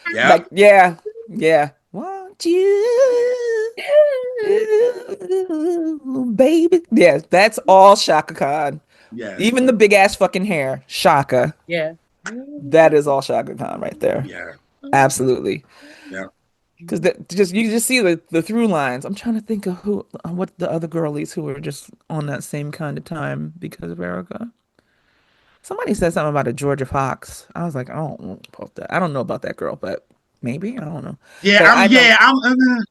Yep. Like, yeah, yeah. Want you, baby. Yes, that's all Shaka Khan. Yes. Even the big ass fucking hair, Shaka. yeah. That is all Shaka Khan right there. Yeah. Absolutely. Yeah. Because just you just see the through lines. I'm trying to think of who, what the other girlies who were just on that same kind of time because of Erica. Somebody said something about a Georgia Fox. I was like, I don't know about that. I don't know about that girl, but maybe I don't know. Yeah. But I'm. Yeah. I'm.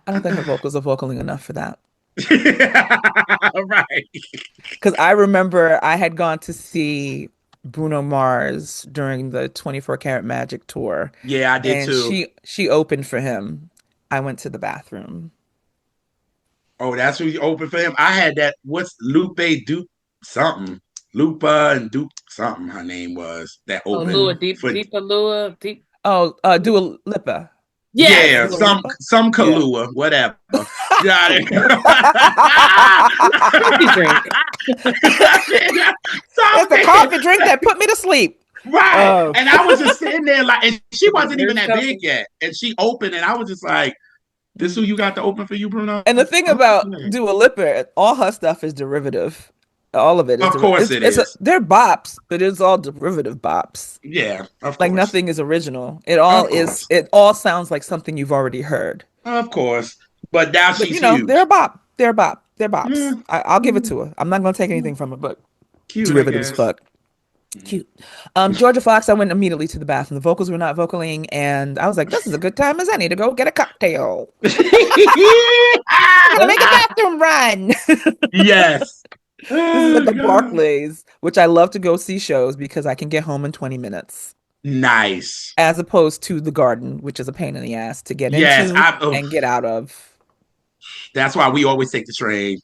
I don't think her vocals are vocaling enough for that. Right. Because I remember I had gone to see Bruno Mars during the 24 Karat Magic tour, Yeah, I did and too. she opened for him. I went to the bathroom. Oh, that's who you opened for him. I had that. What's Lupe Dupe something? Lupa and Dupe something. Her name was that Oh, opened Lua, Mm. deep, for. deeper Lua, deep. Oh, Dua Lipa. Yes. Yeah, Dua Lipa. some Yeah. Kahlua, whatever. Got it. Coffee drink. It's a Something. coffee drink that put me to sleep. Right. Oh. And I was just sitting there like, and she wasn't even There's that big coffee. yet. And she opened, and I was just like, this who you got to open for you, Bruno? And the thing about Okay. Dua Lipa, all her stuff is derivative. All of it is Of course it is. they're bops, but it's all derivative bops. Yeah, of Like course. nothing is original. Of course. It all sounds like something you've already heard. Of course. But now But she's they're a huge. bop. They're a bop. They're Yeah, bops. I'll give it yeah, to her. I'm not gonna take yeah. anything from her, but Cute, I derivative as guess. fuck. Cute. Georgia Fox, I went immediately to the bathroom. The vocals were not vocaling, and I was like, this is a good time as any to go get a cocktail. I'm gonna make a bathroom run. Yes. This is at Oh, the God. Barclays, which I love to go see shows because I can get home in 20 minutes, Nice. as opposed to the Garden, which is a pain in the ass to get Yes, into and get out of. that's why we always take the train.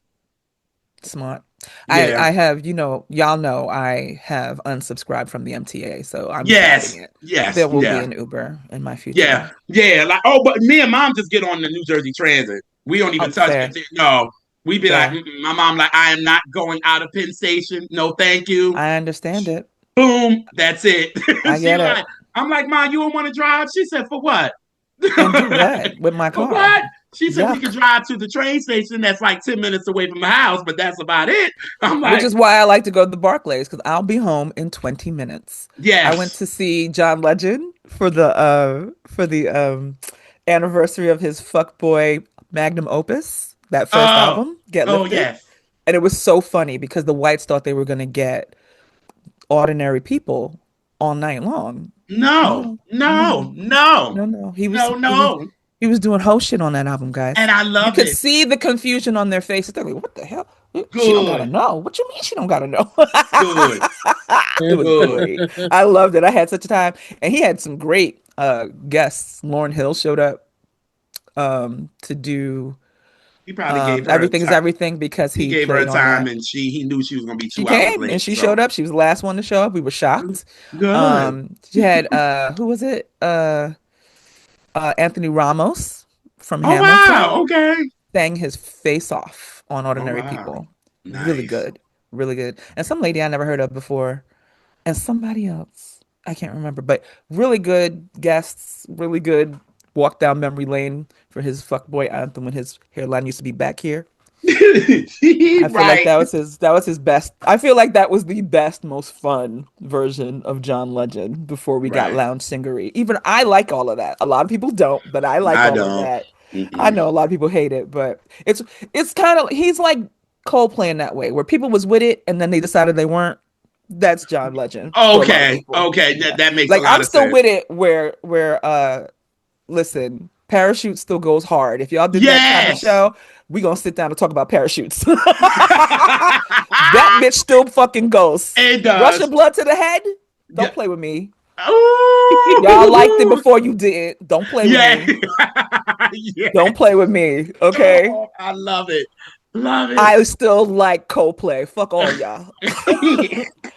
Smart. Yeah. I have, y'all know I have unsubscribed from the MTA, so I'm Yes. sliding it. Yes. There will be Yeah. an Uber in my Yeah. future. Yeah. Like, oh, but me and mom just get on the New Jersey Transit. We don't even Oh, touch fair, it. No. We be like, fair. mm-mm. My mom like, I am not going out of Penn Station. No, thank you. I understand it. Boom. That's it. I She get it. like, I'm like, Mom, you don't want to drive? She said, for what? And do what with my For car? what? She said we could Yuck. drive to the train station that's like 10 minutes away from the house, but that's about it. I'm Which like, is why I like to go to the Barclays because I'll be home in 20 minutes. I went yes. to see John Legend for the anniversary of his fuckboy magnum opus, that first Oh, album, Get oh, Lifted. yes. And it was so funny because the whites thought they were gonna get ordinary people all night long. No, No, no, no, no, no. no, no. He was doing whole shit on that album, guys. And I You love could it. see the confusion on their faces. They're like, what the hell? She don't gotta Good, know. What you mean she don't gotta know? good, It was good. great. I loved it. I had such a time. And he had some great guests. Lauren Hill showed up to do He probably gave her a Everything is time. Everything because He he gave her a played on time, that. and he knew she was gonna be She 2 hours came and late. she So showed up. She was the last one to show up. We were shocked. good. She had who was it? Anthony Ramos from Oh wow. Hamilton Okay. sang his face off on Oh Ordinary wow. People. Really Nice. good. Really good. And some lady I never heard of before. And somebody else. I can't remember. But really good guests. Really good walk down memory lane for his fuckboy anthem when his hairline used to be back here. I feel like Right. that was his best. I feel like that was the best, most fun version of John Legend before we got Right. lounge singery. Even I like all of that. A lot of people don't, but I like I all of don't. that. I Mm-mm. know a lot of people hate it, but it's kind of he's like Coldplay in that way, where people was with it and then they decided they weren't. That's John Legend for a lot of Okay. people. Okay. Yeah. That makes a Like lot I'm of still sense. with it where listen, Parachute still goes hard. If y'all did that kind of Yes. show, we gonna sit down and talk about parachutes. That bitch still fucking goes. It Russian does. blood to the head? Yeah. Don't play with me. Y'all liked it Ooh. before you did. Don't play with Yeah. me. Yeah. Don't play with me. Okay? Oh, I love it. Love it. I still like Coldplay. Fuck all y'all.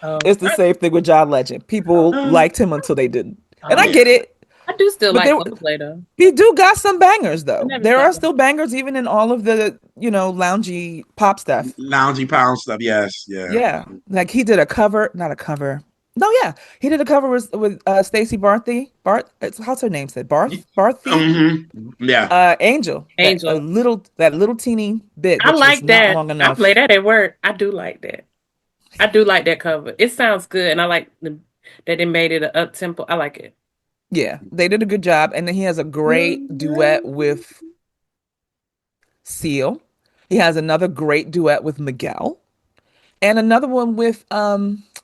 Oh, It's the same thing with John Legend. People liked him until they didn't. And I oh, get Yeah. it. I do still But like there Coldplay though. he do got some bangers I though. never There stopped. are still bangers even in all of the, loungy pop stuff. Loungy pound stuff. Yes. Yeah. Yeah. Like he did a cover, not a cover. No, yeah. He did a cover with Stacey Barthy. How's her name said? Barthy? Yeah. Angel. Angel. That little teeny bit, I which was like not that. long I play enough. that at work. I do like that. I do like that cover. It sounds good, and I like that they made it an up tempo. I like it. Yeah, they did a good job. And then he has a great duet with Seal. He has another great duet with Miguel. And another one with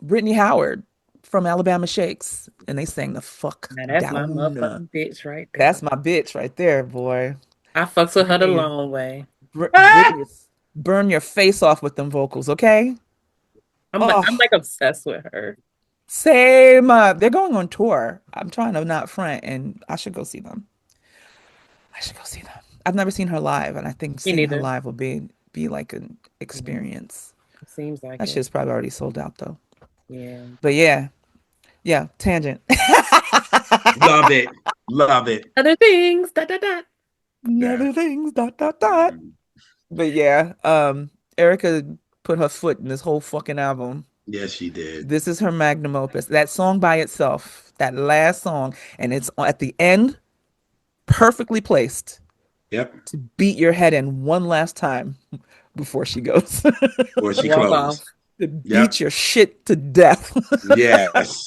Brittany Howard from Alabama Shakes. And they sang the fuck Now that's my down. motherfucking bitch right there. That's my bitch right there, boy. I fucks with her the Brittany, long way. Ah! Brittany, burn your face off with them vocals, okay? I'm Oh, like obsessed with her. same. They're going on tour. I'm trying to not front, and I should go see them. I should go see them. I've never seen her live, and I think Me seeing her neither. live will be like an Yeah, experience. it seems like That it. shit's probably already sold out though. Yeah. But yeah, yeah, tangent. Love it. Love it. Other things. Da da da. Yeah. Other things, dot dot dot. But yeah, Erica put her foot in this whole fucking album. Yes, she did. This is her magnum opus. That song by itself, that last song, and it's at the end, perfectly placed Yep. to beat your head in one last time before she goes. Or she Walk closed. off. To Yep. beat your shit to death. Yes.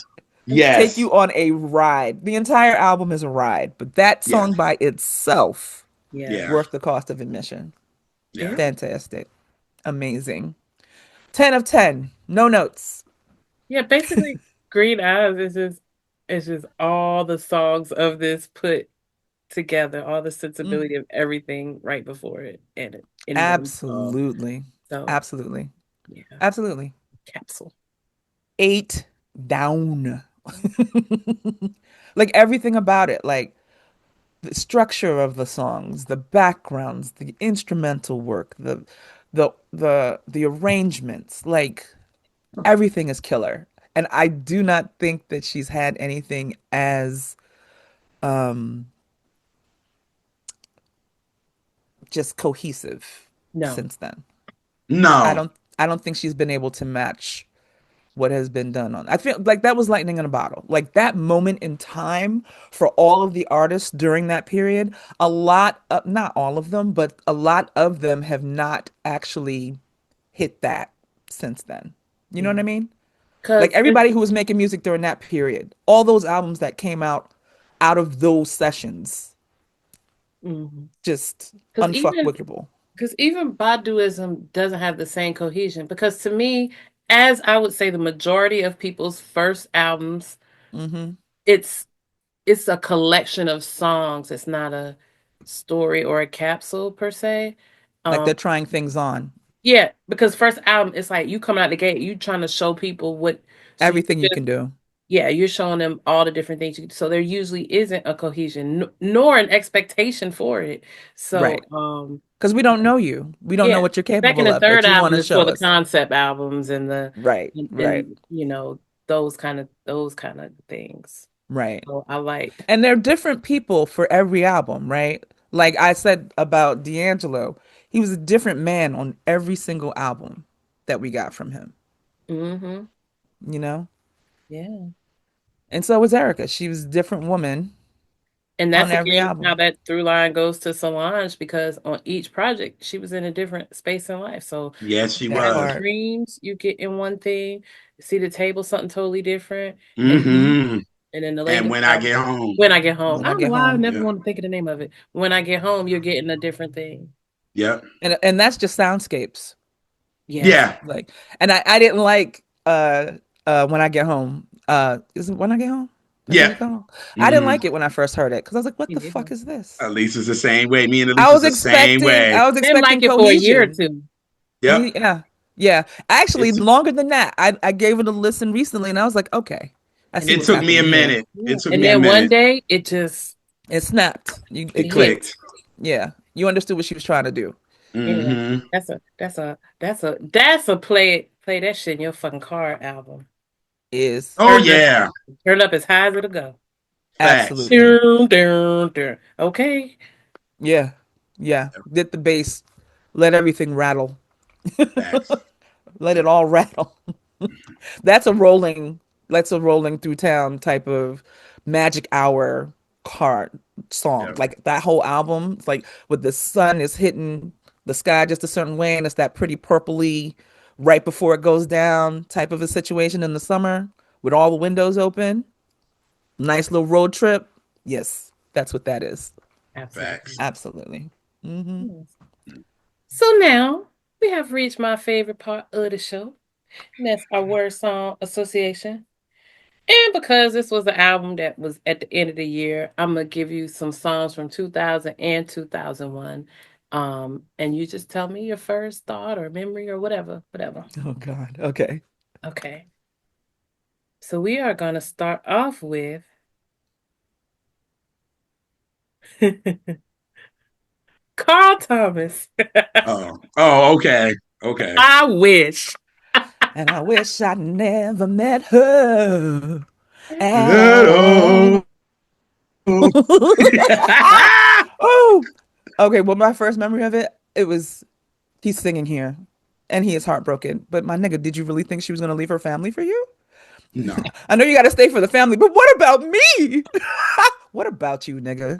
Take Yes. you on a ride. The entire album is a ride, but that Yes. song by itself, Yeah. Yeah. worth the cost of admission. Yeah. Yeah. Fantastic. Amazing. 10 of 10. No notes. Yeah. Basically, Green Eyes is just all the songs of this put together, all the Mm, sensibility of everything right before it and in one song. absolutely. So Absolutely. yeah, Absolutely. capsule. 8 down. Like everything about it, like the structure of the songs, the backgrounds, the instrumental work, the arrangements, like everything is killer. And I do not think that she's had anything as um just cohesive No. since then. I No. don't I don't think she's been able to match what has been done on. I feel like that was lightning in a bottle. Like that moment in time for all of the artists during that period, a lot of, not all of them, but a lot of them have not actually hit that since then. You know what Yeah. I mean? Like Cause everybody who was making music during that period, all those albums that came out of those sessions, just because even unfuckwickable. because even Baduism doesn't have the same cohesion. Because to me, as I would say, the majority of people's first albums, Hmm. it's it's a collection of songs. It's not a story or a capsule per se. Like Um, they're trying things on. yeah, because first album, it's like you coming out the gate, you trying to show people what. So you Everything you just can do. yeah, you're showing them all the different things. So there usually isn't a cohesion, nor an expectation for it. So Right. Because we don't know you. We don't know yeah, what you're second capable and of, third but you want album to is for show the us. concept albums and the Right, right, and those kind of things. right. So I like And they're different people for every album, right? Like I said about D'Angelo, he was a different man on every single album that we got from him, hmm you know? yeah. And so was Erica. She was a different woman And on that's every again how album. that through line goes to Solange because on each project she was in a different space in life. So Yes, she That Diamond was. part. Dreams, you get in one thing, See the Table, something totally different, and Hmm. Hmm. then the And latest when I album, get home. When I Get Home. When I I don't know get why I home. never Yeah. want to think of the name of it. When I Get Home, you're getting a different thing. Yep. And that's just soundscapes. Yes. Yeah. Like, and I didn't like When I Get Home. Is it When I Get Home? Is that what Yeah. you call it? I didn't Hmm. like it when I first heard it because I was like, what Me the neither. fuck is this? Lisa's the same way. Me and Lisa's the same way. I was Didn't like expecting it for a year or cohesion. two. Yep. Yeah. Yeah. Actually, It's longer than that. I gave it a listen recently and I was like, okay, I And see it what's took me a happening here. minute. yeah. It took And me a then one minute. day it just It snapped. It It clicked. clicked. Yeah. You understood what she was trying to do. Anyway, Mm-hmm. that's a play that shit in your fucking car album. Is Oh Turn up, yeah. turn up as high as it'll go. Facts. absolutely. Dun, dun, dun. Okay. Yeah. Yeah. Get the bass. Let everything rattle. Facts. Let it all rattle. That's a rolling that's a rolling through town type of magic hour car song. Yeah. Like that whole album, it's like with the sun is hitting the sky just a certain way and it's that pretty purpley right before it goes down type of a situation in the summer with all the windows open. Nice little road trip. Yes, that's what that is. Facts. Absolutely. Absolutely. Hmm. Yes. So now we have reached my favorite part of the show, and that's our word song association. And because this was an album that was at the end of the year, I'm gonna give you some songs from 2000 and 2001. And you just tell me your first thought or memory or whatever, whatever. Oh God. Okay. Okay. So we are gonna start off with Carl Thomas. Oh. Oh, okay. Okay. I wish. And I wish I never met her at all. Hello. Oh, okay. Well, my first memory of it, it was he's singing here, and he is heartbroken. But my nigga, did you really think she was gonna leave her family for you? No. I know you got to stay for the family, but what about me? What about you, nigga?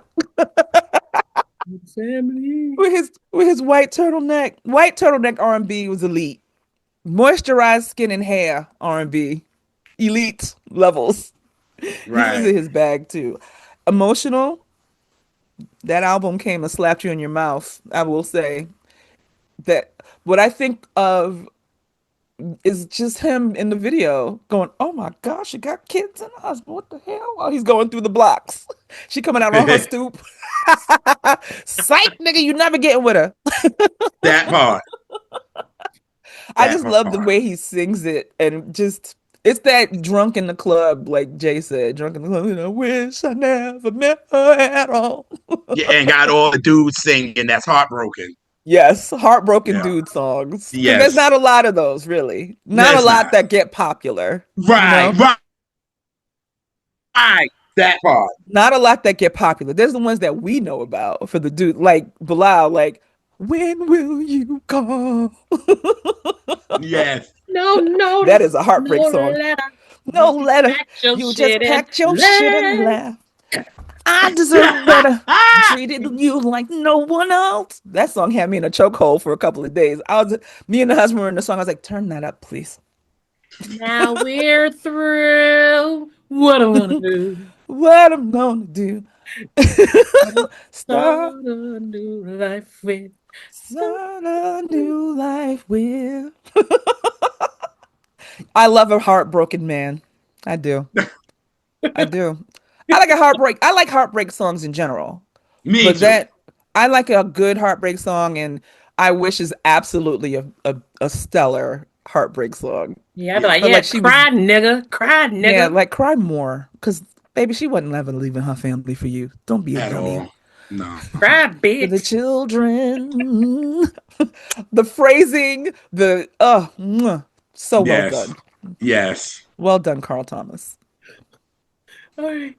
Family. With his white turtleneck R&B was elite. Moisturized skin and hair R&B, elite levels. He was Right. in his bag too. Emotional. That album came and slapped you in your mouth. I will say that what I think of is just him in the video going, "Oh my gosh, she got kids and a husband. What the hell?" While he's going through the blocks, she coming out on her stoop. Psych, nigga, you never getting with her. That part. I That just love the part. way he sings it and just. It's that drunk in the club, like Jay said, drunk in the club. I wish I never met her at all. Yeah, and got all the dudes singing that's heartbroken. Yes, heartbroken Yeah. dude songs. Because there's Yes. not a lot of those, really. Not a Let's lot not. that get popular, you Right. know? Right. Right. That part. Not a lot that get popular. There's the ones that we know about for the dude, like Bilal, like, when will you call? Yes. No That notice, is a no heartbreak song. letter. No You just letter. packed your You just shit and packed your shit and left. left. I deserve better. Treated you like no one else. That song had me in a chokehold for a couple of days. Me and the husband were in the song. I was like, turn that up, please. Now we're through. What I wanna do? What I'm gonna do. Start, Start a new life with. start a new life with. I love a heartbroken man. I do. I do. I like heartbreak songs in general. Me But too. that I like a good heartbreak song, and I wish is absolutely a stellar heartbreak song. Yeah, I'd be Yeah. like, But yeah, like she was, cry, nigga, cry, yeah, nigga. like cry more, cause baby, she wasn't ever leaving her family for you. Don't be a At dummy. all. No. Cry, For the bitch. children, the phrasing, so well Yes. done, Yes. well done, Carl Thomas. All right.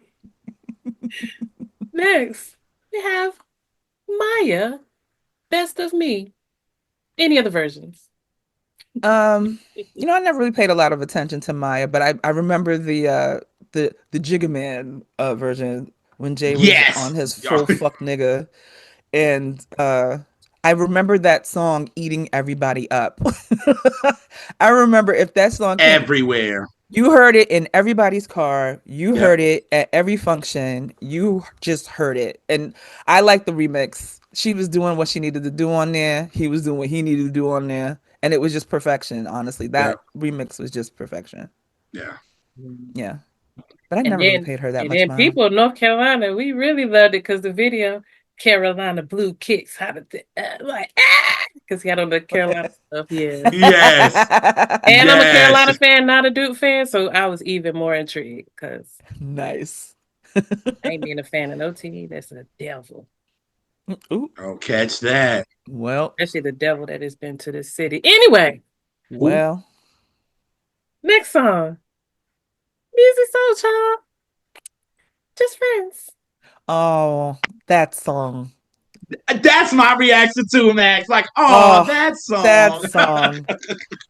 Next, we have Maya, Best of Me. Any other versions? I never really paid a lot of attention to Maya, but I remember the Jigga Man version when Jay was Yes. on his Yo, full fuck nigga, and I remember that song eating everybody up. I remember if that song came, everywhere. you heard it in everybody's car, you Yep. heard it at every function, you just heard it, and I like the remix. She was doing what she needed to do on there. He was doing what he needed to do on there. And it was just perfection, honestly. Yep. That remix was just perfection. Yeah. Yeah. But I And never really then paid her that and much then mind. people in North Carolina, we really loved it because the video Carolina Blue Kicks how to like because he had on the Carolina stuff, yeah. Yes. And I'm a Yes. Carolina fan, not a Duke fan, so I was even more intrigued because Nice. I ain't being a fan of no team. That's a devil. Ooh, Oh, catch that. well, Especially the devil that has been to this city. Anyway, Ooh. well. next song. Music Soul Child. Just friends. Oh, that song. That's my reaction to Max. Like, oh, Oh, that that song. song.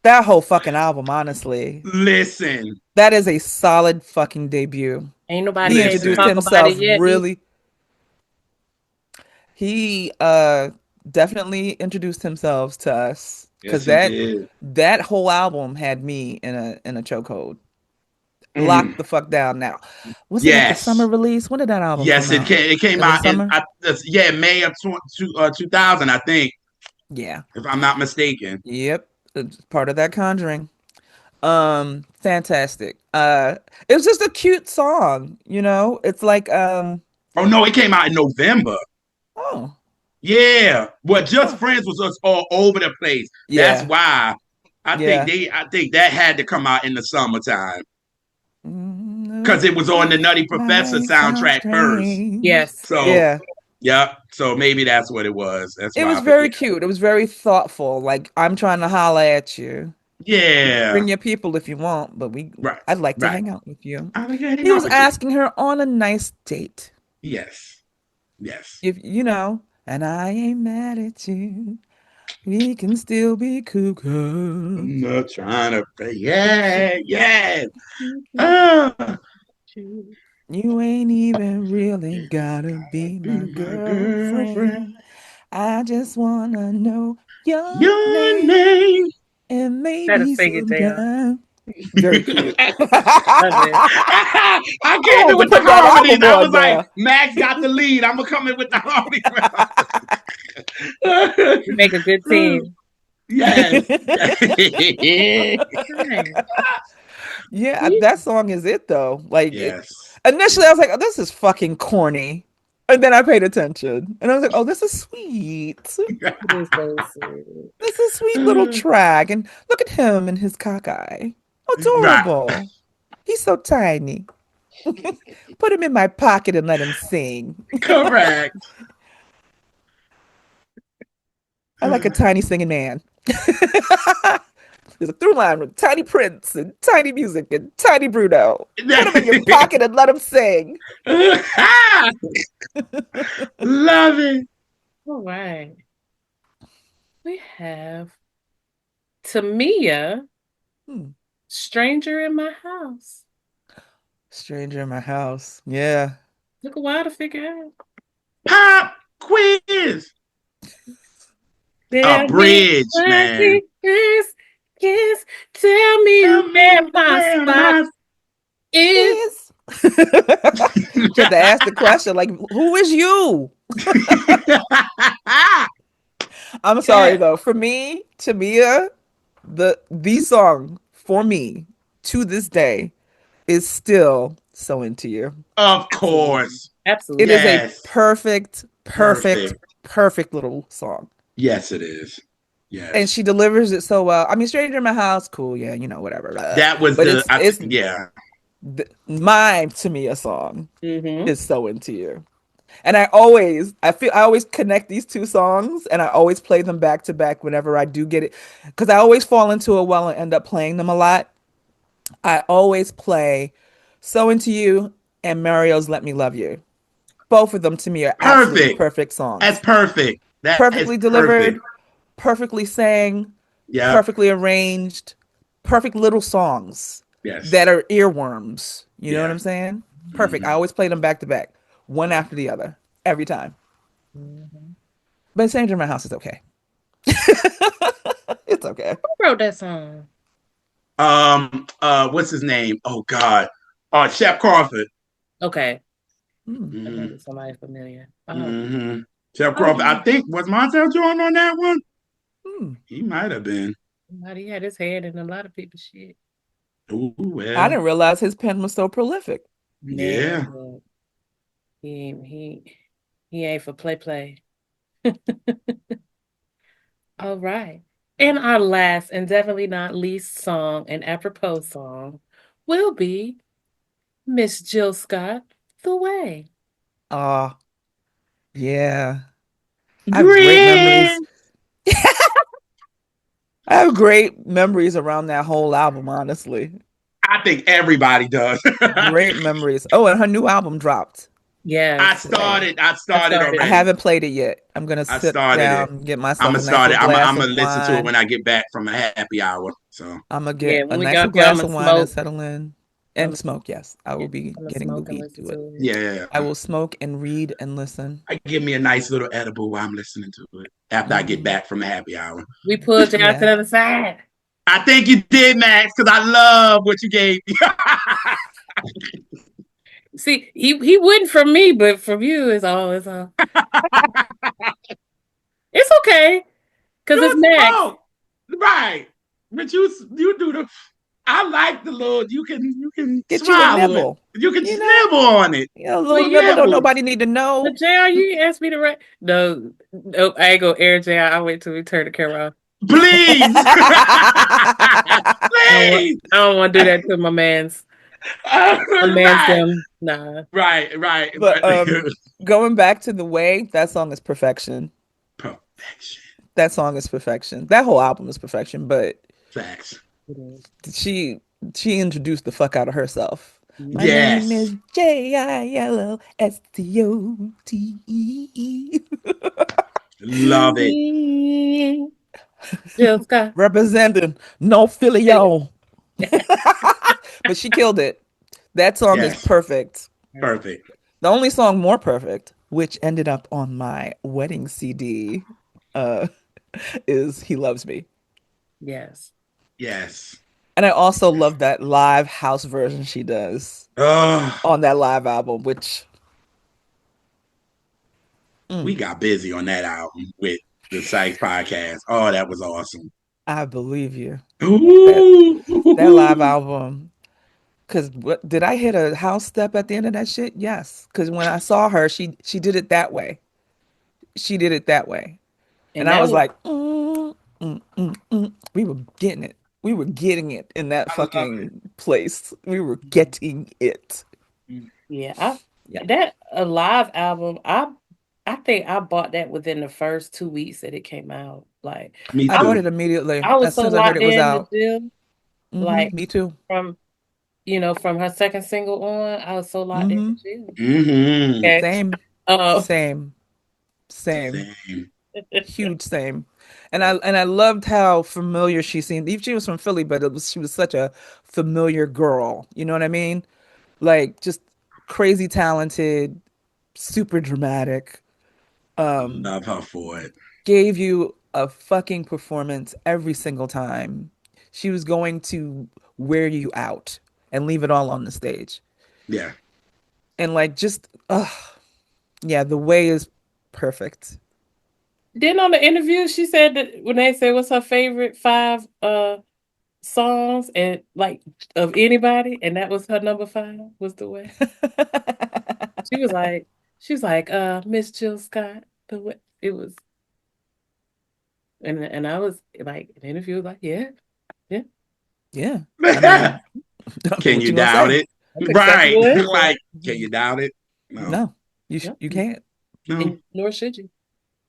That whole fucking album, honestly. Listen, That is a solid fucking debut. Ain't nobody He came to introduced listen. talk about it himself yet. Neither. really. He definitely introduced himself to us because Yes, he did. that whole album had me in a chokehold. Mm. Locked the fuck down now. Was it like the summer Yes. release? When did that album Yes, come it out? came. It came In the out in summer? yeah, May of 2000, I think, Yeah. if I'm not mistaken. Yep. It's part of that Conjuring. Fantastic. It was just a cute song, you know? It's like Oh no, it came out in November. oh, Yeah, well, Just huh. Friends was just all over the place. That's Yeah. why Yeah. I think that had to come out in the summertime because it was on the It Nutty Professor might sound soundtrack first. strange. Yes. So, Yeah. yeah, so maybe that's what it was. That's It why, was but very yeah, cute. It was very thoughtful. Like I'm trying to holler at you. yeah, Bring your people if you want, but right, I'd like to right. hang out with you. I'm gonna hang He out was with you. asking her on a nice date. Yes, yes. If you know, and I ain't mad at you. We can still be I'm cougars. not trying to. Yeah, yeah. Ah, You ain't even really gotta be be my my girlfriend. girlfriend. I just wanna know your Your name name. and Better maybe sing it, JR. sometime. Very cute. Love it. I I'm came gonna have in to with the put that harmonies. album I on was like, there. Max got the lead. I'm gonna come in with the harmonies. You make a good team. Yes. Right. Yeah, that song is it though. Like Yes. initially I was like, oh, this is fucking corny. And then I paid attention. And I was like, oh, this is sweet. It is so sweet. This is a sweet little track. And look at him and his cockeye. Right. Adorable. He's so tiny. Put him in my pocket and let him sing. Correct. I like a tiny singing man. There's a through line with Tiny Prince and Tiny Music and Tiny Bruno. Put him in your pocket and let him sing. Love it. All right. We have Tamia, Hmm. Stranger in My House. Stranger in my house. Yeah. Took a while to figure out. Pop quiz. A Tell me bridge, what man. it is. Yes. Tell me Tell where me my where spot my is. Is. She had to ask the question, like, who is you? I'm sorry Yeah, though. For me, Tamia, the song for me to this day is still so into you. of Absolutely. course. It is Absolutely. a Yes. perfect, perfect, Perfect. perfect little song. Yes, it is. And Yes. she delivers it so well. I mean, Stranger in My House, cool, yeah, you know, whatever. That was But the it's yeah. my Tamia song Mm-hmm. is so into you. And I always connect these two songs and I always play them back to back whenever I do get it. Because I always fall into a well and end up playing them a lot. I always play So Into You and Mario's Let Me Love You. Both of them to me are absolutely Perfect. perfect That's songs. perfect. That is Perfectly perfect. delivered, perfectly sang, Yep. perfectly arranged, perfect little songs that Yes. are earworms. You know what Yeah. I'm saying? Perfect. I Hmm. always play them back to back, one Yeah. after the other, every time. Mm-hmm. But Stranger in My House is okay. It's okay. Who wrote that song? What's his name? Oh God. Shep Crawford. Okay. Hmm. That might Hmm. be somebody familiar. Hmm. Shep Oh, Crawford. I think was Montel Jordan on that one? Hmm. He might have been. somebody had his hand in a lot of people's shit. Ooh, I well. didn't realize his pen was so prolific. Yeah. Man, look, he ain't for play. All right. And our last and definitely not least song and apropos song will be Miss Jill Scott, The Way. Ah, yeah. I have great memories. Grin. I have great memories around that whole album, honestly. I think everybody does. Great memories. Oh, and her new album dropped Yes. today. I I started started I it. already. haven't played it yet. I'm gonna I sit started it. down, get I'm myself gonna a nice start it. little glass I'm of gonna listen to it wine. when I get back from a happy hour. So I'm gonna Yeah, get a when we nice little got there, I'm glass gonna of wine and smoke. settle in I'm and smoke. Yes, I will yeah, be I'm gonna getting the smoke and weed listen to it. to it. yeah, I will smoke and read and listen. I give me a nice little edible while I'm listening to it after I get Hmm. back from a happy hour. We pulled you out to Yeah. the other side. I think you did, Max, because I love what you gave me. See, he wouldn't from me, but from you is all it's okay because it's You Max. smoke, right? But you do the. I like the little. You can Get you a swallow it. nibble. You can You know, snivel on it. you know, a Little little nibble. Don't nibbles, nobody need to But know. JR, you asked me to write. No, no, I ain't gonna air JR. I'll wait till we turn the camera off. please, please. I don't want to do that to my man's Right, them. Nah. right. But going back to the way that song is perfection. Perfection. That song is perfection. That whole album is perfection. But Facts. It is. she she introduced the fuck out of herself. My name Yes. is Jillstote. Love it. Jill Scott. Representing no Filio. But she killed it. That song is Yes. perfect. Perfect. The only song more perfect, which ended up on my wedding CD, uh, is He Loves Me. Yes. Yes. And I also love that live house version she does Oh, on that live album, which we mm, got busy on that album with the Sykes podcast. Oh, that was awesome. I believe you. That that live Ooh. album. Cause what did I hit a house step at the end of that shit? Yes. Cause when I saw her, she did it that way. She did it that way, and And I that was was like, We were getting it. We were getting it in that I love it. fucking place. We were getting it. yeah, Yeah, that a live album, I think I bought that within the first 2 weeks that it came out. Like Me I I bought was it too. immediately I was as so soon as I heard locked it was in to out. Jill, like Me too. from from her second single on, I was so locked in to Hmm. Jill. Mm-hmm. Okay. Same, Uh, same, same. Same. Huge same. And I loved how familiar she seemed. Even she was from Philly, but she was such a familiar girl. You know what I mean? Like just crazy talented, super dramatic. Um, Love her for it. Gave you a fucking performance every single time. She was going to wear you out and leave it all on the stage. Yeah. And like just yeah, the way is perfect. then on the interview, she said that when they said what's her favorite five songs and like of anybody, and that was her number five was the way. She was like, Miss Jill Scott, the way it was, and I was like, an interview was like, yeah, yeah, Yeah. I mean, Can what you you gonna doubt say? it? that's Right. acceptable answer. Like, can you doubt it? No. No, Yep, you can't. No. and nor should you.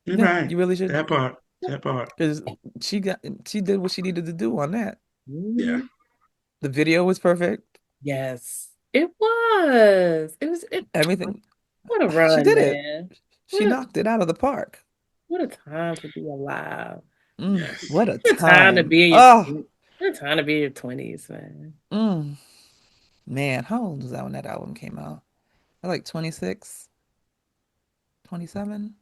You're No, right. you really shouldn't. That part. Yep. That part. Because she did what she needed to do on that. Yeah. Mhm. The video was perfect. Yes, it was. It was. Everything. What a She run, did it. man. She knocked it out of the park. What a time to be alive. Yes. What a What a time to time. be in Oh, what a time to be in your 20s, man. mm, man. How old was I when that album came out? I was like 26, 27.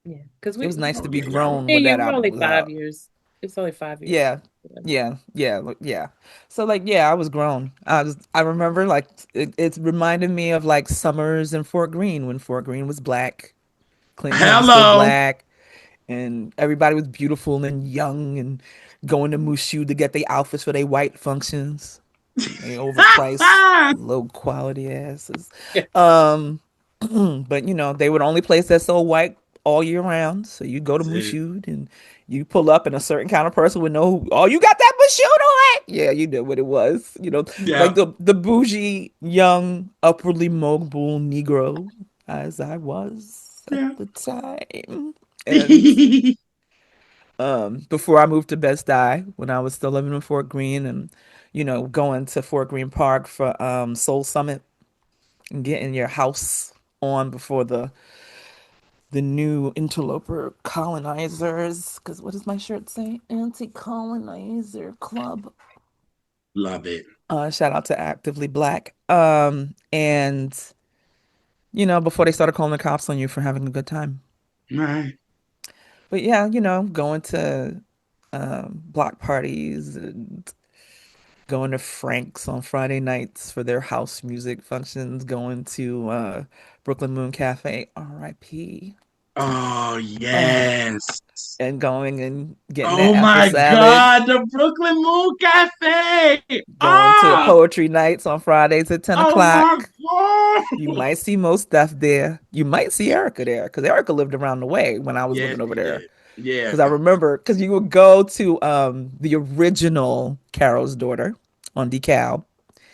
Yeah, because It was nice Oh to be yeah, y'all. grown when yeah, that we're album only was 5 out. years. It's only 5 years. Yeah. Yeah. Yeah. So like yeah, I was grown. I remember like it reminded me of like summers in Fort Greene when Fort Greene was black. Clinton was still Hello. black and everybody was beautiful and young and going to Mushu to get their outfits for their white functions. They overpriced, low quality asses. Um, but they were the only place that sold white all year round. So you go to That's it. Mushu and you pull up and a certain kind of person would know, oh, you got that Mushu on? Yeah, you knew what it was. Like Yeah. the bougie, young, upwardly mobile Negro as I was at Yeah. the time. And before I moved to Bed-Stuy, when I was still living in Fort Greene, and going to Fort Greene Park for Soul Summit and getting your house on before the new interloper colonizers. Because what does my shirt say? Anti-colonizer club. Love it. Shout out to Actively Black. And before they started calling the cops on you for having a good time. Right. But yeah, going to block parties and going to Frank's on Friday nights for their house music functions, going to Brooklyn Moon Cafe, RIP, Oh uh, yes. and going and getting that Oh apple my salad, God, the Brooklyn Moon Cafe. going to the Ah, poetry nights on Fridays at 10 oh my o'clock. You God. might see most stuff there. You might see Erykah there because Erykah lived around the way when I was Yes, living over he there. did. Yeah. Because I remember, because you would go to the original Carol's Daughter on DeKalb,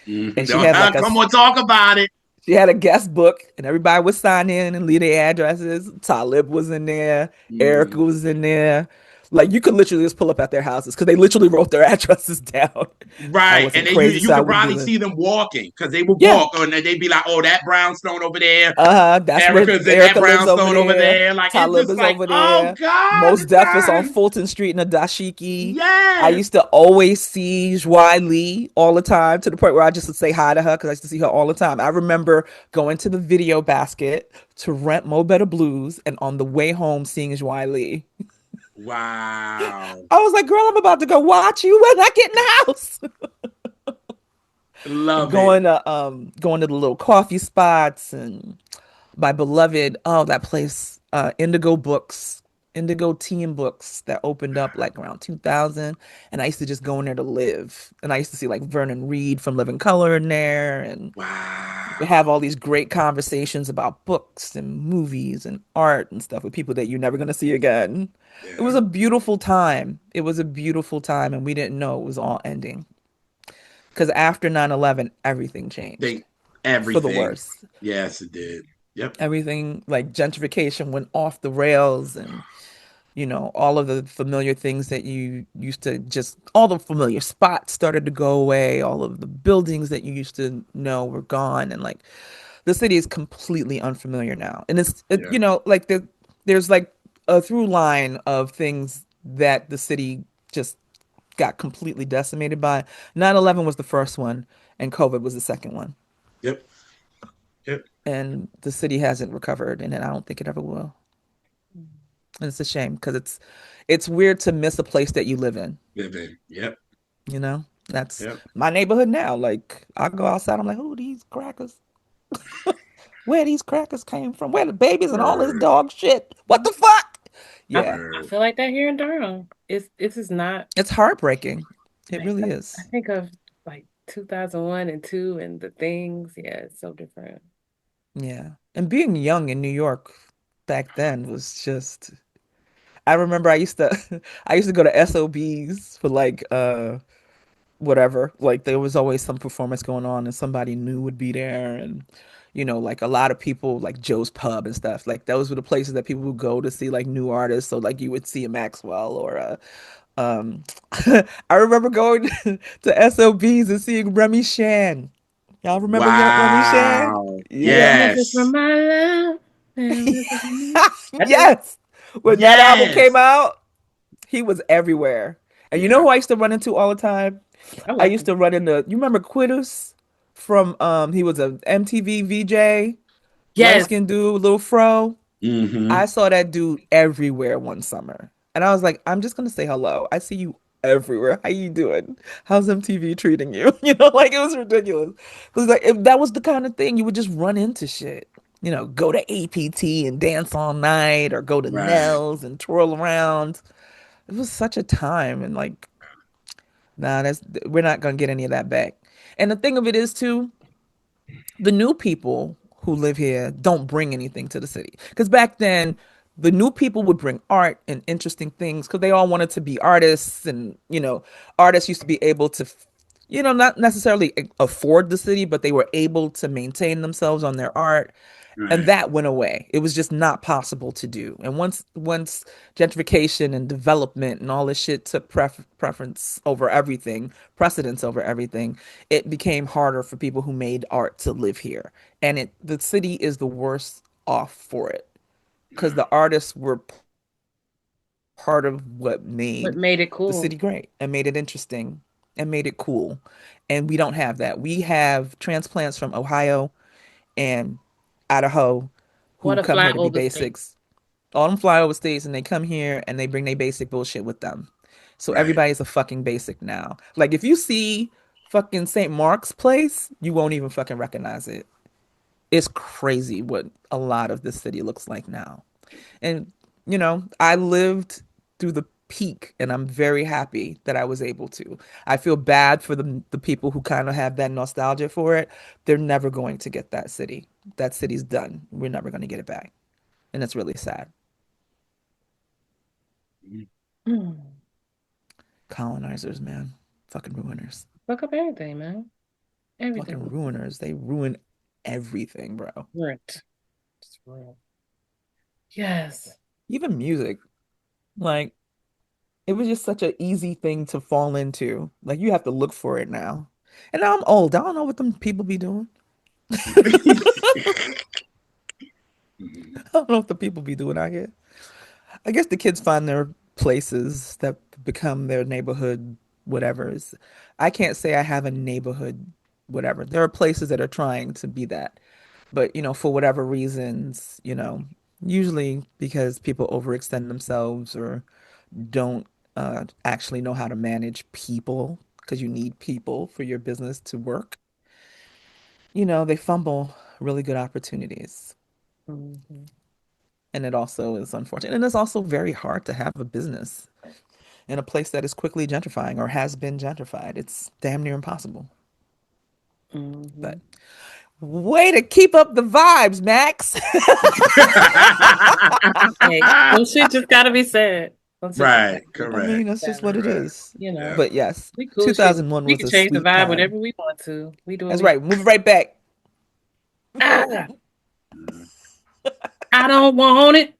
and she had like Come on, talk about it. she had a guest book, and everybody would sign in and leave their addresses. Talib was in there, Erica Mhm. was in there. Like you could literally just pull up at their houses because they literally wrote their addresses down. That Right. was some And then you crazy you side could we probably doing. see them walking because they would Yeah, walk and then they'd be like, oh, that brownstone over there. that's where Erica's in that Erica lives over brownstone over there. there. Like it's Talib just is like, over oh there. God, Most Def is on man. Fulton Street in a dashiki. I Yes. used to always see Joy Lee all the time to the point where I just would say hi to her because I used to see her all the time. I remember going to the video basket to rent Mo Better Blues and on the way home seeing Joy Lee. Wow. I was like, girl, I'm about to go watch you when I get in the house. Love it. Going to the little coffee spots and my beloved, oh, that place, Indigo Books, Indigo Tea and Books that opened up like around 2000. And I used to just go in there to live. And I used to see like Vernon Reed from Living Color in there and have Wow. all these great conversations about books and movies and art and stuff with people that you're never going to see again. It was Yeah. a beautiful time. It was a beautiful time. And we didn't know it was all ending. Because after 9/11, everything changed Think for the everything. worse. Yes, it did. Yep. Everything like gentrification went off the rails, and all of the familiar things that you used to just all the familiar spots started to go away, all of the buildings that you used to know were gone, and like the city is completely unfamiliar now. And Yeah. like there's like a through line of things that the city just got completely decimated by. 9/11 was the first one, and COVID was the second one. Yep. Yep. And the city hasn't recovered, and I don't think it ever will. And it's a shame because it's weird to miss a place that you live in. Living. Yep. That's Yep. my neighborhood now. Like I go outside, I'm like, who these crackers? Where these crackers came from? Where the babies and all this Word. dog shit? What the fuck? I, Yeah, I Word. feel like that here in Durham. It's is not it's heartbreaking. It like really I is. think of like 2001 and 2 and the things. Yeah, it's so different. Yeah, and being young in New York back then was just. I remember I used to I used to go to SOBs for like whatever. Like there was always some performance going on and somebody new would be there and like a lot of people like Joe's Pub and stuff. Like those were the places that people would go to see like new artists. So like you would see a Maxwell or a um I remember going to SOBs and seeing Remy Shan. Y'all remember Remy Shan? Wow. Yeah. Send a message from Yes. my love. Send a message from me. That's it. Yes. When that album came Yes. out, he was everywhere. And you know Yeah. who I used to run into all the time? I I like used them. to run into, you remember Quitters from he was a MTV VJ, light Yes. skinned dude, little fro. I Mm-hmm. saw that dude everywhere one summer. And I was like, I'm just gonna say hello. I see you everywhere. How you doing? How's MTV treating you? Like it was ridiculous. It was like that was the kind of thing you would just run into shit. Go to APT and dance all night or go to Right. Nell's and twirl around. It was such a time and like nah, that's we're not gonna get any of that back. And the thing of it is too, the new people who live here don't bring anything to the city. Because back then, the new people would bring art and interesting things because they all wanted to be artists, and artists used to be able to, not necessarily afford the city, but they were able to maintain themselves on their art. And Right. that went away. It was just not possible to do. And once gentrification and development and all this shit took preference over everything, precedence over everything, it became harder for people who made art to live here. And the city is the worst off for it because the artists were part of what What made made it the cool? city great and made it interesting and made it cool. And we don't have that. We have transplants from Ohio and Idaho who What a come here to be flyover state. basics. All them flyover states and they come here and they bring their basic bullshit with them. So Right. everybody's a fucking basic now. Like if you see fucking St. Mark's Place, you won't even fucking recognize it. It's crazy what a lot of this city looks like now. And, I lived through the peak and I'm very happy that I was able to. I feel bad for the people who kind of have that nostalgia for it. They're never going to get that city. That city's done. We're never going to get it back. And it's really sad. Hmm. Colonizers, man. Fucking ruiners. Fuck up everything, man. Fucking Everything. ruiners. They ruin everything, bro. Right. It's real. Yes. Even music. Like, it was just such an easy thing to fall into. Like, you have to look for it now. And now I'm old. I don't know what them people be doing. I don't know what the people be doing out here. I guess the kids find their places that become their neighborhood whatevers. I can't say I have a neighborhood whatever. There are places that are trying to be that. But, for whatever reasons, usually because people overextend themselves or don't actually know how to manage people because you need people for your business to work, they fumble really good opportunities. Mhm. And it also is unfortunate. And it's also very hard to have a business in a place that is quickly gentrifying or has been gentrified. It's damn near impossible. But Mhm. way to keep up the vibes, Max. Hey, some shit just gotta be said. Some shit just Right. gotta be I Correct. mean, that's just what said. it Correct. is. You know, Yeah. But yes, we cool shit. 2001 We was can a change the sweet vibe time. whenever we want to. We do what That's we. right. Move right back. Ah, I don't want it.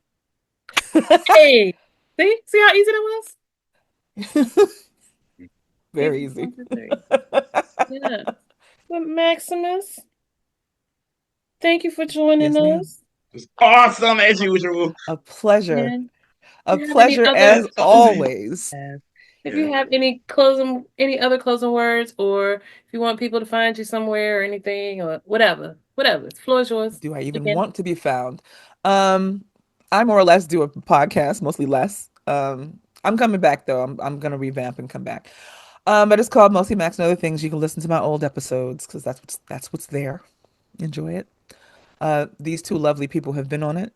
Hey, see how easy that was? Very easy. 3. Yeah. But Maximus, thank you for joining Yes, ma'am. us. It's awesome as usual. A pleasure. And A if you have any pleasure other as always. if Yeah. you have any other closing words, or if you want people to find you somewhere or anything or whatever, the floor is yours. Do I even Again. want to be found? Um, I more or less do a podcast, mostly less. I'm coming back though. I'm gonna revamp and come back. But it's called Mostly Max and Other Things. You can listen to my old episodes because that's what's there. Enjoy it. These two lovely people have been on it,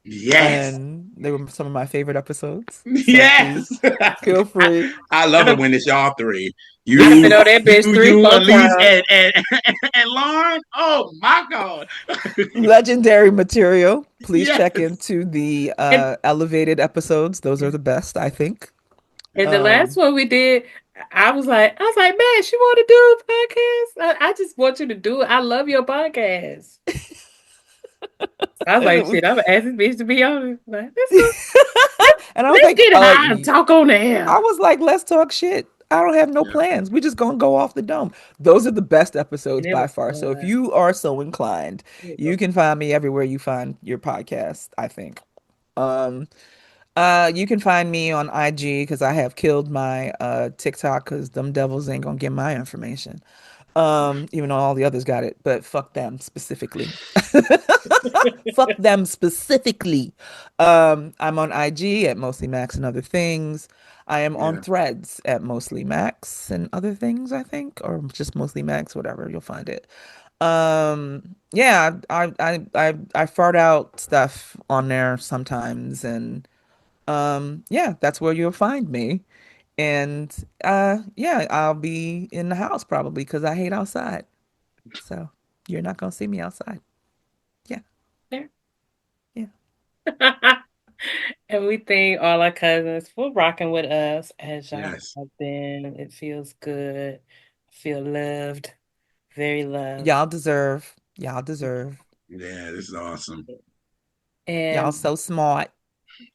Yes. and they were some of my favorite episodes. So Yes. please feel free. I I'd love it have, when it's y'all three. I'd have been You, on that bitch three, four Elise, times. and Lauren. Oh my God. Legendary material. Please check Yes. into the And elevated episodes. Those are the best, I think. the last Um, one we did, I was like, man, she want to do a podcast? I just want you to do it. I love your podcast. I was and it like, was, shit, I'm gonna ask this bitch to be on it. Like, let's go. Let's, and I was let's like, get high and talk on the I air. was like, let's talk shit. I don't have no Yeah. plans. We just gonna go off the dome. Those are the best And episodes it by was far. So if fun. you are so inclined, It you was can find me everywhere you find your podcast, I think. Um, you can find me on IG because I have killed my TikTok because them devils ain't gonna get my information. Even though all the others got it, but fuck them specifically. Fuck them specifically. I'm on IG at Mostly Max and Other Things. I am on Yeah. Threads at Mostly Max and Other Things, I think, or just Mostly Max, whatever. You'll find it. Yeah, I fart out stuff on there sometimes, and yeah, that's where you'll find me. And yeah, I'll be in the house probably because I hate outside. So you're not gonna see me outside. Yeah, there. yeah. And we thank all our cousins for rocking with us as y'all Yes. have been. It feels good. I feel loved, very loved. Y'all deserve. Y'all deserve. Yeah, this is awesome. Y'all And so smart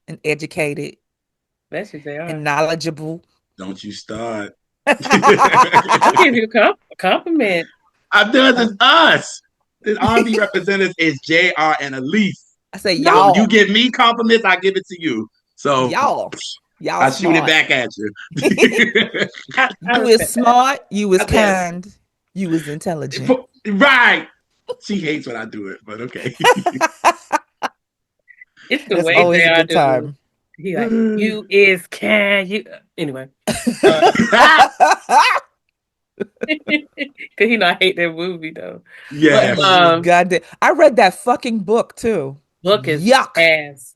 and educated that's what they and are. knowledgeable. Don't you start. I'll give you a compliment. I'm doing Uh, this us. The R&B representatives is JR and Elise. I say So when you y'all, give me compliments, I give it to you. So y'all, y'all I shoot it smart. back at you. I You is respect that. smart. You is Yes. kind. You is intelligent. Right. She hates when I do it, but okay. It's the That's way always a JR good do. time. He like, you is can you anyway. Uh, cause he know I hate that movie though. That But Yes. movie is goddamn. I read that fucking book too. book is Yuck. ass.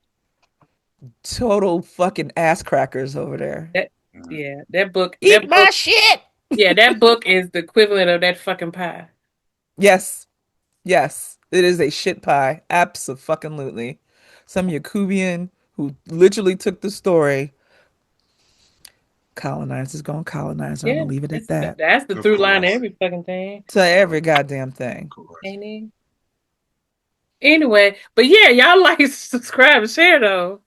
Total fucking ass crackers over there. That yeah, that book Eat my shit. yeah, that book is the equivalent of that fucking pie. Yes. Yes. It is a shit pie. Absolutely. Some Yakubian who literally took the story. Colonizers gonna colonize her. I'm Yeah, gonna leave it at it's that. that's the Of through line of course. every fucking thing. To every Of goddamn thing. course. Ain't it? Anyway, but yeah, y'all like subscribe and share though.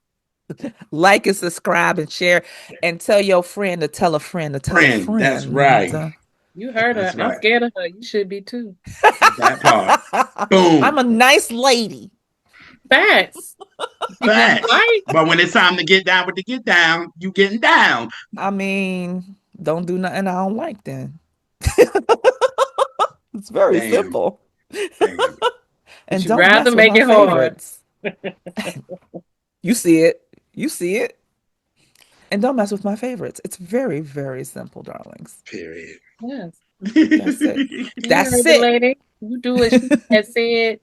Like and subscribe and share and tell your friend to tell a friend to tell a Friend, that's right. friend. You heard her. That's I'm right. scared of her. You should be too. That part. Boom. I'm a nice lady. Facts. Facts. Right? But when it's time to get down with the get down, you getting down. I mean, don't do nothing I don't like then. It's very Damn. simple. Damn. But And you don't rather mess with make my it hard. favorites. You see it. You see it. And don't mess with my favorites. It's very, very simple, darlings. Period. Yes. That's it. You That's heard the it. lady. You do what she has said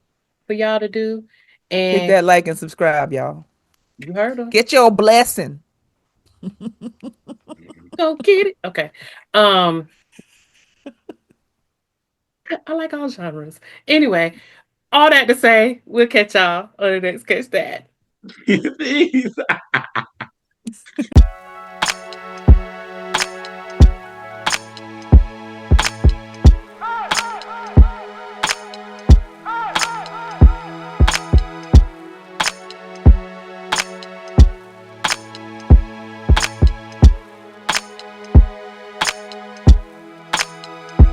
for y'all to do. Hit And that like and subscribe, y'all. you heard her. Get your blessing. Go get it. Okay. Um, I like all genres. Anyway, all that to say, we'll catch y'all on the next catch that. Please.